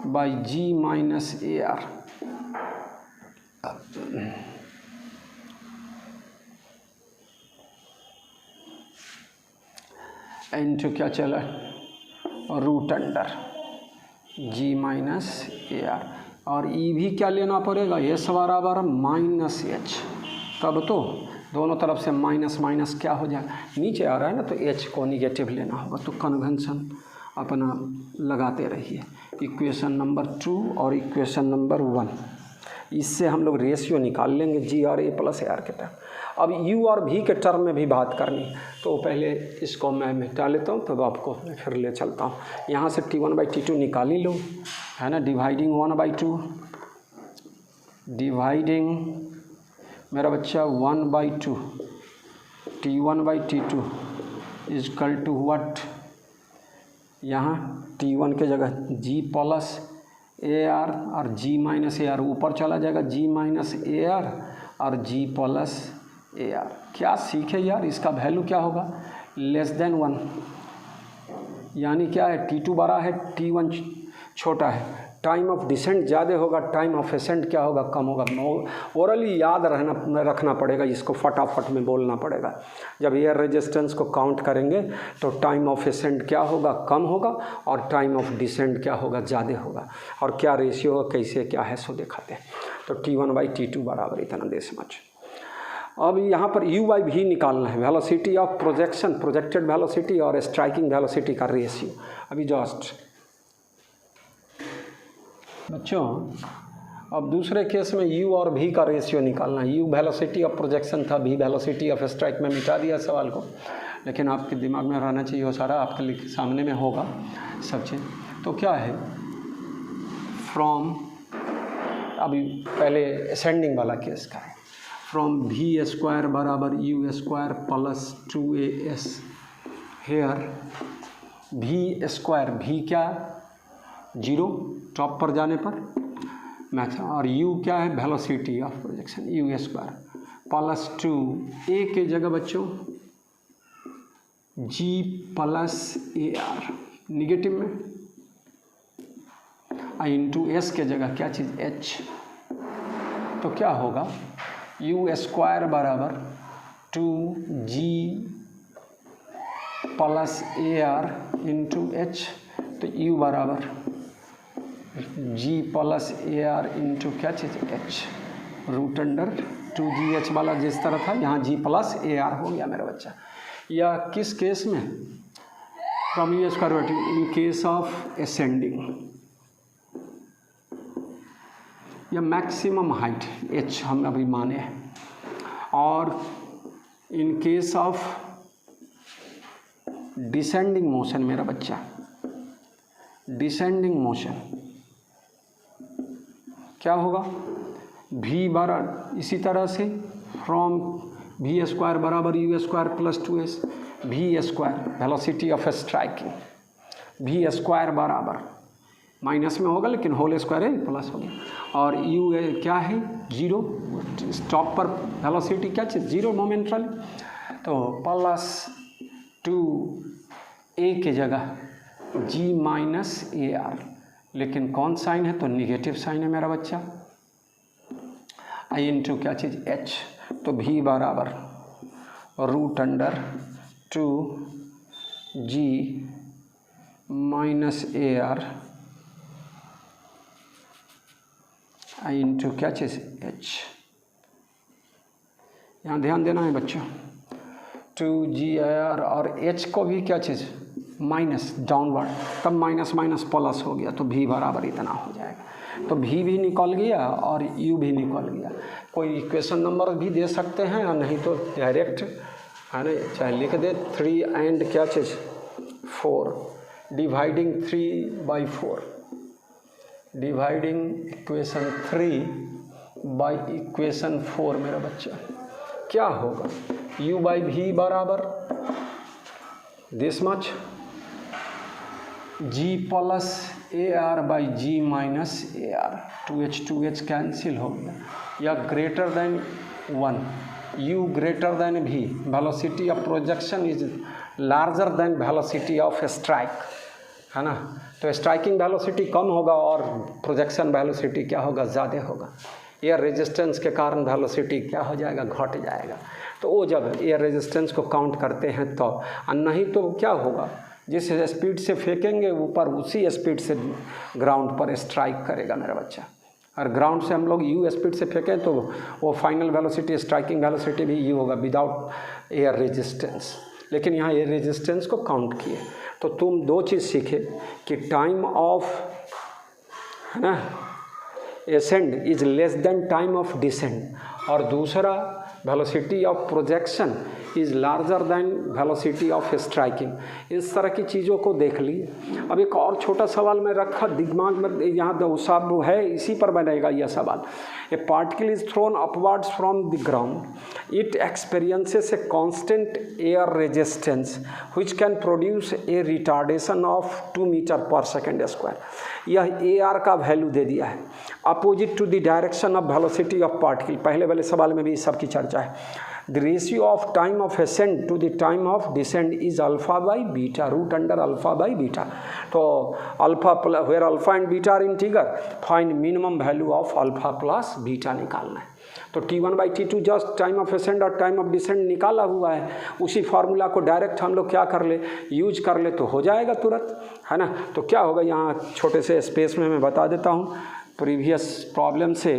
by g minus AR into क्या चला root under g minus AR, और ई भी क्या लेना पड़ेगा s बराबर माइनस h, तब तो दोनों तरफ से माइनस माइनस क्या हो जाएगा, नीचे आ रहा है ना, तो h को निगेटिव लेना होगा, तो कन्वेंशन अपना लगाते रहिए। इक्वेशन नंबर 2 और इक्वेशन नंबर 1, इससे हम लोग रेशियो निकाल लेंगे g और a प्लस AR के टर्म। अब u और v के टर्म में भी बात करनी, तो पहले इसको मैं मिटा लेता हूँ, तब आपको मैं फिर ले चलता हूँ। यहाँ से T1 बाई T2 निकाल ही लो, है ना, डिवाइडिंग 1 बाई 2, डिवाइडिंग मेरा बच्चा 1 by 2, T1 by T2 is equal to what, यहाँ T1 के जगह g प्लस AR और g माइनस AR ऊपर चला जाएगा, g माइनस AR और g प्लस AR। क्या सीखे यार, इसका वैल्यू क्या होगा लेस देन 1, यानी क्या है T2 बड़ा है T1 छोटा है, टाइम ऑफ डिसेंट ज़्यादा होगा, टाइम ऑफ एसेंट क्या होगा कम होगा। ओरली याद रखना पड़ेगा, इसको फटाफट में बोलना पड़ेगा। जब एयर रेजिस्टेंस को काउंट करेंगे तो टाइम ऑफ एसेंट क्या होगा कम होगा, और टाइम ऑफ डिसेंट क्या होगा ज़्यादा होगा, और क्या रेशियो होगा कैसे क्या है सो दिखाते हैं। तो T1 बाई T2 बराबर इतना दे समझ। अब यहाँ पर u बाई v निकालना है, velocity of projection, projected velocity और स्ट्राइकिंग वेलोसिटी का रेशियो। अभी जस्ट बच्चों, अब दूसरे केस में u और v का रेशियो निकालना है। u वेलोसिटी ऑफ प्रोजेक्शन था, v वेलोसिटी ऑफ स्ट्राइक में मिटा दिया सवाल को, लेकिन आपके दिमाग में रहना चाहिए, वो सारा आपके सामने में होगा सब चीज़। तो क्या है फ्रॉम, अभी पहले असेंडिंग वाला केस का है, फ्रॉम v स्क्वायर बराबर u square plus 2as, here v square, v क्या 0 टॉप पर जाने पर मैक्स, और u क्या है velocity of projection u square plus 2 a के जगह बच्चों g प्लस AR निगेटिव में, आई इंटू s के जगह क्या चीज़ h, तो क्या होगा u स्क्वायर बराबर 2g plus AR into h, तो u बराबर g प्लस AR इंटू क्या चीज़ h, रूट अंडर 2gh वाला जिस तरह था यहाँ g प्लस AR हो गया मेरा बच्चा। या किस केस में, from u square in case of ascending, या मैक्सिमम हाइट h हम अभी माने हैं, और in case of descending motion मेरा बच्चा, डिसेंडिंग मोशन क्या होगा v बराबर इसी तरह से फ्रॉम v स्क्वायर बराबर u square plus 2s, v square velocity of striking, v square बराबर माइनस में होगा लेकिन होल स्क्वायर है प्लस हो गया, और u क्या है 0, स्टॉप पर वेलोसिटी क्या चीज़ 0 मोमेंटली, तो प्लस 2a के जगह g माइनस AR, लेकिन कौन साइन है तो निगेटिव साइन है मेरा बच्चा, आई इंटू क्या चीज़ h, तो v बराबर root under 2g minus AR I into क्या चीज़ h, यहाँ ध्यान देना है बच्चों, 2GR और H को भी क्या चीज़ माइनस डाउनवर्ड, तब माइनस माइनस प्लस हो गया तो V बराबर इतना हो जाएगा। तो V भी निकल गया और U भी निकल गया। कोई इक्वेशन नंबर भी दे सकते हैं और नहीं तो डायरेक्ट है ना, चाहे लिख दे 3 एंड क्या चीज़ 4 dividing 3/4, dividing equation 3 by equation 4 मेरा बच्चा क्या होगा, U/V बराबर this much G plus AR/G minus AR, 2H cancel हो गया, या greater than 1, U greater than V, velocity of projection is larger than velocity of strike, है ना। तो स्ट्राइकिंग वेलोसिटी कम होगा और प्रोजेक्शन वेलोसिटी क्या होगा, ज़्यादा होगा। एयर रेजिस्टेंस के कारण वेलोसिटी क्या हो जाएगा, घट जाएगा। तो वो जब एयर रेजिस्टेंस को काउंट करते हैं तो नहीं तो क्या होगा, जिस स्पीड से फेंकेंगे ऊपर उसी स्पीड से ग्राउंड पर स्ट्राइक करेगा मेरा बच्चा। और ग्राउंड से हम लोग U स्पीड से फेंकें तो वो फाइनल वेलोसिटी स्ट्राइकिंग वेलोसिटी भी U होगा विदाउट एयर रेजिस्टेंस। लेकिन यहाँ एयर रेजिस्टेंस को काउंट किए तो तुम दो चीज़ सीखे कि टाइम ऑफ है ना ascend is less than time of descend, और दूसरा velocity of projection is larger than velocity of striking. इस तरह की चीज़ों को देख लिए। अब एक और छोटा सवाल मैं रखा दिमाग में, यहाँ सब है, इसी पर बनेगा यह सवाल। A particle is thrown upwards from the ground, it experiences a constant air resistance which can produce a retardation of 2 metre per second square. यह AR का वैल्यू दे दिया है opposite to the direction of velocity of particle. पहले वाले सवाल में भी इस सब की चर्चा है। The ratio of time of ascent to the time of descend is alpha by beta, root under alpha by beta. तो alpha where alpha and beta are integer, find minimum value of alpha plus beta निकालना है। तो T1/T2 just time of ascent और time of descend निकाला हुआ है। उसी formula को डायरेक्ट हम लोग क्या कर ले, यूज कर ले तो हो जाएगा तुरंत, है ना। तो क्या होगा, यहाँ छोटे से स्पेस में मैं बता देता हूँ। प्रीवियस प्रॉब्लम से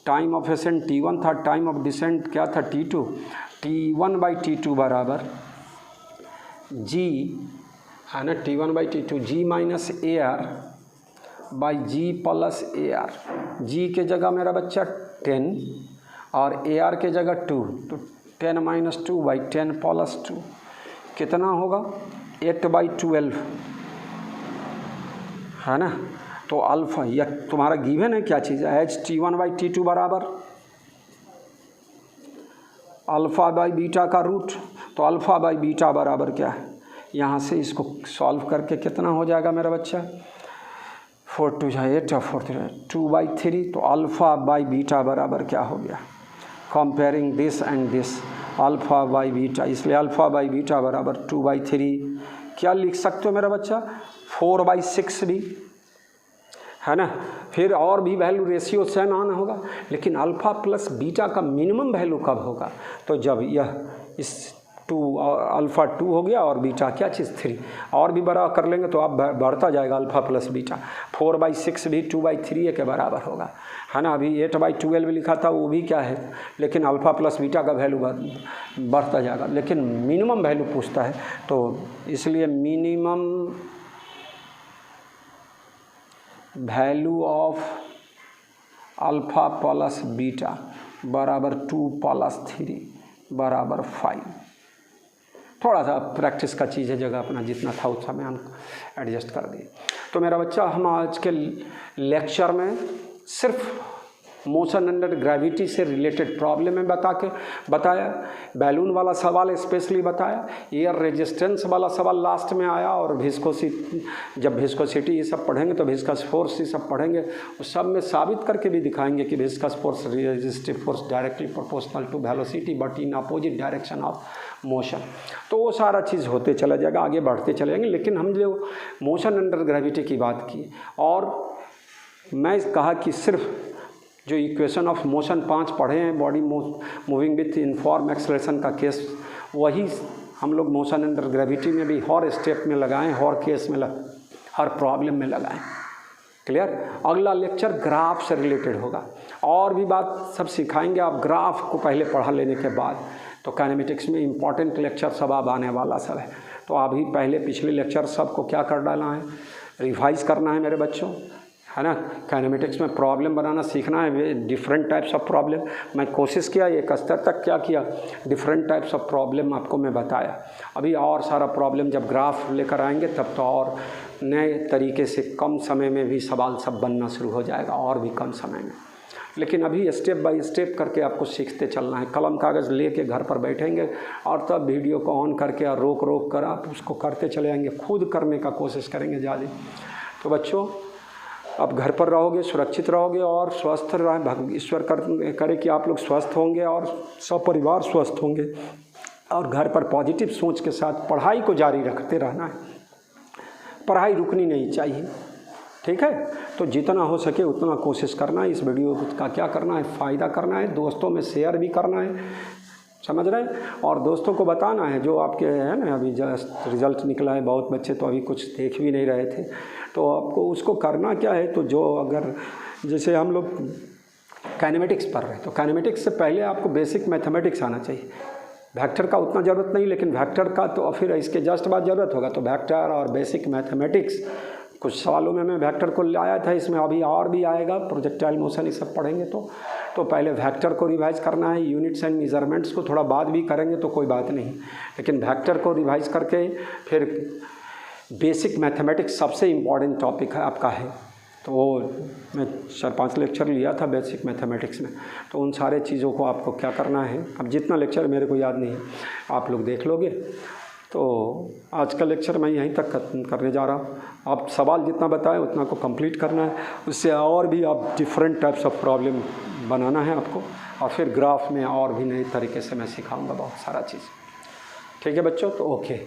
टाइम ऑफ ascent T1 था, टाइम ऑफ डिसेंट क्या था T2। T1/T2 बराबर G है ना, T1/T2 G minus AR by G plus AR। G के जगह मेरा बच्चा 10 और AR के जगह 2, तो 10 - 2 बाई 10 प्लस 2 कितना होगा 8/12, है ना। तो अल्फा या तुम्हारा गिवन है क्या चीज़ है, एच T1/T2 बराबर अल्फ़ा बाई बीटा का रूट। तो अल्फ़ा बाई बीटा बराबर क्या है, यहाँ से इसको सॉल्व करके कितना हो जाएगा मेरा बच्चा, 4 × 2 = 8 और 4 × 2/3। तो अल्फ़ा बाई बीटा बराबर क्या हो गया, comparing this and this, alpha by beta, इसलिए अल्फ़ा बाई बीटा बराबर 2/3। क्या लिख सकते हो मेरा बच्चा, 4/6 भी, है ना। फिर और भी वैल्यू रेशियो सेम आना होगा, लेकिन अल्फ़ा प्लस बीटा का मिनिमम वैल्यू कब होगा, तो जब यह इस 2 अल्फ़ा 2 हो गया और बीटा क्या चीज़ 3, और भी बड़ा कर लेंगे तो अब बढ़ता जाएगा अल्फ़ा प्लस बीटा। 4/6 भी 2/3 के बराबर होगा, है ना। अभी 8/12 लिखा था, वो भी क्या है, लेकिन अल्फ़ा प्लस बीटा का वैल्यू बढ़ता जाएगा, लेकिन मिनिमम वैल्यू पूछता है, तो इसलिए minimum value of alpha plus beta बराबर 2 + 3 बराबर 5। थोड़ा सा प्रैक्टिस का चीज़ है, जगह अपना जितना था उस समय हम एडजस्ट कर दिए। तो मेरा बच्चा, हम आज के लेक्चर में सिर्फ मोशन अंडर ग्रेविटी से रिलेटेड प्रॉब्लम में बताया, बैलून वाला सवाल स्पेशली बताया, एयर रेजिस्टेंस वाला सवाल लास्ट में आया, और विस्कोसिटी, जब विस्कोसिटी ये सब पढ़ेंगे तो विस्कस फोर्स ये सब पढ़ेंगे, उस सब में साबित करके भी दिखाएंगे कि viscous force resistive force directly proportional to velocity but in opposite direction of motion. तो वो सारा चीज़ होते चला जाएगा, आगे बढ़ते चले जाएंगे। लेकिन हम जो मोशन अंडर ग्रेविटी की बात की, और मैं कहा कि सिर्फ जो इक्वेशन ऑफ मोशन 5 पढ़े हैं, body moving with uniform acceleration का केस, वही हम लोग मोशन अंडर ग्रेविटी में भी हर स्टेप में लगाएं, हर केस में हर प्रॉब्लम में लगाएं। क्लियर। अगला लेक्चर ग्राफ से रिलेटेड होगा, और भी बात सब सिखाएंगे आप ग्राफ को पहले पढ़ा लेने के बाद। तो काइनेमेटिक्स में इम्पॉर्टेंट लेक्चर सब अब आने वाला सब है। तो अभी पहले पिछले लेक्चर सबको क्या कर डालना है, रिवाइज करना है मेरे बच्चों, है ना। काइनेमेटिक्स में प्रॉब्लम बनाना सीखना है, डिफरेंट टाइप्स ऑफ प्रॉब्लम। मैं कोशिश किया एक स्तर तक क्या किया, डिफरेंट टाइप्स ऑफ प्रॉब्लम आपको मैं बताया। अभी और सारा प्रॉब्लम जब ग्राफ लेकर आएंगे तब तो और नए तरीके से कम समय में भी सवाल सब बनना शुरू हो जाएगा, और भी कम समय में। लेकिन अभी स्टेप बाय स्टेप करके आपको सीखते चलना है। कलम कागज़ लेके घर पर बैठेंगे और तब वीडियो को ऑन करके और रोक रोक कर आप उसको करते चले आएंगे, खुद करने का कोशिश करेंगे ज़्यादा। तो बच्चों आप घर पर रहोगे, सुरक्षित रहोगे और स्वस्थ रहें। ईश्वर करे कि आप लोग स्वस्थ होंगे और सब परिवार स्वस्थ होंगे, और घर पर पॉजिटिव सोच के साथ पढ़ाई को जारी रखते रहना है। पढ़ाई रुकनी नहीं चाहिए, ठीक है। तो जितना हो सके उतना कोशिश करना है। इस वीडियो का क्या करना है, फ़ायदा करना है, दोस्तों में शेयर भी करना है, समझ रहे हैं। और दोस्तों को बताना है जो आपके है ना, अभी जस्ट रिज़ल्ट निकला है, बहुत बच्चे तो अभी कुछ देख भी नहीं रहे थे, तो आपको उसको करना क्या है। तो जो अगर जैसे हम लोग काइनेमेटिक्स पढ़ रहे हैं तो काइनेमेटिक्स से पहले आपको बेसिक मैथमेटिक्स आना चाहिए। वेक्टर का उतना ज़रूरत नहीं, लेकिन वेक्टर का तो फिर इसके जस्ट बाद ज़रूरत होगा। तो वेक्टर और बेसिक मैथमेटिक्स कुछ सवालों में मैं वेक्टर को लाया था, इसमें अभी और भी आएगा, प्रोजेक्टाइल मोशन ये सब पढ़ेंगे। तो पहले वेक्टर को रिवाइज करना है। यूनिट्स एंड मेजरमेंट्स को थोड़ा बाद भी करेंगे तो कोई बात नहीं, लेकिन वेक्टर को रिवाइज करके फिर बेसिक मैथमेटिक्स सबसे इम्पॉर्टेंट टॉपिक है आपका है। तो वो मैं 4-5 लेक्चर लिया था बेसिक मैथमेटिक्स में, तो उन सारे चीज़ों को आपको क्या करना है। अब जितना लेक्चर मेरे को याद नहीं है, आप लोग देख लोगे। तो आज का लेक्चर मैं यहीं तक करने जा रहा हूँ। आप सवाल जितना बताएं उतना को कंप्लीट करना है, उससे और भी आप डिफरेंट टाइप्स ऑफ प्रॉब्लम बनाना है आपको, और फिर ग्राफ में और भी नए तरीके से मैं सिखाऊंगा बहुत सारा चीज़। ठीक है बच्चों, तो ओके।